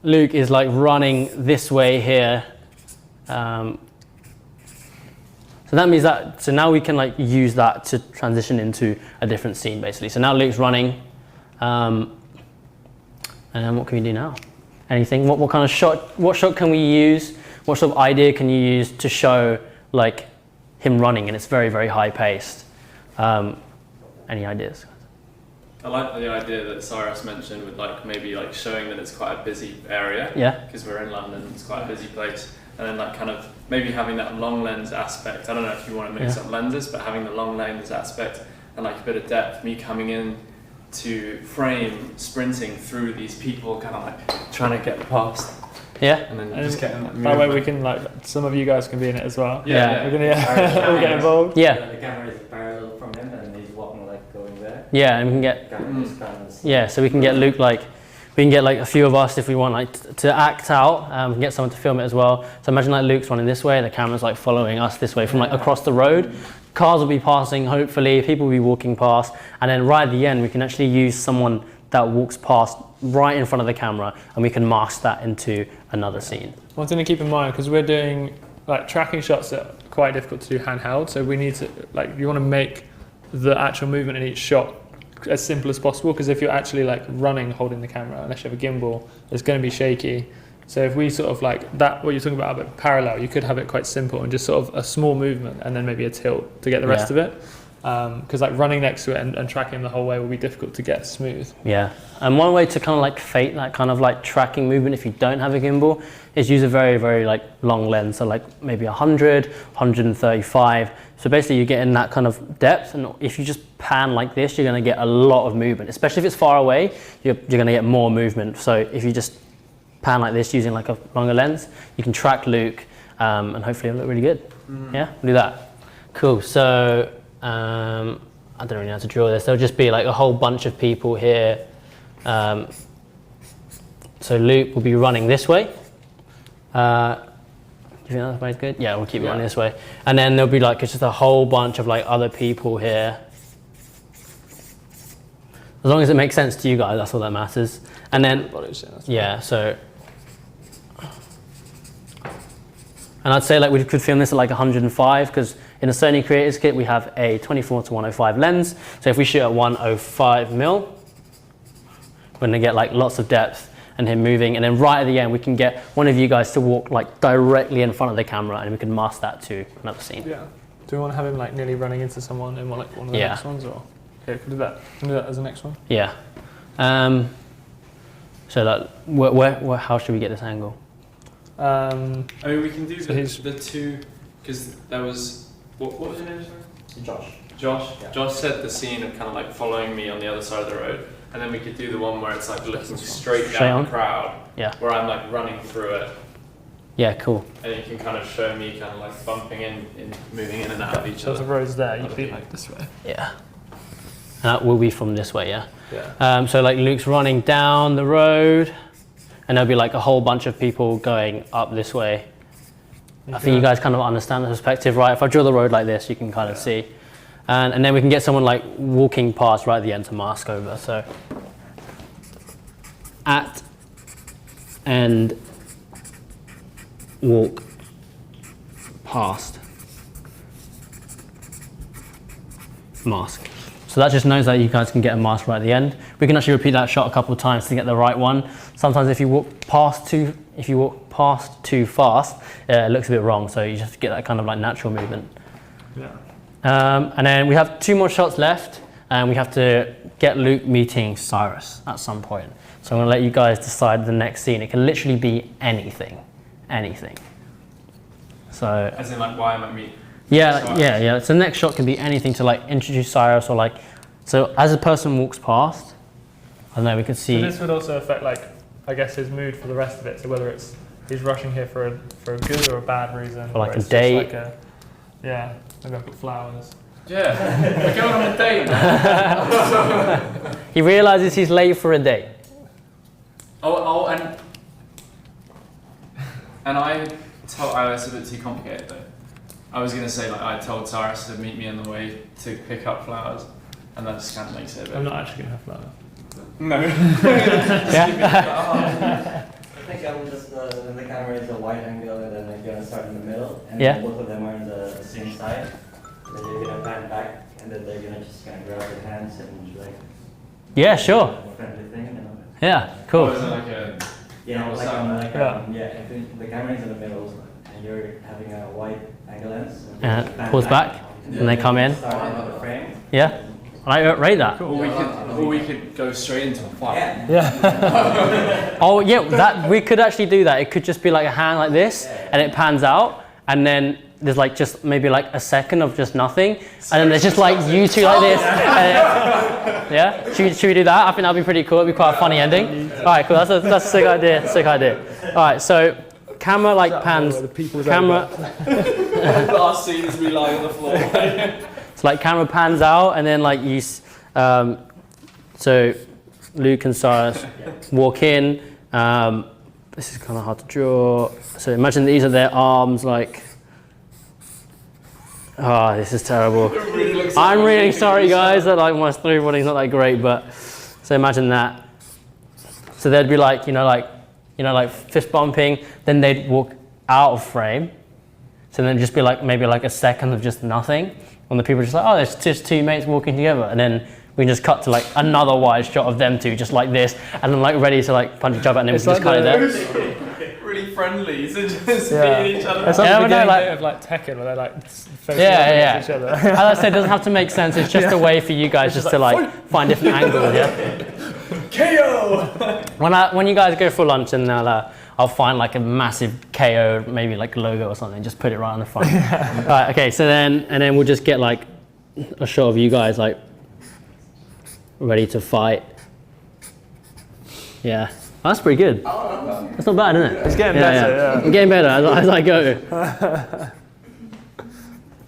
Luke is like running this way here. So that means that, so now we can like use that to transition into a different scene basically. So now Luke's running. And then what can we do now? Anything? What kind of shot, what shot can we use? What sort of idea can you use to show like him running and it's very, very high paced? Any ideas? I like the idea that Cyrus mentioned with like maybe like showing that it's quite a busy area. Yeah. Because we're in London, it's quite a busy place. And then like kind of maybe having that long lens aspect. I don't know if you want to mix up lenses, but having the long lens aspect and like a bit of depth, me coming in to frame, sprinting through these people, kind of like trying to get past. Yeah. And then just getting that that way we can like, some of you guys can be in it as well. Yeah. We're gonna all get involved. Yeah. The camera is parallel from him and he's walking like going there. Yeah, and we can get, Camera is kind of yeah, so we can get Luke like, We can get like a few of us if we want like to act out. We can get someone to film it as well. So imagine like Luke's running this way, the camera's like following us this way from like across the road. Cars will be passing, hopefully, people will be walking past, and then right at the end we can actually use someone that walks past right in front of the camera, and we can mask that into another scene. One thing to keep in mind, because we're doing like tracking shots that are quite difficult to do handheld, so we need to, like, you want to make the actual movement in each shot as simple as possible, because if you're actually like running holding the camera, unless you have a gimbal, it's going to be shaky. So if we sort of like that, what you're talking about, but parallel, you could have it quite simple and just sort of a small movement and then maybe a tilt to get the rest of it. Because like running next to it and tracking the whole way will be difficult to get smooth. Yeah, and one way to kind of like fake that kind of like tracking movement if you don't have a gimbal is use a very, very like long lens, so like maybe 100, 135. So basically you're getting that kind of depth, and if you just pan like this, you're going to get a lot of movement, especially if it's far away, you're going to get more movement. So if you just pan like this using like a longer lens, you can track Luke and hopefully it'll look really good. Yeah, we'll do that. Cool, so I don't really know how to draw this. There'll just be like a whole bunch of people here. So Luke will be running this way. Do you think that way's good? Yeah, we'll keep it running this way. And then there'll be like just a whole bunch of like other people here. As long as it makes sense to you guys, that's all that matters. And then, yeah, so. And I'd say like we could film this at like 105, because in the Sony Creators kit we have a 24-105 lens. So if we shoot at 105mm, we're gonna get like lots of depth and him moving. And then right at the end we can get one of you guys to walk like directly in front of the camera, and we can mask that to another scene. Yeah. Do we want to have him like nearly running into someone in one of the next ones, or? Okay, we can do that. Can do that as the next one. Yeah. So that how should we get this angle? I mean, we can do the two, because there was, what was your name, sorry? Josh. Josh. Yeah. Josh said the scene of kind of like following me on the other side of the road, and then we could do the one where it's like looking straight down the crowd, where I'm like running through it. Yeah, cool. And you can kind of show me kind of like bumping in moving in and out of each other. So the road's there, you'd be like this way. Yeah. That will be from this way, yeah? Yeah. So like Luke's running down the road, and there'll be like a whole bunch of people going up this way. I think you guys kind of understand the perspective, right? If I draw the road like this, you can kind of see. And then we can get someone like walking past right at the end to mask over. So at and walk past mask. So that just knows that you guys can get a mask right at the end. We can actually repeat that shot a couple of times to get the right one. Sometimes if you walk past too fast, it looks a bit wrong. So you just get that kind of like natural movement. Yeah. And then we have 2 more shots left, and we have to get Luke meeting Cyrus at some point. So I'm gonna let you guys decide the next scene. It can literally be anything, anything. So. As in like, why am I meeting? Yeah. So the next shot can be anything to like introduce Cyrus, or like, so as a person walks past, I don't know, we can see. So this would also affect like, I guess, his mood for the rest of it. So whether it's he's rushing here for a good or a bad reason. Or like a date. Like yeah, maybe I'll put flowers. Yeah, we're going on a date now. He realizes he's late for a date. And I was a bit too complicated though. I was going to say like I told Cyrus to meet me on the way to pick up flowers, and that just kind of makes it a bit. I'm not actually going to have flowers. No. I think I will just, when the camera is a wide angle, and then I'm going to start in the middle, and Yeah. then both of them are on the same side. And then you're going to pan back, and then they're going to just kind of grab their hands and like. Yeah, sure. A friendly thing, you know. Yeah, cool. Or is it like a? Yeah, Yeah. I think the camera is in the middle, and you're having a wide angle lens. Pulls back, and they come in. Start another frame. Yeah, I rate that. Or we could go straight into a fight. Yeah. Oh yeah, that we could actually do that. It could just be like a hand like this, and it pans out, and then there's like just maybe like a second of just nothing, and then there's just like you two like this. Yeah, should we do that? I think that'd be pretty cool. It'd be quite a funny ending. All right, cool. That's a sick idea. Sick idea. All right, so camera like pans. Camera. Last scene is me lying on the floor. So like camera pans out, and then like you. So Luke and Cyrus walk in. This is kind of hard to draw. So imagine these are their arms, like. Oh, this is terrible. I'm really sorry, guys, that like my storyboarding's not that great, but so imagine that. So they'd be like, like fist bumping. Then they'd walk out of frame. So then it'd just be like maybe like a second of just nothing. And the people are just like, oh, there's just two mates walking together. And then we can just cut to like another wide shot of them two, just like this, and then like ready to like punch each other, and then we just cut it there. Really friendly, so just beating each other. It's like the beginning bit of like Tekken, where they're like facing each other. As I said, it doesn't have to make sense. It's just a way for you guys just to like find different angles. Yeah. KO. When you guys go for lunch, and I'll find like a massive KO, maybe like logo or something, just put it right on the front. Right, okay, so then we'll just get like a shot of you guys like ready to fight. Yeah, that's pretty good. That's not bad, isn't it? It's getting better, yeah. I'm getting better as I go.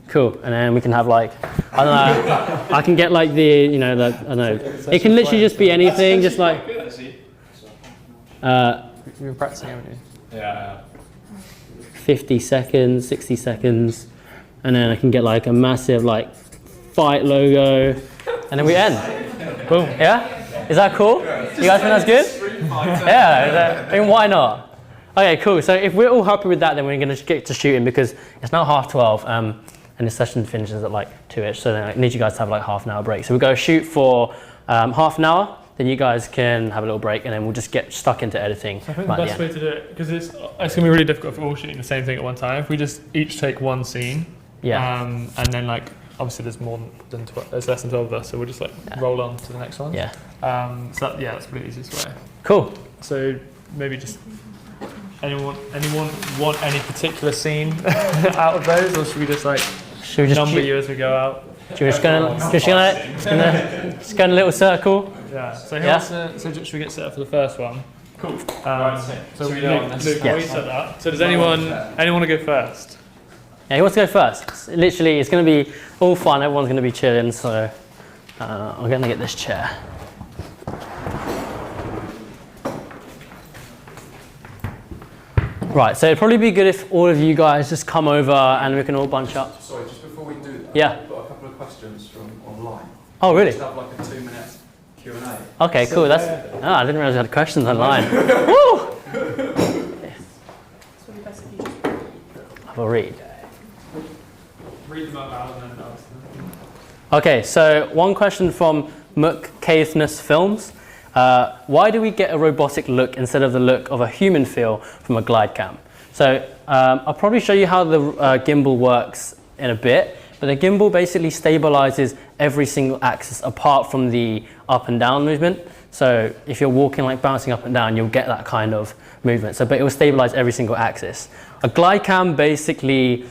Cool, and then we can have like, I don't know, I can get like I don't know, it can literally just be anything, just like, You've been practicing, haven't you? Yeah. 50 seconds, 60 seconds, and then I can get like a massive like fight logo, and then we end. Boom. Yeah? Is that cool? You guys think that's good? Yeah, I mean, why not? Okay, cool. So if we're all happy with that, then we're going to get to shooting, because it's now 12:30, and the session finishes at like 2ish, so then I need you guys to have like half an hour break. So we'll go shoot for half an hour, then you guys can have a little break, and then we'll just get stuck into editing. I think the best way to do it, because it's going to be really difficult if we're all shooting the same thing at one time, if we just each take one scene, and then like, obviously there's more than there's less than 12 of us, so we'll just like roll on to the next one. Yeah. So that's probably the easiest way. Cool. So maybe just anyone want any particular scene out of those, or should we just like number you as we go out? Just go in a little circle. Yeah. So who wants to, so should we get set up for the first one? Cool. So Luke, what you set up. So does anyone want to go first? Yeah, who wants to go first? Literally, it's going to be all fun. Everyone's going to be chilling. So I'm going to get this chair. Right, so it'd probably be good if all of you guys just come over and we can all bunch up. Sorry, just before we do that, Yeah. I've got a couple of questions from online. Oh, really? Just have like a 2-minute Q&A. Okay, cool. I didn't realize you had questions online. Woo! Have a read. Read them out loud and then ask them. Okay, so one question from McCaithness Films. Why do we get a robotic look instead of the look of a human feel from a glide cam? So I'll probably show you how the gimbal works in a bit, but the gimbal basically stabilizes every single axis apart from the up and down movement. So if you're walking, like bouncing up and down, you'll get that kind of movement. So, but it will stabilize every single axis. A glide cam basically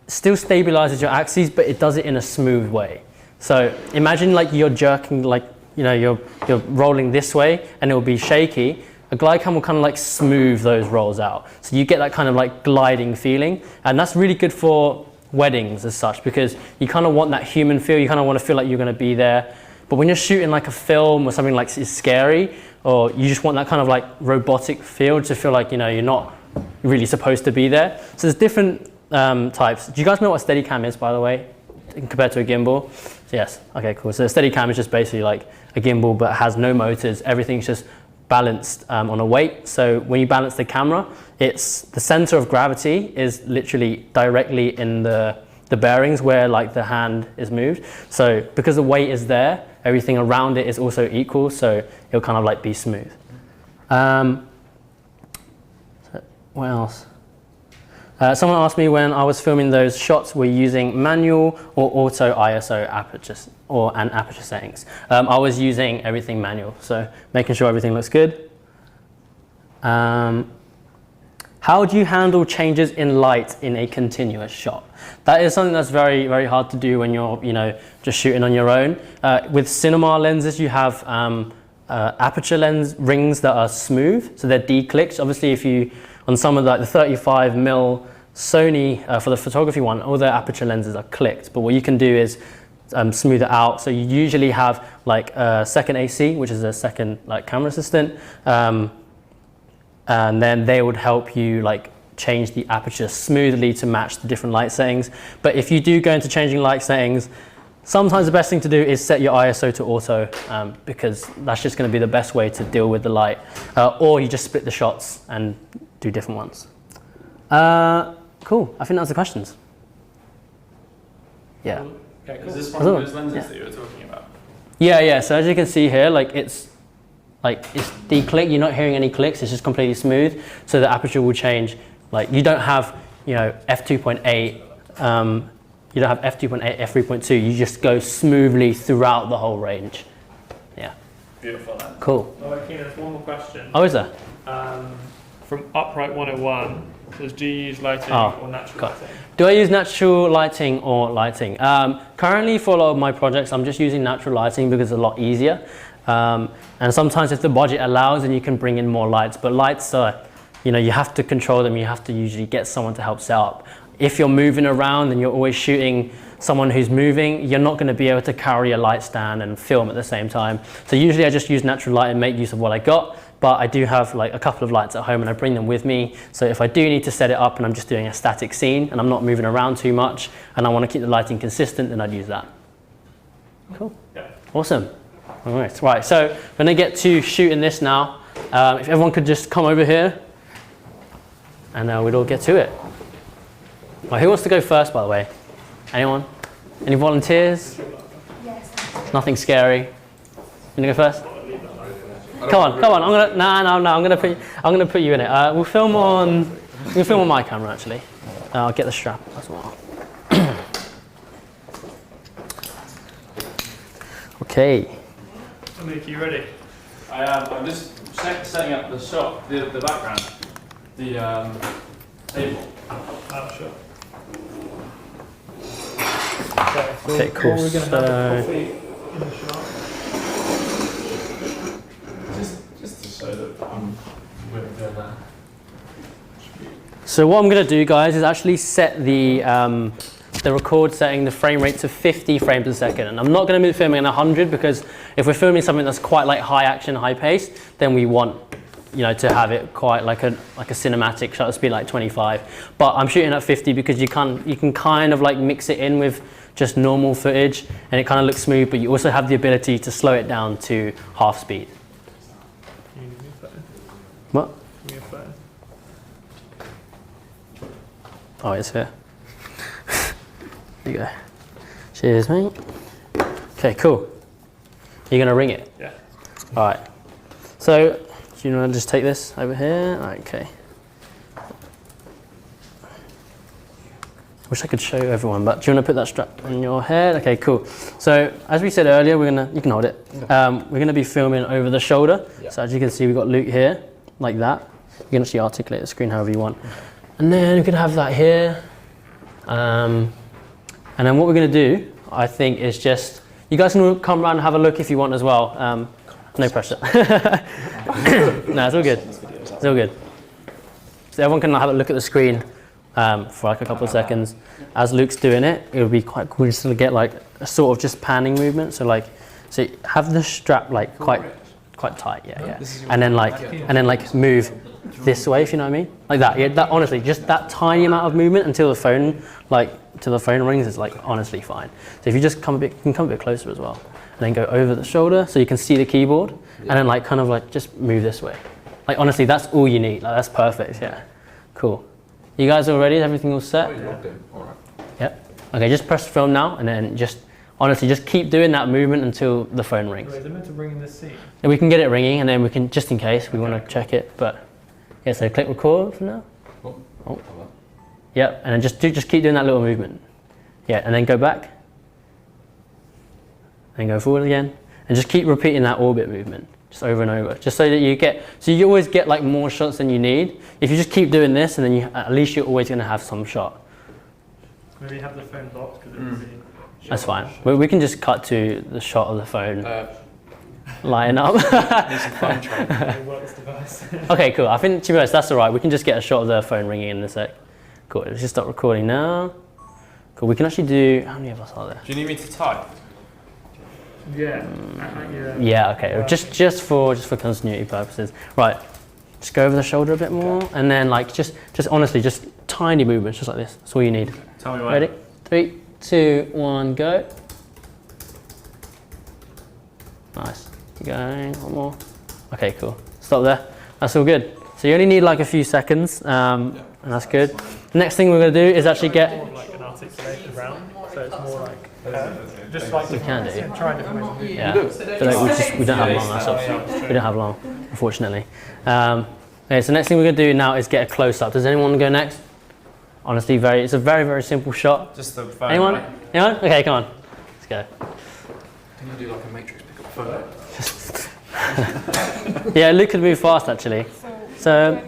still stabilizes your axes, but it does it in a smooth way. So imagine like you're jerking, like, you're rolling this way and it will be shaky. A glide cam will kind of like smooth those rolls out. So you get that kind of like gliding feeling. And that's really good for weddings as such, because you kind of want that human feel. You kind of want to feel like you're going to be there. But when you're shooting like a film or something like is scary, or you just want that kind of like robotic feel to feel like, you're not really supposed to be there. So there's different types. Do you guys know what a Steadicam is, by the way, compared to a gimbal? So yes. Okay, cool. So a Steadicam is just basically like a gimbal, but has no motors. Everything's just balanced on a weight. So when you balance the camera, it's the center of gravity is literally directly in the bearings where like the hand is moved. So because the weight is there, everything around it is also equal. So it'll kind of like be smooth. So what else? Someone asked me when I was filming those shots, were you using manual or auto ISO apertures and aperture settings? I was using everything manual, so making sure everything looks good. How do you handle changes in light in a continuous shot? That is something that's very, very hard to do when you're, just shooting on your own. With cinema lenses, you have aperture lens rings that are smooth, so they're declicked. Obviously, if you on some of the 35mm Sony for the photography one, all the aperture lenses are clicked. But what you can do is smooth it out. So you usually have like a second AC, which is a second like camera assistant, and then they would help you like change the aperture smoothly to match the different light settings. But if you do go into changing light settings, sometimes the best thing to do is set your ISO to auto, because that's just going to be the best way to deal with the light, or you just split the shots and do different ones. Cool, I think that's the questions. Yeah. Okay, cool. Is this one of those lenses that you were talking about? Yeah, so as you can see here, it's de-click, you're not hearing any clicks, it's just completely smooth, so the aperture will change. Like you don't have, f2.8, you don't have f2.8, f3.2, you just go smoothly throughout the whole range. Yeah. Beautiful. Then. Cool. All right, Keenan, there's one more question. Oh, is there? From Upright 101, says, do you use lighting or natural lighting? Do I use natural lighting or lighting? Currently for a lot of my projects, I'm just using natural lighting because it's a lot easier. And sometimes if the budget allows, then you can bring in more lights, but lights are, you have to control them, you have to usually get someone to help set up. If you're moving around and you're always shooting someone who's moving, you're not going to be able to carry a light stand and film at the same time. So usually I just use natural light and make use of what I got, but I do have like a couple of lights at home and I bring them with me. So if I do need to set it up and I'm just doing a static scene and I'm not moving around too much and I want to keep the lighting consistent, then I'd use that. Cool. Yeah. Awesome. All right, so we're going to get to shooting this now. If everyone could just come over here and we'd all get to it. Well, who wants to go first, by the way? Anyone? Any volunteers? Yes. Nothing scary. You gonna go first? Come on. I'm gonna put you in it. We'll film on my camera actually. I'll get the strap as well. Okay. Nick, you ready? I am. I'm just setting up the shot, the background, the table. Oh, sure. Okay, cool. We're going to have the coffee in the shot. Just to show that I'm doing that. So what I'm going to do, guys, is actually set the record setting, the frame rate to 50 frames a second. And I'm not going to be filming in 100 because if we're filming something that's quite like high action, high pace, then we want to have it quite like a cinematic shutter speed like 25. But I'm shooting at 50 because you can kind of like mix it in with just normal footage and it kind of looks smooth, but you also have the ability to slow it down to half speed. What? Oh, it's here. There you go. Cheers, mate. Okay, cool. You're gonna ring it? Yeah. All right. So, do you want to just take this over here? Okay. I wish I could show everyone, but do you want to put that strap on your head? Okay, cool. So, as we said earlier, you can hold it. We're gonna be filming over the shoulder. Yeah. So as you can see, we've got Luke here, like that. You can actually articulate the screen however you want. And then we could have that here. And then what we're going to do, I think, is just, you guys can come around and have a look if you want as well. No pressure. No, it's all good. It's all good. So everyone can have a look at the screen for like a couple of seconds. As Luke's doing it, it would be quite cool just to get like a sort of just panning movement. So have the strap like quite tight, yeah. And then like move this way, if you know what I mean, like that. Yeah, that honestly, just that tiny amount of movement until the phone rings is like honestly fine. So if you just come a bit closer as well, and then go over the shoulder so you can see the keyboard, and then like kind of like just move this way. Like honestly, that's all you need. Like that's perfect. Yeah, cool. You guys all ready? Is everything all set? Okay. All right. Yep. Okay, just press film now, and then honestly, just keep doing that movement until the phone rings. Wait, is it meant to ring in this scene? And we can get it ringing, and then we can, just in case we want to check it. But yeah, so click record for now. Oh. Yep, and then just keep doing that little movement. Yeah, and then go back. And go forward again, and just keep repeating that orbit movement, just over and over, just so that you always get like more shots than you need. If you just keep doing this, and then at least you're always going to have some shot. Maybe have the phone blocked because it would be. That's fine. We can just cut to the shot of the phone lighting up. Okay, cool. I think to be honest, that's all right. We can just get a shot of the phone ringing in a sec. Cool. Let's just start recording now. Cool. We can actually do. How many of us are there? Do you need me to type? Yeah. Yeah. Okay. Just for continuity purposes. Right. Just go over the shoulder a bit more, and then like just honestly, just tiny movements, just like this. That's all you need. Tell me when. Ready? 3, 2, 1, go. Nice. Keep going. One more. Okay. Cool. Stop there. That's all good. So you only need like a few seconds, and that's good. Next thing we're going to do is actually get. More like an articulated round, so it's more like just like We can do. trying different ways. Yeah. But like, we don't have long. That's all. We don't have long, unfortunately. Okay. So next thing we're going to do now is get a close up. Does anyone want to go next? Honestly, it's a very, very simple shot. Just the phone. Anyone? Right? Anyone? Okay, come on. Let's go. Can you do like a matrix pick up photo? Yeah, Luke could move fast actually. So,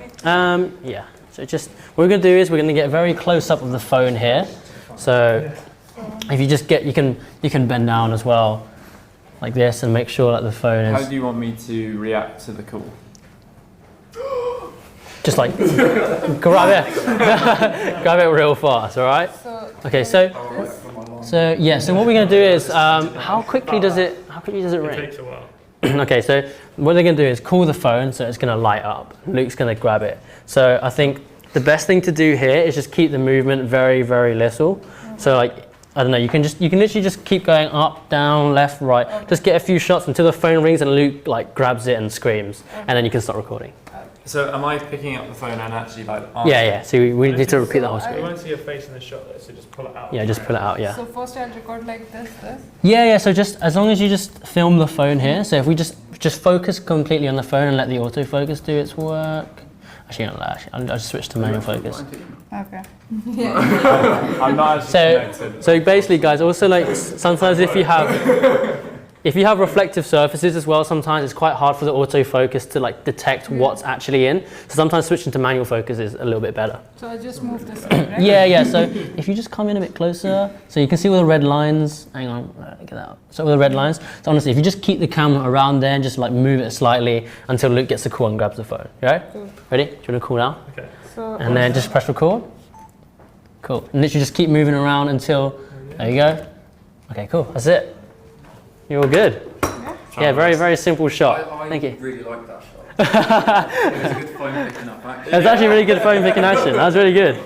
yeah. So just what we're going to do is we're going to get very close up of the phone here. So if you just get, you can bend down as well, like this, and make sure that the phone is. How do you want me to react to the call? Just like grab it, grab it real fast. All right. Okay. So yeah. So what we're going to do is how quickly does it It ring? takes a while. Okay, so what they're going to do is call the phone, so it's going to light up. Luke's going to grab it. So I think the best thing to do here is just keep the movement very, very little. So like, I don't know, you can literally just keep going up, down, left, right. Just get a few shots until the phone rings and Luke like grabs it and screams, and then you can start recording. So am I picking up the phone and actually like? Yeah. So we need to repeat the whole We screen. won't see your face in the shot though, so just pull it out. Yeah, just pull it out. Yeah. So first I'll record like this. Yeah. So just as long as you just film the phone here. So if we just focus completely on the phone and let the autofocus do its work. Actually, I'll just switch to manual focus. Okay. I'm not actually connected. So basically, guys, also like sometimes if you have reflective surfaces as well, sometimes it's quite hard for the autofocus to like detect what's actually in. So sometimes switching to manual focus is a little bit better. So I just move this way, right? Yeah. So if you just come in a bit closer, so you can see all the red lines. Hang on, get that out. So all the red lines. So honestly, if you just keep the camera around there and just like move it slightly until Luke gets the call and grabs the phone. You alright? Cool. Ready? Do you want to call now? Okay. So And then just press record. Cool. And literally just keep moving around until. There you go. Okay. Cool. That's it. You're all good. Yeah, very, very simple shot. Thank you. I really like that shot. It was a good phone picking up action. It was actually really good phone picking action. That was really good.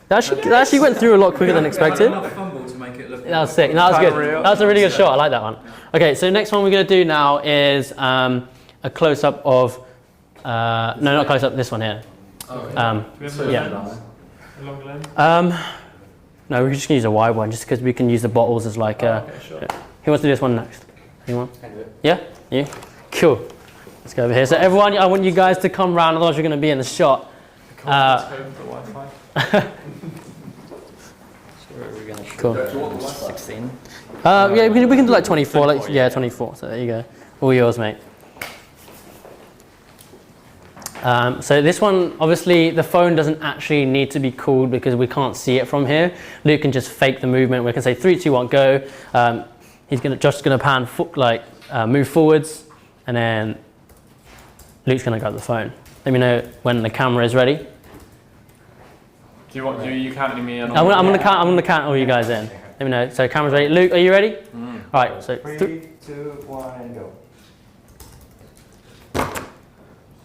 That actually went through a lot quicker than expected. Enough fumble to make it look. That was sick. That was good. That was a really good shot. I like that one. Okay, so next one we're going to do now is a close-up of... no, not close-up, this one here. Yeah. A long lens? No, we're just going to use a wide one just because we can use the bottles as like a... Okay, sure. Who wants to do this one next? Anyone? Yeah? You? Cool. Let's go over here. So everyone, I want you guys to come round, otherwise you're going to be in the shot. Cool. 16. Yeah, we can do like 24. Like, yeah, 24. So there you go. All yours, mate. So this one, obviously, the phone doesn't actually need to be called because we can't see it from here. Luke can just fake the movement. We can say 3, 2, 1, go. Josh's gonna pan, move forwards, and then Luke's gonna grab the phone. Let me know when the camera is ready. Do you counting me in? I'm gonna count all you guys in. Let me know. So camera's ready. Luke, are you ready? All right. So 3, 2, 1, and go.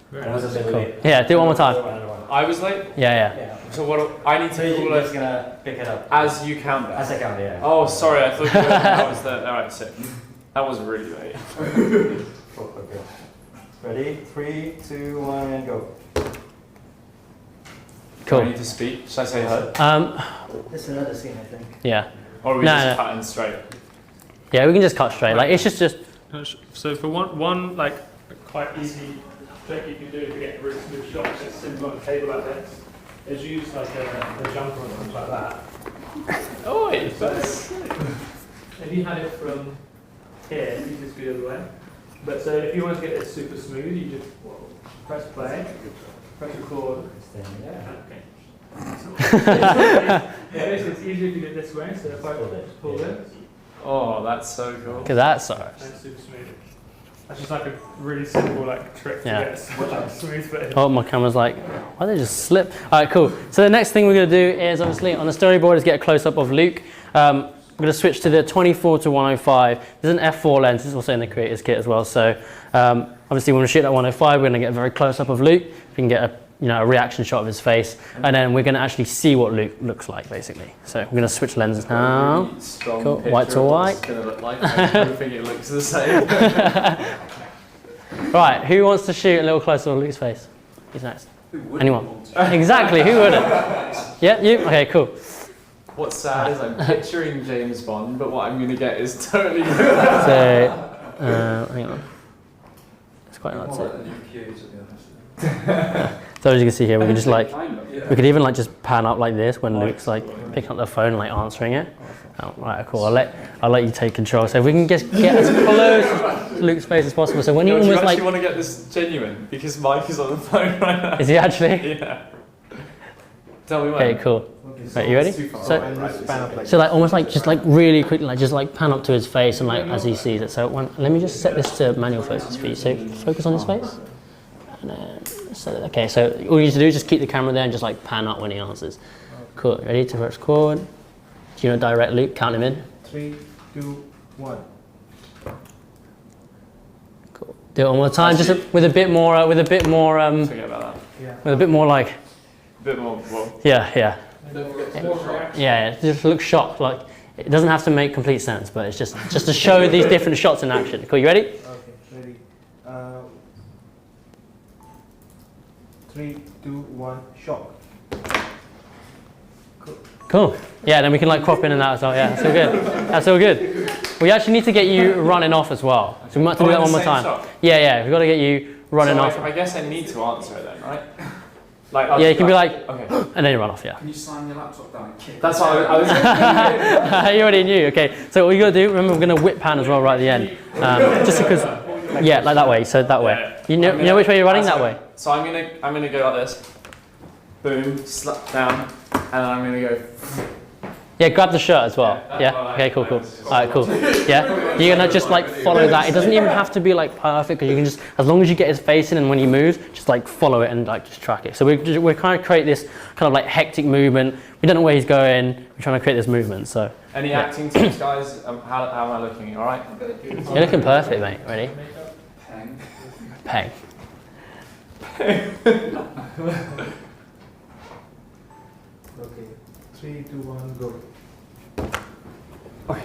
Cool. Yeah, do it one more time. I was late? Yeah. So what I need to call You're it just gonna pick it up. as you count that? As I count, yeah. Oh, sorry, I thought you were, that was the... Alright, sick. That was really late. Okay. Ready? 3, 2, 1, and go. Do I Cool. need to speak? Should I say hi? This is another scene, I think. Yeah. Or are we No, just no. cutting straight? Yeah, we can just cut straight. Like it's just. So for one like quite easy trick you can do to get really smooth shots, it's simple on a table like this, is use like a jumper or something like that. Oh, wait, If you had it from here, you just go the other way. But so if you want to get it super smooth, you just press play, press record. Okay. Basically, it's easier if you do it this way. So if I just pull this, Oh, that's so cool. Look at that, sorry. and super smooth. That's just like a really simple like trick to get smooth footage. Oh, my camera's like, why did they just slip? All right, cool. So the next thing we're going to do is obviously on the storyboard is get a close-up of Luke. I'm going to switch to the 24 to 105. There's an f4 lens. It's also in the creators kit as well. So obviously when we shoot at 105, we're going to get a very close-up of Luke. We can get a reaction shot of his face, and then we're going to actually see what Luke looks like, basically. So we're going to switch lenses now. Cool. White to white. It's going to look like. I don't think it looks the same. Right, who wants to shoot a little closer of Luke's face? Who's next? Anyone? Exactly, who wouldn't? Yeah, you? Okay, cool. What's sad is I'm picturing James Bond, but what I'm going to get is totally So, hang on. It's quite hard to. So as you can see here, we can just like, we could even like just pan up like this when Luke's like picking up the phone and like answering it. Oh, right, cool. I'll let you take control. So if we can just get as close to Luke's face as possible. So when you almost like. Do you want to get this genuine? Because Mike is on the phone right now. Is he actually? Yeah. Tell me when. Okay, cool. Right, you ready? So like almost like just like really quickly, like just like pan up to his face and like as he sees it. So let me just set this to manual focus for you. So focus on his face. And then okay, so all you need to do is just keep the camera there and just like pan up when he answers. Cool. Ready to press record? Do you know direct Luke? Count him in. 3, 2, 1. Cool. Do it one more time, just with a bit more, forget about that. Yeah. with a bit more like. A bit more. Well. Yeah. Yeah, it just looks shocked. Like it doesn't have to make complete sense, but it's just to show these different shots in action. Cool. You ready? Okay, ready. 3, 2, 1, shock. Cool. Yeah, then we can like crop in and out as well. Yeah, that's all good. That's all good. We actually need to get you running off as well. So we might have to do that one more time. Shot? Yeah, we've got to get you running off. I guess I need to answer it then, right? Like, yeah, you can be like, okay. And then you run off, yeah. Can you slam your laptop down and kick? That's what I was You already knew, okay. So what you got to do, remember we're going to whip pan as well right at the end. Just because, yeah, like that way, so that way. You know which way you're running? That way. So I'm gonna go like this. Boom, slap down, and then I'm gonna go. Yeah, grab the shirt as well. Yeah. Okay. Cool. All right. Cool. Yeah. You're gonna just like follow that. It doesn't even have to be like perfect, because you can just, as long as you get his face in and when he moves, just like follow it and like just track it. So we're trying to create this kind of like hectic movement. We don't know where he's going. We're trying to create this movement. So. Any acting tips, guys? How am I looking? All right. You're looking perfect, mate. Ready? Pang. Okay, 3, 2, 1, go. Okay.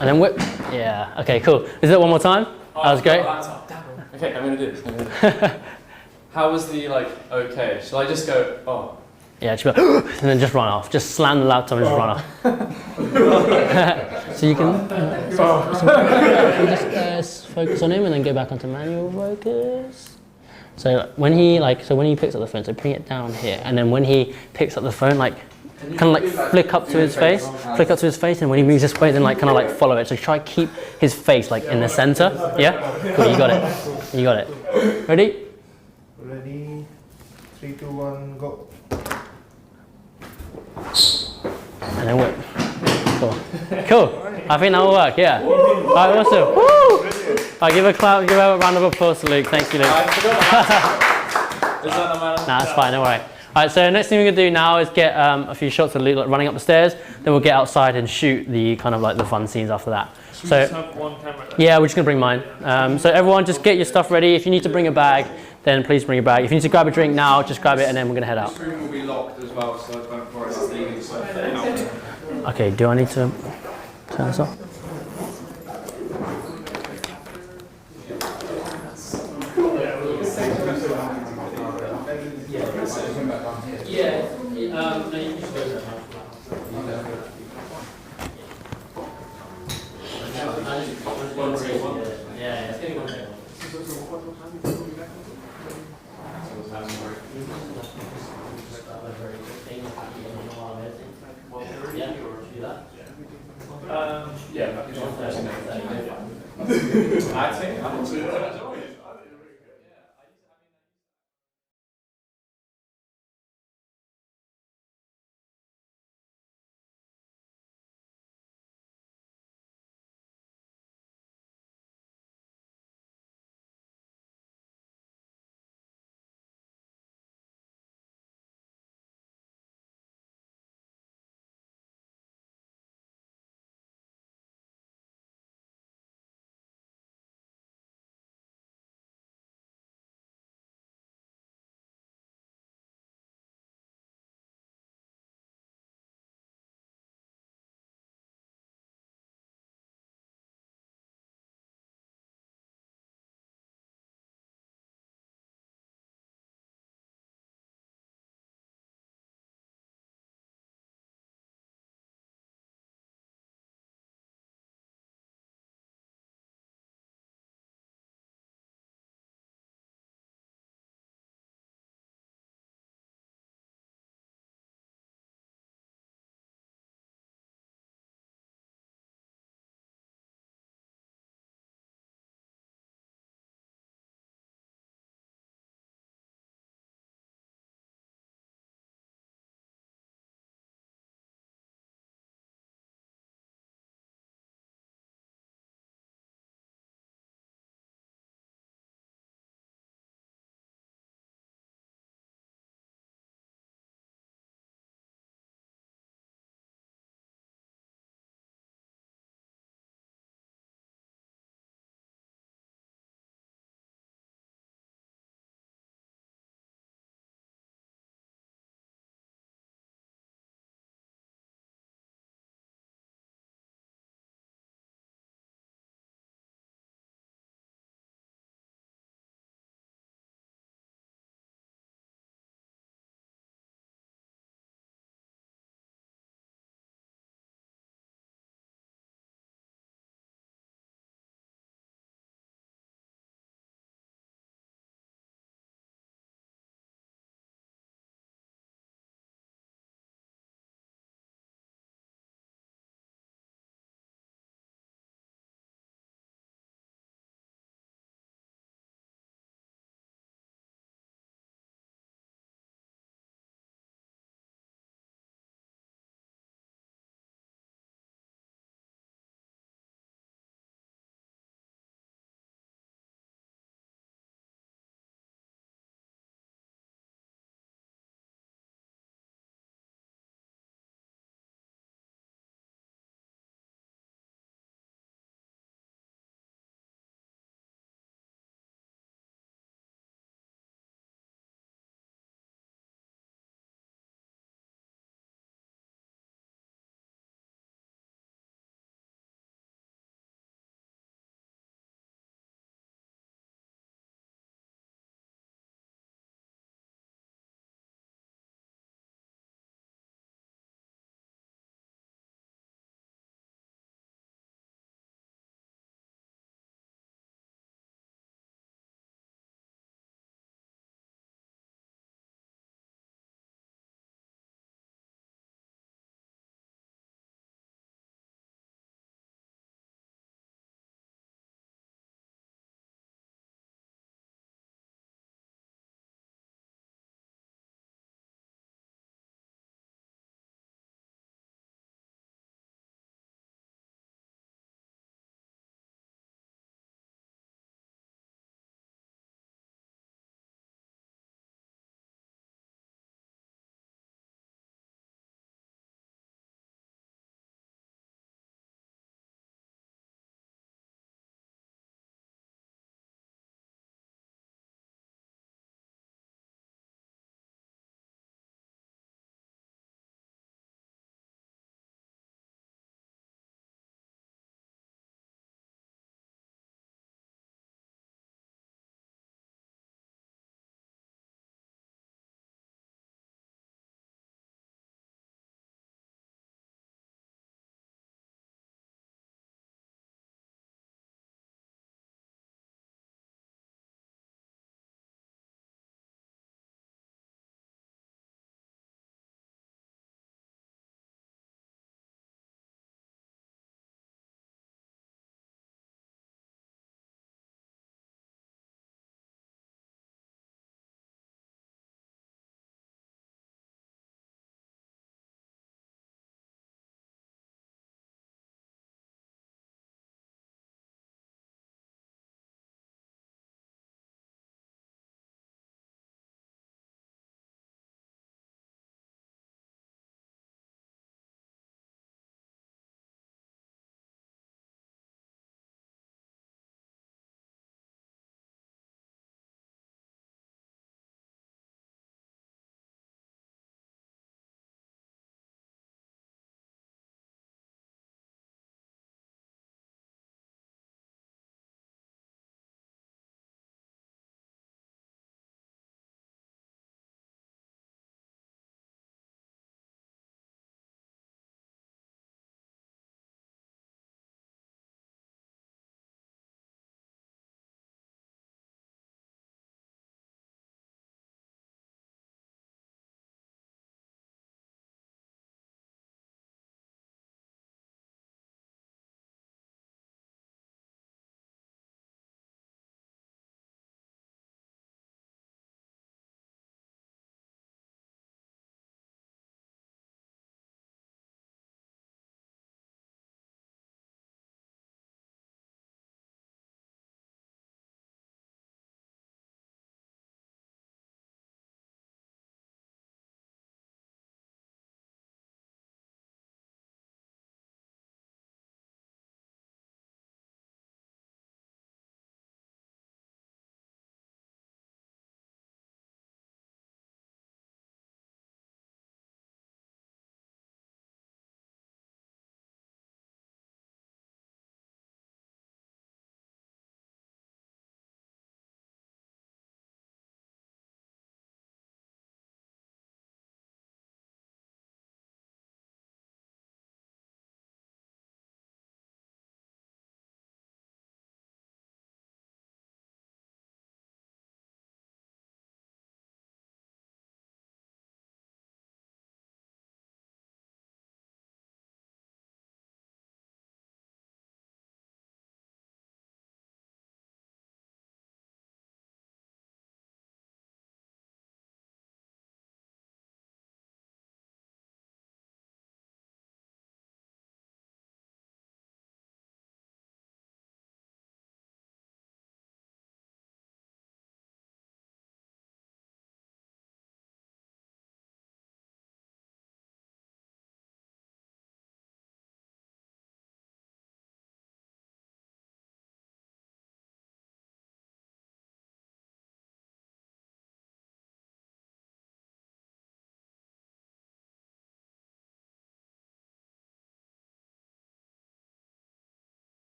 And whip. Yeah. Okay. Cool. Is it one more time? That was great. Okay, I'm gonna do this. How was the like? Okay, shall I just go? Oh. Yeah, just go, and then just run off. Just slam the laptop and just run off. So you can just focus on him and then go back onto manual focus. So when he picks up the phone, so bring it down here, and then when he picks up the phone, like kind of like flick up to his face, and when he moves this way, then like kind of like follow it. So try to keep his face like in the center. Yeah, cool. You got it. Ready? Ready. 3, 2, 1, go. And then whip. Cool. I think that will work. Yeah. All right. Awesome. Woo! All right, give a round of applause to Luke. Thank you, Luke. I forgot the Is that the man? Nah, that's fine. Don't worry. All right. So next thing we're gonna do now is get a few shots of Luke like, running up the stairs. Then we'll get outside and shoot the kind of like the fun scenes after that. So we just have one camera there? Yeah, we're just gonna bring mine. So everyone, just get your stuff ready. If you need to bring a bag, then please bring a bag. If you need to grab a drink now, just grab it, and then we're gonna head out. The room will be locked as well, so don't worry about leaving stuff out. Okay. Do I need to turn this off? Acting?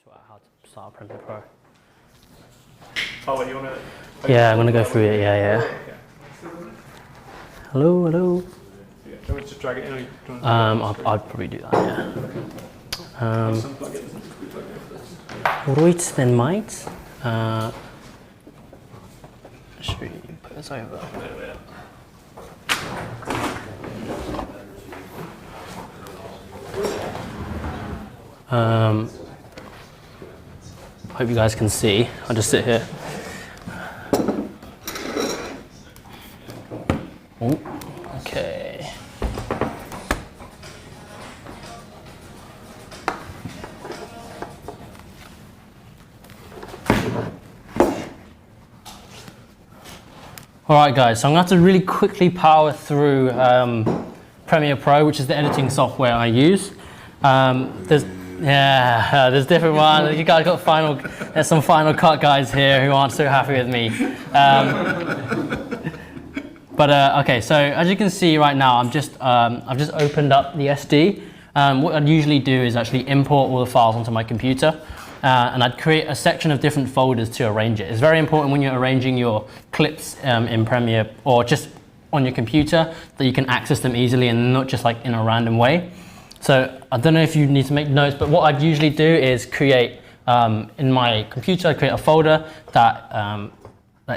about how to start Premiere Pro. Oh, wait, you want to? Yeah, I'm going to go through it, yeah. Okay. Hello, hello. Yeah, do you want me to just drag it in? Or do you want to I'd probably do that, yeah. Right then, mate. Should we put this over? Hope you guys can see. I'll just sit here. Oh, okay. All right, guys, so I'm going to have to really quickly power through Premiere Pro, which is the editing software I use. There's different ones. You guys got there's some Final Cut guys here who aren't so happy with me. Okay, so as you can see right now, I've just opened up the SD. What I'd usually do is actually import all the files onto my computer. And I'd create a section of different folders to arrange it. It's very important when you're arranging your clips in Premiere or just on your computer that you can access them easily and not just like in a random way. So I don't know if you need to make notes, but what I'd usually do is create, in my computer, I'd create a folder that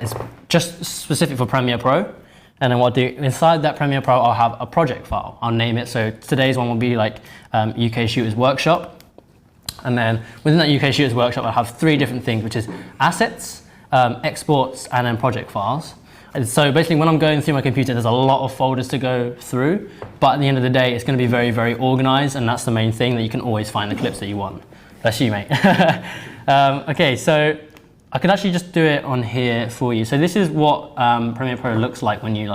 is just specific for Premiere Pro. And then what I'll do, inside that Premiere Pro, I'll have a project file. I'll name it, so today's one will be like Uk.Shooters Workshop. And then within that Uk.Shooters Workshop, I'll have 3 different things, which is assets, exports, and then project files. And so basically when I'm going through my computer, there's a lot of folders to go through, but at the end of the day, it's going to be very, very organized, and that's the main thing, that you can always find the clips that you want. That's you, mate. Okay, so I could actually just do it on here for you. So this is what Premiere Pro looks like when you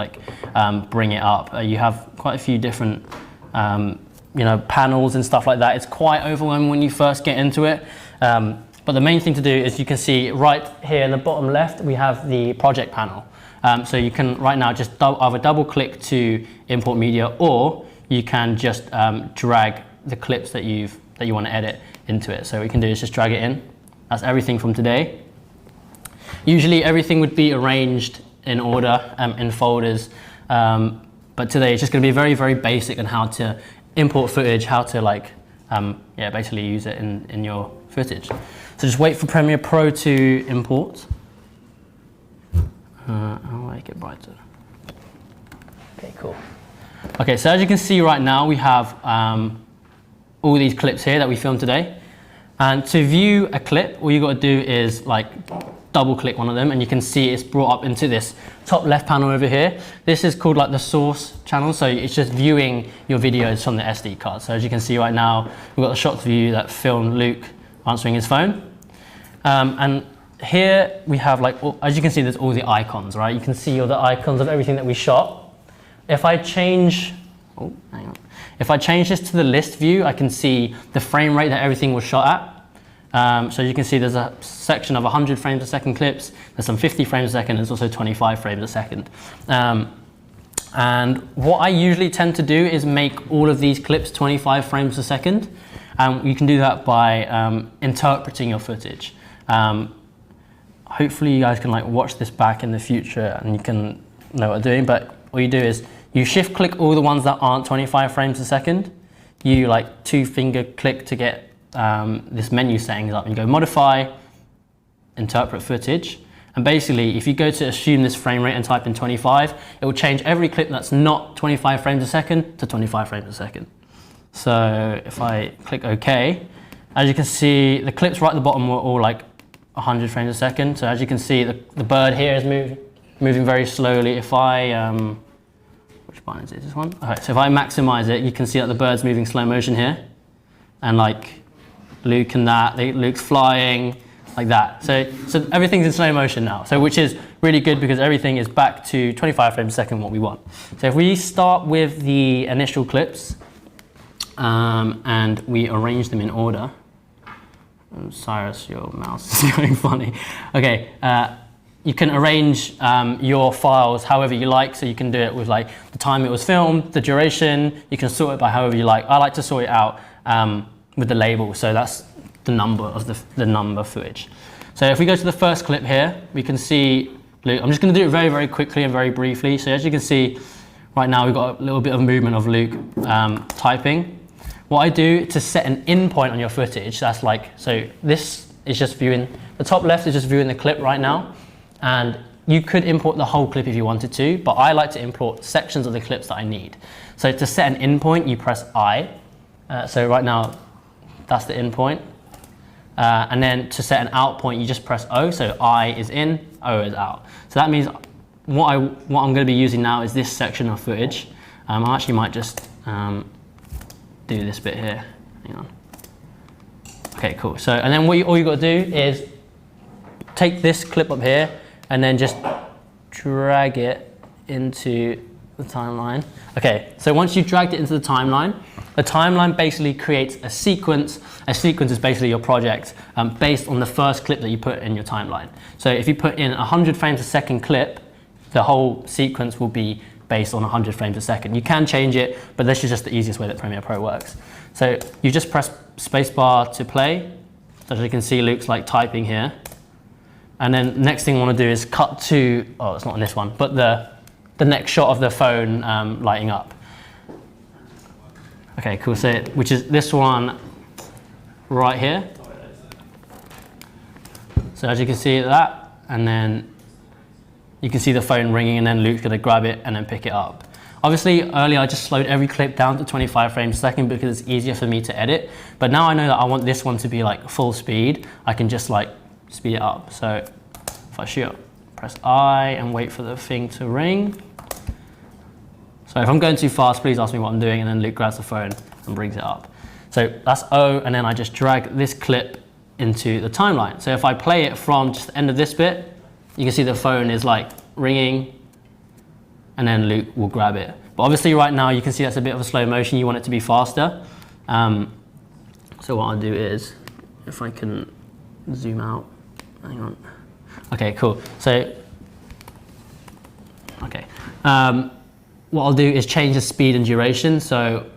bring it up. You have quite a few different panels and stuff like that. It's quite overwhelming when you first get into it. But the main thing to do is you can see right here in the bottom left, we have the project panel. So you can right now just either double click to import media, or you can just drag the clips that you want to edit into it. So what you can do is just drag it in. That's everything from today. Usually everything would be arranged in order in folders, but today it's just going to be very, very basic on how to import footage, how to basically use it in your footage. So just wait for Premiere Pro to import. I'll make it brighter. Okay, cool. Okay, so as you can see right now, we have all these clips here that we filmed today. And to view a clip, all you got to do is double click one of them, and you can see it's brought up into this top left panel over here. This is called the source channel, so it's just viewing your videos from the SD card. So as you can see right now, we've got the shots view that filmed Luke answering his phone. And here we have, as you can see, there's all the icons, right? You can see all the icons of everything that we shot. If I change, if I change this to the list view, I can see the frame rate that everything was shot at. So you can see there's a section of 100 frames a second clips, there's some 50 frames a second, there's also 25 frames a second. And what I usually tend to do is make all of these clips 25 frames a second. You can do that by interpreting your footage. Hopefully you guys can watch this back in the future and you can know what I'm doing, but what you do is you shift click all the ones that aren't 25 frames a second. You 2-finger click to get this menu settings up, and you go modify, interpret footage, and basically if you go to assume this frame rate and type in 25, it will change every clip that's not 25 frames a second to 25 frames a second. So if I click OK, as you can see, the clips right at the bottom were all 100 frames a second. So as you can see, the bird here is moving very slowly. If I, which button is it, this one? Okay, so if I maximize it, you can see that the bird's moving slow motion here. And Luke and Luke's flying, like that. So everything's in slow motion now. So which is really good because everything is back to 25 frames a second, what we want. So if we start with the initial clips, and we arrange them in order. Cyrus, your mouse is going funny. Okay, you can arrange your files however you like, so you can do it with the time it was filmed, the duration, you can sort it by however you like. I like to sort it out with the label, so that's the number of the number footage. So if we go to the first clip here, we can see Luke. I'm just going to do it very, very quickly and very briefly. So as you can see, right now we've got a little bit of movement of Luke typing. What I do to set an in point on your footage, that's like, so this is just viewing, the top left is just viewing the clip right now. And you could import the whole clip if you wanted to, but I like to import sections of the clips that I need. So to set an in point, you press I. So right now, that's the in point. And then to set an out point, you just press O. So I is in, O is out. So that means what I'm going to be using now is this section of footage. I actually might just do this bit here. Hang on. Okay, cool. So, and then all you got to do is take this clip up here and then just drag it into the timeline. Okay, so once you've dragged it into the timeline basically creates a sequence. A sequence is basically your project based on the first clip that you put in your timeline. So if you put in a 100 frames a second clip, the whole sequence will be based on 100 frames a second. You can change it, but this is just the easiest way that Premiere Pro works. So you just press spacebar to play. So as you can see, Luke's like typing here. And then next thing I want to do is cut to, oh, it's not in this one, but the next shot of the phone lighting up. Okay, cool. So which is this one right here. So as you can see that, and then you can see the phone ringing, and then Luke's going to grab it and then pick it up. Obviously, earlier I just slowed every clip down to 25 frames a second because it's easier for me to edit. But now I know that I want this one to be like full speed. I can just like speed it up. So if I shoot, press I and wait for the thing to ring. So if I'm going too fast, please ask me what I'm doing, and then Luke grabs the phone and brings it up. So that's O, and then I just drag this clip into the timeline. So if I play it from just the end of this bit, you can see the phone is like ringing, and then Luke will grab it. But obviously right now you can see that's a bit of a slow motion. You want it to be faster. So what I'll do is, if I can zoom out, hang on. Okay, cool. So, okay. What I'll do is change the speed and duration. So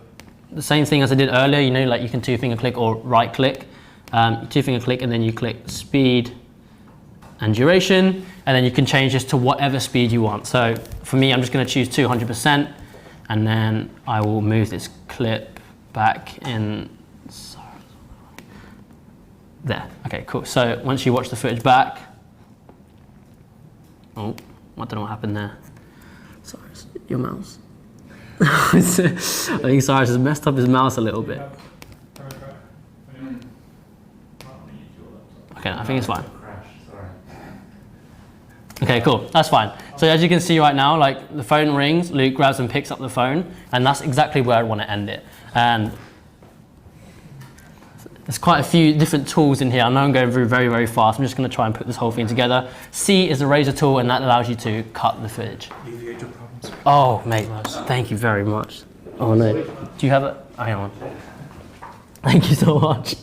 the same thing as I did earlier, you know, like you can 2-finger click or right click. 2-finger click, and then you click speed and duration, and then you can change this to whatever speed you want. So for me, I'm just going to choose 200%, and then I will move this clip back in. There. Okay, cool. So once you watch the footage back, oh, I don't know what happened there. Sorry, your mouse. I think Cyrus has messed up his mouse a little bit. Okay, I think it's fine. Okay, cool, that's fine. So as you can see right now, like the phone rings, Luke grabs and picks up the phone, and that's exactly where I want to end it. And there's quite a few different tools in here. I know I'm going through very, very fast. I'm just going to try and put this whole thing together. C is the razor tool, and that allows you to cut the footage. Oh, mate, thank you very much. Oh no, do you have it? Hang on. Thank you so much.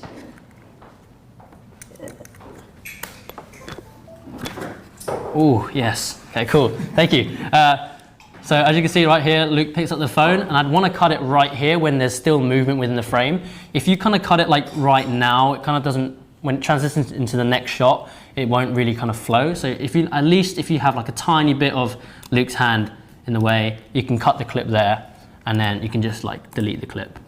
Oh, yes. Okay, cool. Thank you. So as you can see right here, Luke picks up the phone, and I'd want to cut it right here when there's still movement within the frame. If you kind of cut it like right now, it kind of doesn't, when it transitions into the next shot, it won't really kind of flow. So if you, at least if you have like a tiny bit of Luke's hand in the way, you can cut the clip there, and then you can just like delete the clip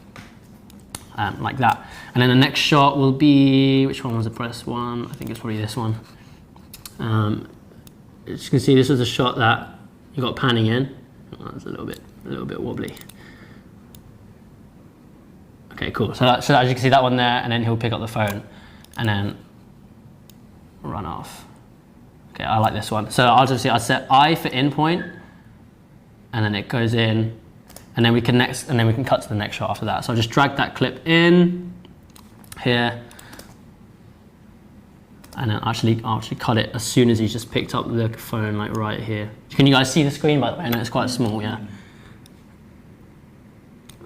like that. And then the next shot will be, which one was the press one? I think it's probably this one. As you can see, this is a shot that you got panning in. Oh, it's a little bit wobbly. Okay, cool. So as you can see that one there, and then he'll pick up the phone and then run off. Okay, I like this one. So I'll set I for in point, and then it goes in, and then we can cut to the next shot after that. So I'll just drag that clip in here. And then I'll actually cut it as soon as he's just picked up the phone, like right here. Can you guys see the screen, by the way? I know it's quite small, yeah.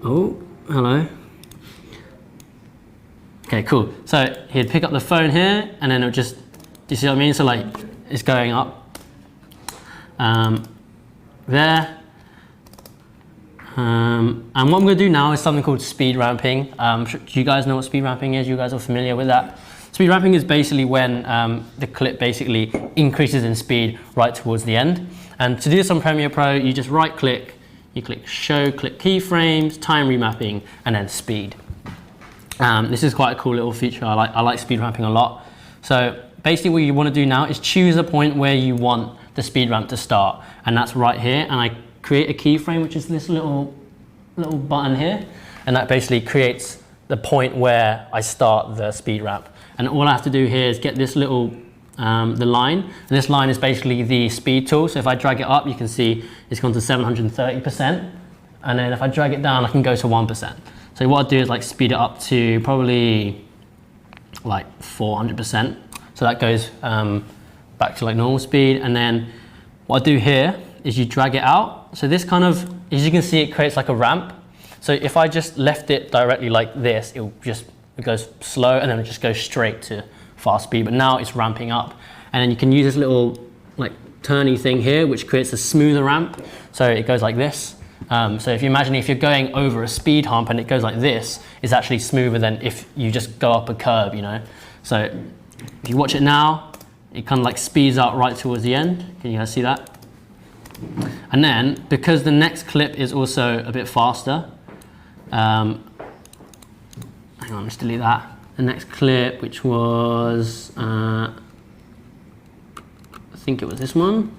Oh, hello. Okay, cool. So he'd pick up the phone here, and then it'll just, do you see what I mean? So like, it's going up. There. And what I'm going to do now is something called speed ramping. Do you guys know what speed ramping is? You guys are familiar with that? Speed ramping is basically when the clip basically increases in speed right towards the end. And to do this on Premiere Pro, you just right click, you click show, click keyframes, time remapping, and then speed. This is quite a cool little feature. I like speed ramping a lot. So basically what you want to do now is choose a point where you want the speed ramp to start. And that's right here. And I create a keyframe, which is this little button here. And that basically creates the point where I start the speed ramp. And all I have to do here is get this little, the line. And this line is basically the speed tool. So if I drag it up, you can see it's gone to 730%. And then if I drag it down, I can go to 1%. So what I'll do is like speed it up to probably like 400%. So that goes back to like normal speed. And then what I do here is you drag it out. So this kind of, as you can see, it creates like a ramp. So if I just left it directly like this, it goes slow and then it just goes straight to fast speed. But now it's ramping up. And then you can use this little like turny thing here, which creates a smoother ramp. So it goes like this. So if you imagine if you're going over a speed hump and it goes like this, it's actually smoother than if you just go up a curb, you know. So if you watch it now, it kind of like speeds up right towards the end. Can you guys see that? And then, because the next clip is also a bit faster, hang on, let's delete that. The next clip, which was, I think it was this one.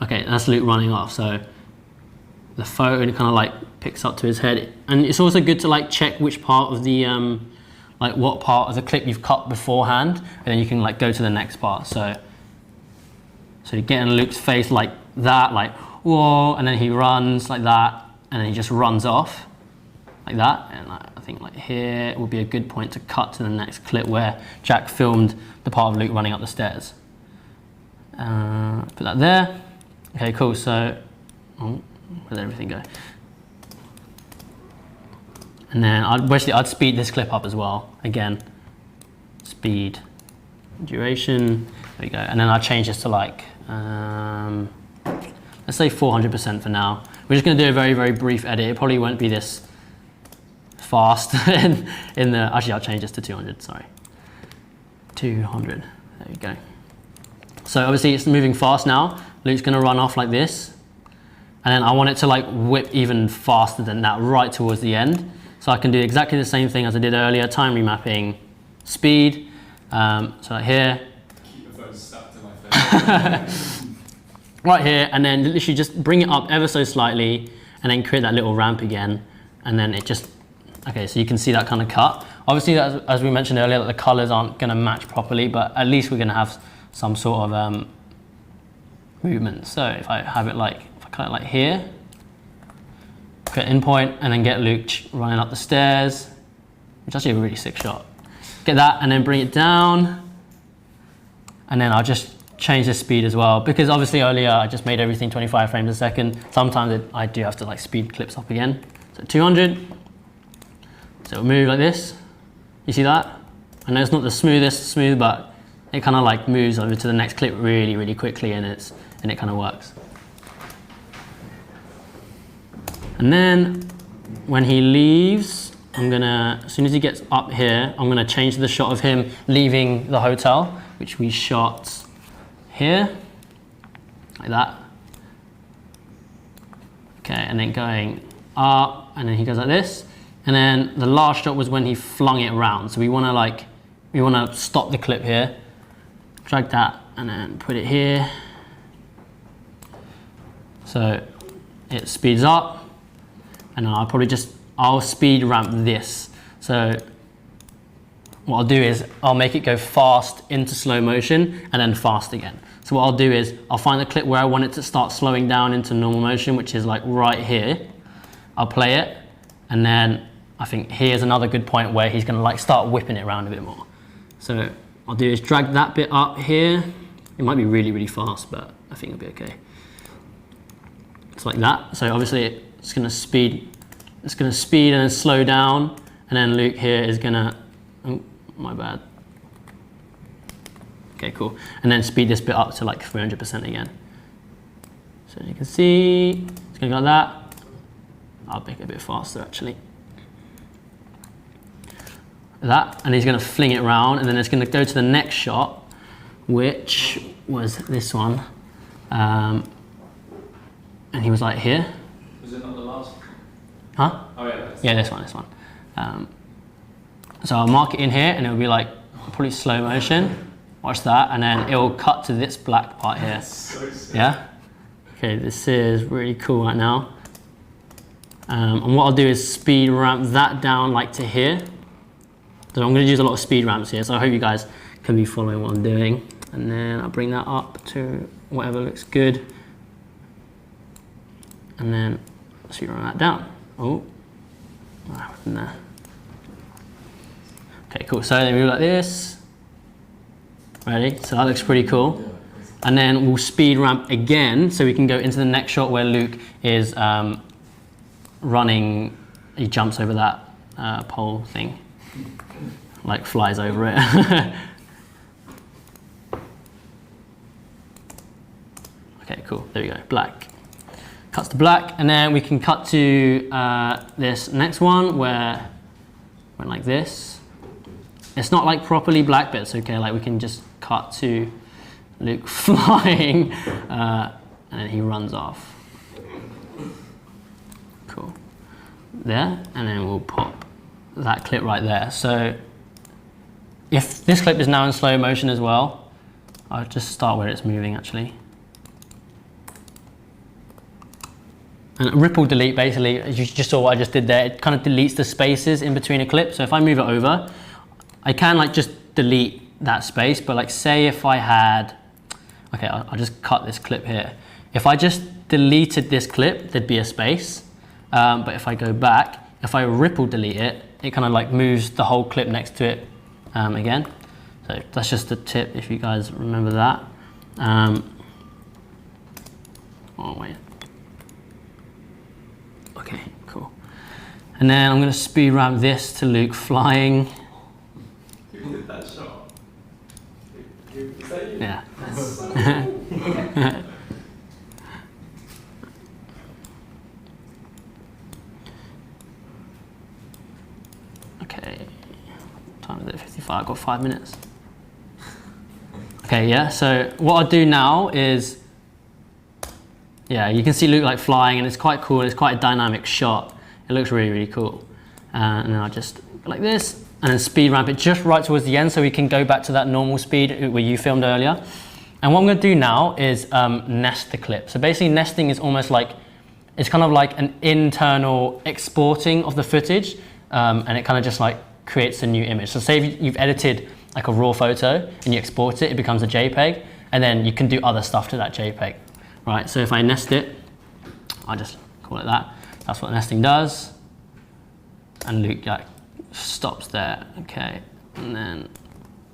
Okay, that's Luke running off. So the phone kind of like picks up to his head. And it's also good to like check which part of the, like what part of the clip you've cut beforehand, and then you can like go to the next part. So you get in Luke's face like that, like, whoa, and then he runs like that, and then he just runs off like that. And I think like here would be a good point to cut to the next clip where Jack filmed the part of Luke running up the stairs. Put that there. Okay, cool, so, where did everything go? And then I'd speed this clip up as well. Again, speed, duration, there we go. And then I'll change this to like, let's say 400% for now. We're just gonna do a very, very brief edit. It probably won't be this fast in the, actually I'll change this to 200, sorry. 200, there we go. So obviously it's moving fast now. Luke's gonna run off like this. And then I want it to like whip even faster than that right towards the end. So I can do exactly the same thing as I did earlier, time remapping, speed. So right here. Keep the phone stuck to my face. Right here, and then literally just bring it up ever so slightly, and then create that little ramp again. And then it just, okay, so you can see that kind of cut. Obviously, as we mentioned earlier, that the colors aren't gonna match properly, but at least we're gonna have some sort of movement. So if I have it like, if I cut it like here, create in point, and then get Luke running up the stairs, which is actually a really sick shot. Get that, and then bring it down, and then I'll just change the speed as well, because obviously earlier I just made everything 25 frames a second. Sometimes I do have to like speed clips up again. So 200, so it'll move like this. You see that? I know it's not the smoothest smooth, but it kind of like moves over to the next clip really, really quickly, and it kind of works. And then when he leaves, I'm gonna, as soon as he gets up here, I'm gonna change the shot of him leaving the hotel, which we shot here, like that. Okay, and then going up, and then he goes like this. And then the last shot was when he flung it around. So we wanna stop the clip here, drag that, and then put it here. So it speeds up, and I'll speed ramp this. So what I'll do is I'll make it go fast into slow motion and then fast again. So what I'll do is I'll find the clip where I want it to start slowing down into normal motion, which is like right here. I'll play it, and then I think here's another good point where he's gonna like start whipping it around a bit more. So what I'll do is drag that bit up here. It might be really, really fast, but I think it'll be okay. It's like that. So obviously it's gonna speed and then slow down, and then Luke here is gonna, oh, my bad. Okay, cool. And then speed this bit up to like 300% again. So you can see it's It's going to go like that. I'll make it a bit faster actually. That, and he's going to fling it around, and then it's going to go to the next shot, which was this one. And he was like here. Was it not the last one? Huh? Oh yeah. Yeah, this one. So I'll mark it in here, and it'll be like probably slow motion. Watch that, and then it will cut to this black part here. So sick. Yeah? Okay, this is really cool right now. And what I'll do is speed ramp that down like to here. So I'm going to use a lot of speed ramps here, so I hope you guys can be following what I'm doing. And then I'll bring that up to whatever looks good. And then speed ramp that down. Oh, what happened there? Okay, cool. So then we do like this. Ready? So that looks pretty cool. And then we'll speed ramp again, so we can go into the next shot where Luke is running. He jumps over that pole thing. Like flies over it. Okay, cool. There we go. Black. Cuts to black, and then we can cut to this next one where went like this. It's not like properly black, but it's okay. Like we can just cut to Luke flying, and then he runs off. Cool. There, and then we'll pop that clip right there. So if this clip is now in slow motion as well, I'll just start where it's moving actually. And ripple delete, basically, as you just saw what I just did there, it kind of deletes the spaces in between a clip. So if I move it over, I can like just delete that space, but like say if I had, okay, I'll just cut this clip here. If I just deleted this clip, there'd be a space. But if I go back, if I ripple delete it, it kind of like moves the whole clip next to it again. So that's just a tip if you guys remember that. Oh wait. Okay, cool. And then I'm going to speed ramp this to Luke flying. Who did that shot? Yeah. Okay. What time is it? 55. I've got 5 minutes. Okay, yeah. So what I'll do now is, yeah, you can see Luke like flying, and it's quite cool. It's quite a dynamic shot. It looks really, really cool. And then I'll just go like this, and then speed ramp it just right towards the end so we can go back to that normal speed where you filmed earlier. And what I'm going to do now is nest the clip. So basically nesting is almost like, it's kind of like an internal exporting of the footage, and it kind of just like creates a new image. So say if you've edited like a raw photo and you export it, it becomes a JPEG, and then you can do other stuff to that JPEG. Right, so if I nest it, I'll just call it that. That's what nesting does. And Luke like stops there, okay. And then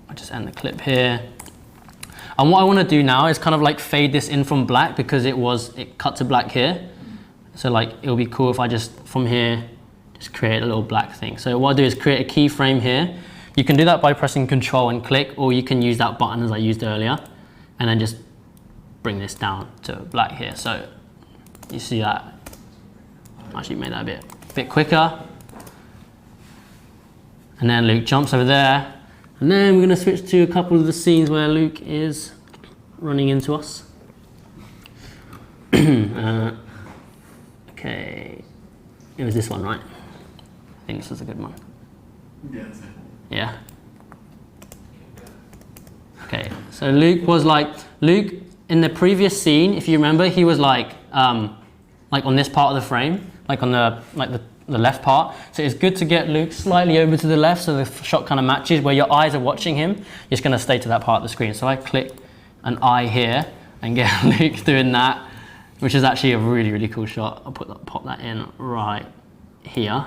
I just end the clip here. And what I want to do now is kind of like fade this in from black, because it cut to black here. So like it'll be cool if I just from here just create a little black thing. So what I'll do is create a keyframe here. You can do that by pressing Control and click, or you can use that button as I used earlier, and then just bring this down to black here. So you see that I actually made that a bit quicker. And then Luke jumps over there, and then we're going to switch to a couple of the scenes where Luke is running into us. Okay, it was this one, right? I think this was a good one. Yeah. Okay, so Luke in the previous scene, if you remember, he was like on this part of the frame, like on the left part. So it's good to get Luke slightly over to the left so the shot kind of matches where your eyes are watching him. You're just going to stay to that part of the screen. So I click an eye here and get Luke doing that, which is actually a really, really cool shot. I'll pop that in right here.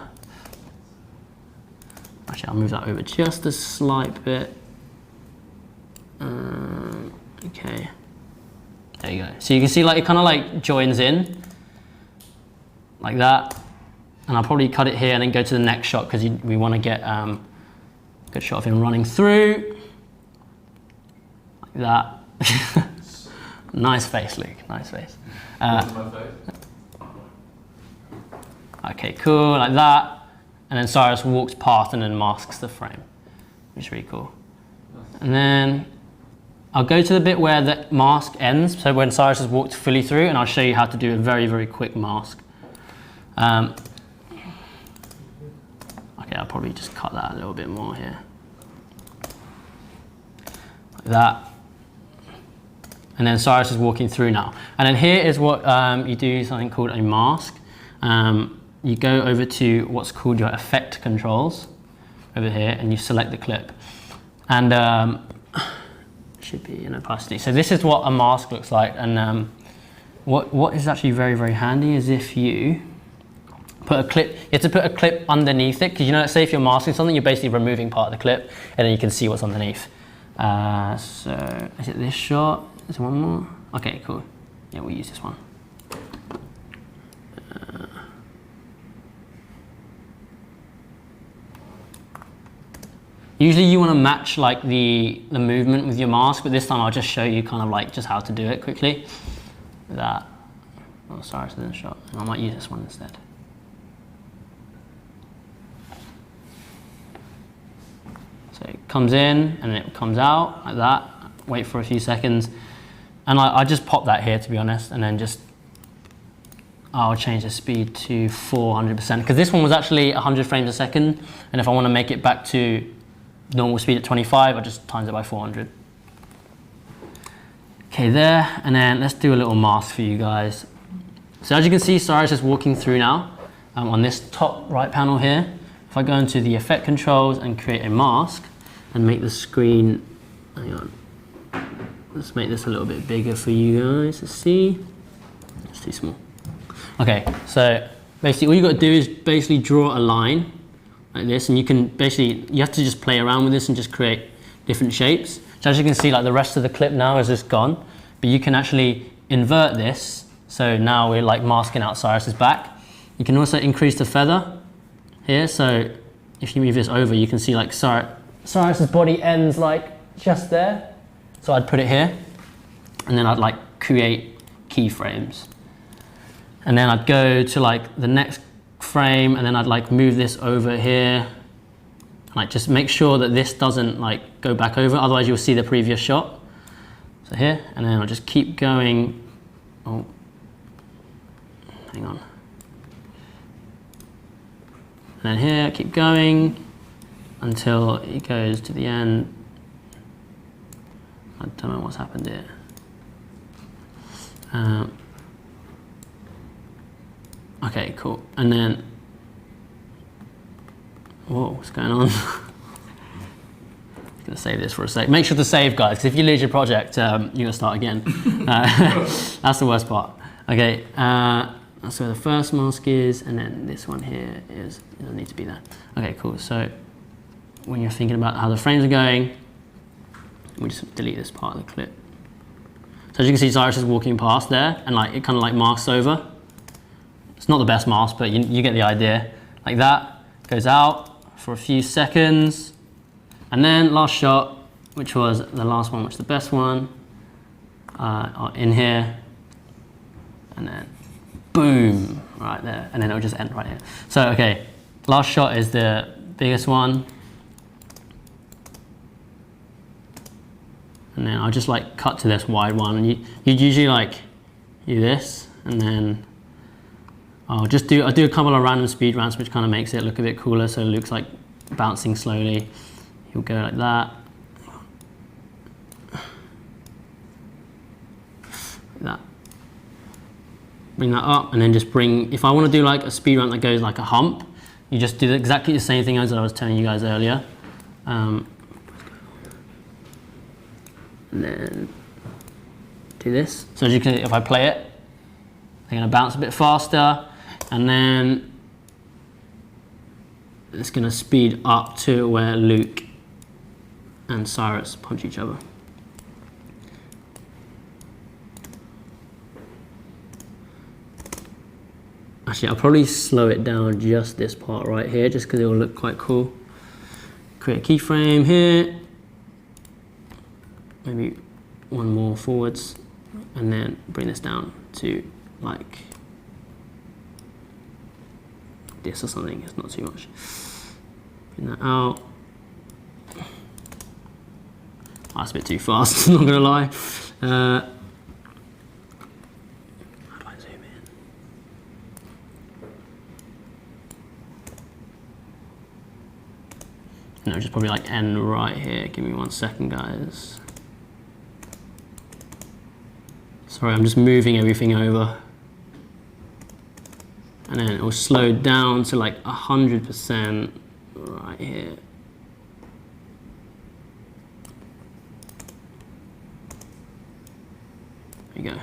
Actually, I'll move that over just a slight bit. Okay. There you go. So you can see like it kind of like joins in like that. And I'll probably cut it here and then go to the next shot, because we want to get a good shot of him running through. Like that. Nice face, Luke. Nice face. Okay, cool, like that. And then Cyrus walks past and then masks the frame, which is really cool. And then I'll go to the bit where the mask ends, so when Cyrus has walked fully through, and I'll show you how to do a very, very quick mask. Okay, I'll probably just cut that a little bit more here. Like that. And then Cyrus is walking through now. And then here is what you do something called a mask. You go over to what's called your effect controls over here, and you select the clip. And should be in opacity. So this is what a mask looks like. And what is actually very, very handy is if you put a clip, you have to put a clip underneath it, because you know, say if you're masking something, you're basically removing part of the clip, and then you can see what's underneath. So is it this shot? Is there one more? Okay, cool. Yeah, we'll use this one. Usually you want to match like the movement with your mask, but this time I'll just show you kind of like just how to do it quickly. That. Oh, sorry, it's in the shot. I might use this one instead. So it comes in and it comes out like that. Wait for a few seconds. And I just pop that here, to be honest, and then just, I'll change the speed to 400%, because this one was actually 100 frames a second, and if I want to make it back to normal speed at 25, I just times it by 400. Okay, there, and then let's do a little mask for you guys. So as you can see, Cyrus is walking through now on this top right panel here. If I go into the effect controls and create a mask and make the screen, hang on, let's make this a little bit bigger for you guys to see. It's too small. Okay, so basically all you got to do is basically draw a line like this, and you can basically, you have to just play around with this and just create different shapes. So as you can see, like the rest of the clip now is just gone, but you can actually invert this. So now we're like masking out Cyrus's back. You can also increase the feather here. So if you move this over, you can see like Cyrus's body ends like just there. So I'd put it here, and then I'd like create keyframes. And then I'd go to like the next frame, and then I'd like move this over here. Like just make sure that this doesn't like go back over, otherwise you'll see the previous shot. So here, and then I'll just keep going. Oh, hang on. And then here, keep going until it goes to the end. I don't know what's happened here. Okay, cool. And then, whoa, what's going on? I'm gonna save this for a sec. Make sure to save, guys, because if you lose your project, you're gonna start again. That's the worst part. Okay, that's where the first mask is, and then this one here is, it doesn't need to be there. Okay, cool. So when you're thinking about how the frames are going, we just delete this part of the clip. So as you can see, Cyrus is walking past there, and like it kind of like masks over. It's not the best mask, but you get the idea. Like that, goes out for a few seconds, and then last shot, which was the last one, which is the best one, in here, and then boom, right there, and then it'll just end right here. So okay, last shot is the biggest one. And then I'll just like cut to this wide one. And you'd usually like do this, and then I'll do a couple of random speed ramps, which kind of makes it look a bit cooler, so it looks like bouncing slowly. You'll go like that. Like that. Bring that up, and then just bring, if I want to do like a speed ramp that goes like a hump, you just do exactly the same thing as I was telling you guys earlier. And then do this. So as you can, if I play it, they're going to bounce a bit faster, and then it's going to speed up to where Luke and Cyrus punch each other. Actually, I'll probably slow it down just this part right here, just because it will look quite cool. Create a keyframe here. Maybe one more forwards, and then bring this down to like this or something. It's not too much. Bring that out. Oh, that's a bit too fast, not gonna lie. How do I zoom in? No, just probably like end right here. Give me 1 second, guys. Sorry, I'm just moving everything over. And then it will slow down to like 100% right here. There you go. And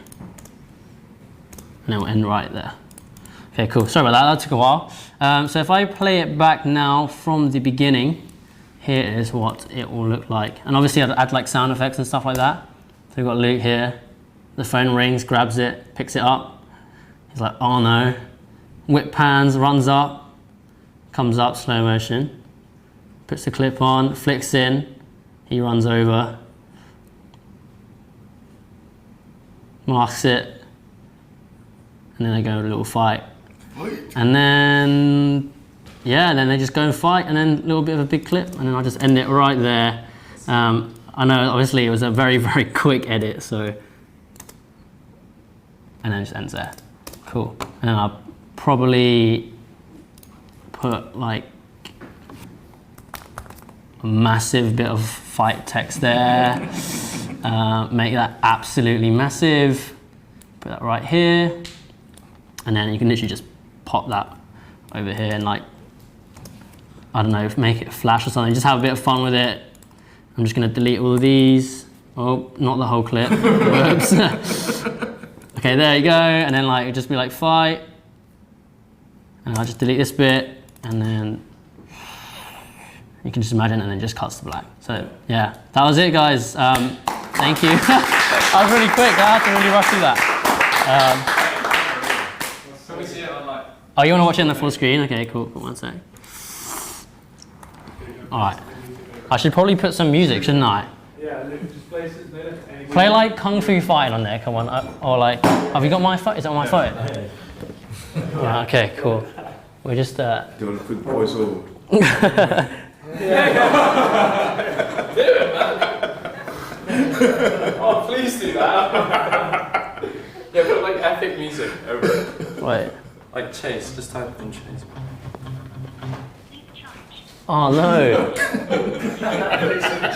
then we'll end right there. Okay, cool. Sorry about that, that took a while. So if I play it back now from the beginning, here is what it will look like. And obviously I'd add like sound effects and stuff like that. So we've got Luke here. The phone rings, grabs it, picks it up. He's like, oh no. Whip pans, runs up, comes up, slow motion. Puts the clip on, flicks in. He runs over. Masks it. And then they go a little fight. And then, yeah, then they just go and fight, and then a little bit of a big clip, and then I'll just end it right there. I know, obviously, it was a very, very quick edit, so. And then it just ends there. Cool. And then I'll probably put like a massive bit of fight text there. Make that absolutely massive. Put that right here. And then you can literally just pop that over here and like, I don't know, make it flash or something. Just have a bit of fun with it. I'm just gonna delete all of these. Oh, not the whole clip. Whoops. Okay, there you go. And then like, it'll just be like fight. And I'll just delete this bit. And then you can just imagine, and then just cuts to black. So yeah, that was it, guys. Thank you. That was really quick. I had to really rush through that. Can we see it online? Oh, you want to watch it on the full screen? Okay, cool. 1 sec. All right. I should probably put some music, shouldn't I? Yeah, just play Play like Kung Fu Fighting on there. Come on. Or like, have you got my phone? Is it on my phone? Yeah. Okay. Cool. We're just. Do you want to put voiceover? Do it, man. Oh, please do that. Yeah, put like epic music over it. Wait. Like Chase, just type in Chase. Oh no.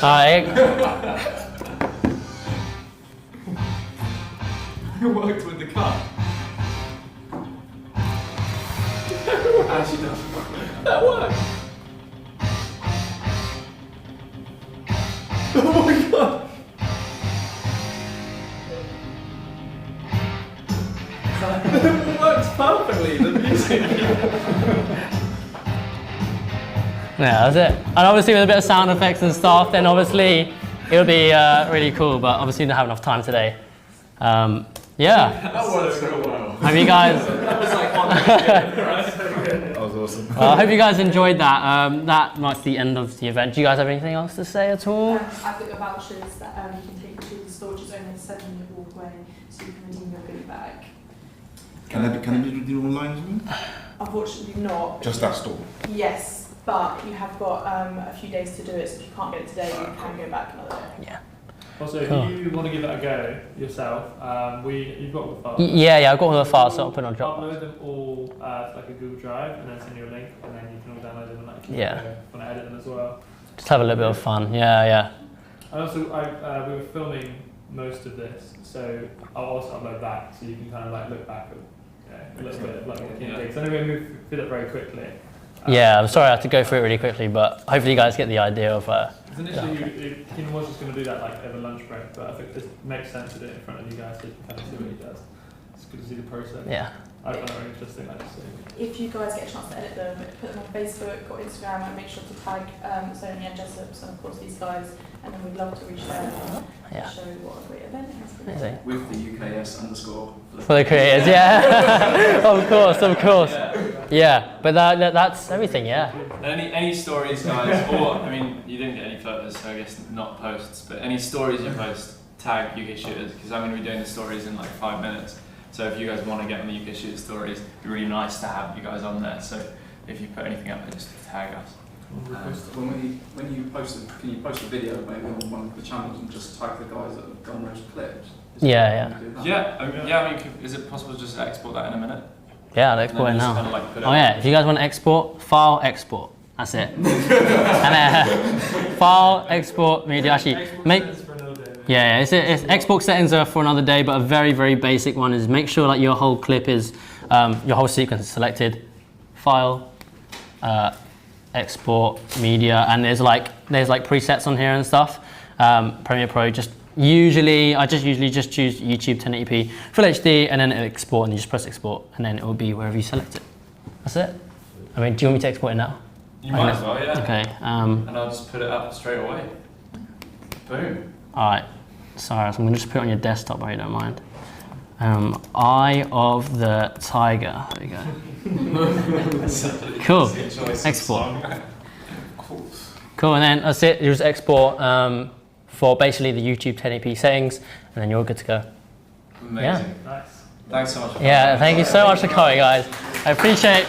Alright. It worked with the cut. Actually, no. That worked. Oh my god. It works perfectly, the music. Yeah, that's it. And obviously with a bit of sound effects and stuff, then obviously it'll be really cool, but obviously we don't have enough time today. Yeah. That worked so well. Hope you guys... That was like one That was awesome. I hope you guys enjoyed that. That marks the end of the event. Do you guys have anything else to say at all? I've got your vouchers that you can take to the store, which is only a 7-minute walk away, so you can redeem your goodie bag. Can I be redeemed online as well? Unfortunately not. Just that store? Yes, but you have got a few days to do it, so if you can't get it today, you can go back another day. Yeah. Also, Cool. if you want to give that a go yourself, you've got all the files. Yeah, I've got all the files, so I'll put it on Dropbox. Upload them all to like a Google Drive, and then send you a link, and then you can all download them and like want to edit them as well. Just have a little bit of fun. Yeah. And also, we were filming most of this, so I'll also upload that, so you can kind of like look back at a little bit of like what Keenan did. Because I know we moved through that very quickly. Yeah, I'm sorry I had to go through it really quickly, but hopefully you guys get the idea of... Initially, Keenan was just going to do that like over lunch break, but I think it makes sense to do it in front of you guys so you can kind of see what he does. It's good to see the process. Yeah. I find it very interesting, like to see. If you guys get a chance to edit them, put them on Facebook or Instagram, and make sure to tag Sony and Jessops and of course these guys, and then we'd love to reshare them to show what a great event it has been. Amazing. With the UKS underscore. For the creators, yeah. Of course. Yeah, but that's everything, yeah. Any stories, guys, or, I mean, you didn't get any photos, so I guess not posts, but any stories you post, tag UK.Shooters, because I'm going to be doing the stories in like 5 minutes. So if you guys want to get on the UK.Shooters stories, it'd be really nice to have you guys on there. So if you put anything up there, just tag us. When you post it, can you post a video maybe on one of the channels and just tag the guys that have done those clips? Yeah. I mean, is it possible to just export that in a minute? Yeah, I'll export it now. Kind of like put it if you guys want to export, file, export. That's it. And then file, export, media. Actually, it's export settings are for another day, but a very, very basic one is make sure that your whole clip is, your whole sequence is selected. File, export, media, and there's like presets on here and stuff. Premiere Pro, I usually just choose YouTube 1080p Full HD, and then it'll export, and you just press export, and then it will be wherever you select it. That's it. I mean, do you want me to export it now? You might as well, yeah. Okay. And I'll just put it up straight away. Boom. All right. Sorry, so I'm gonna just put it on your desktop, if you don't mind. Eye of the Tiger. There we go. Cool. Export. Cool, and then that's it. You just export for basically the YouTube 1080p settings, and then you're good to go. Amazing. Yeah. Nice. Thanks so much. Thank you so much for coming, guys. I appreciate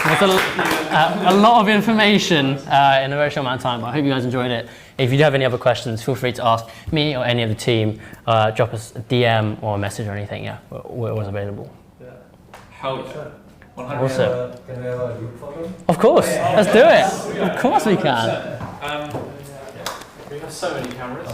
it's a lot of information in a very short amount of time, but I hope you guys enjoyed it. If you do have any other questions, feel free to ask me or any of the team. Drop us a DM or a message or anything. Yeah, we're always available. Hell yeah. Awesome. Can we have a group photo? Of course, let's do it. Of course we can. We have so many cameras.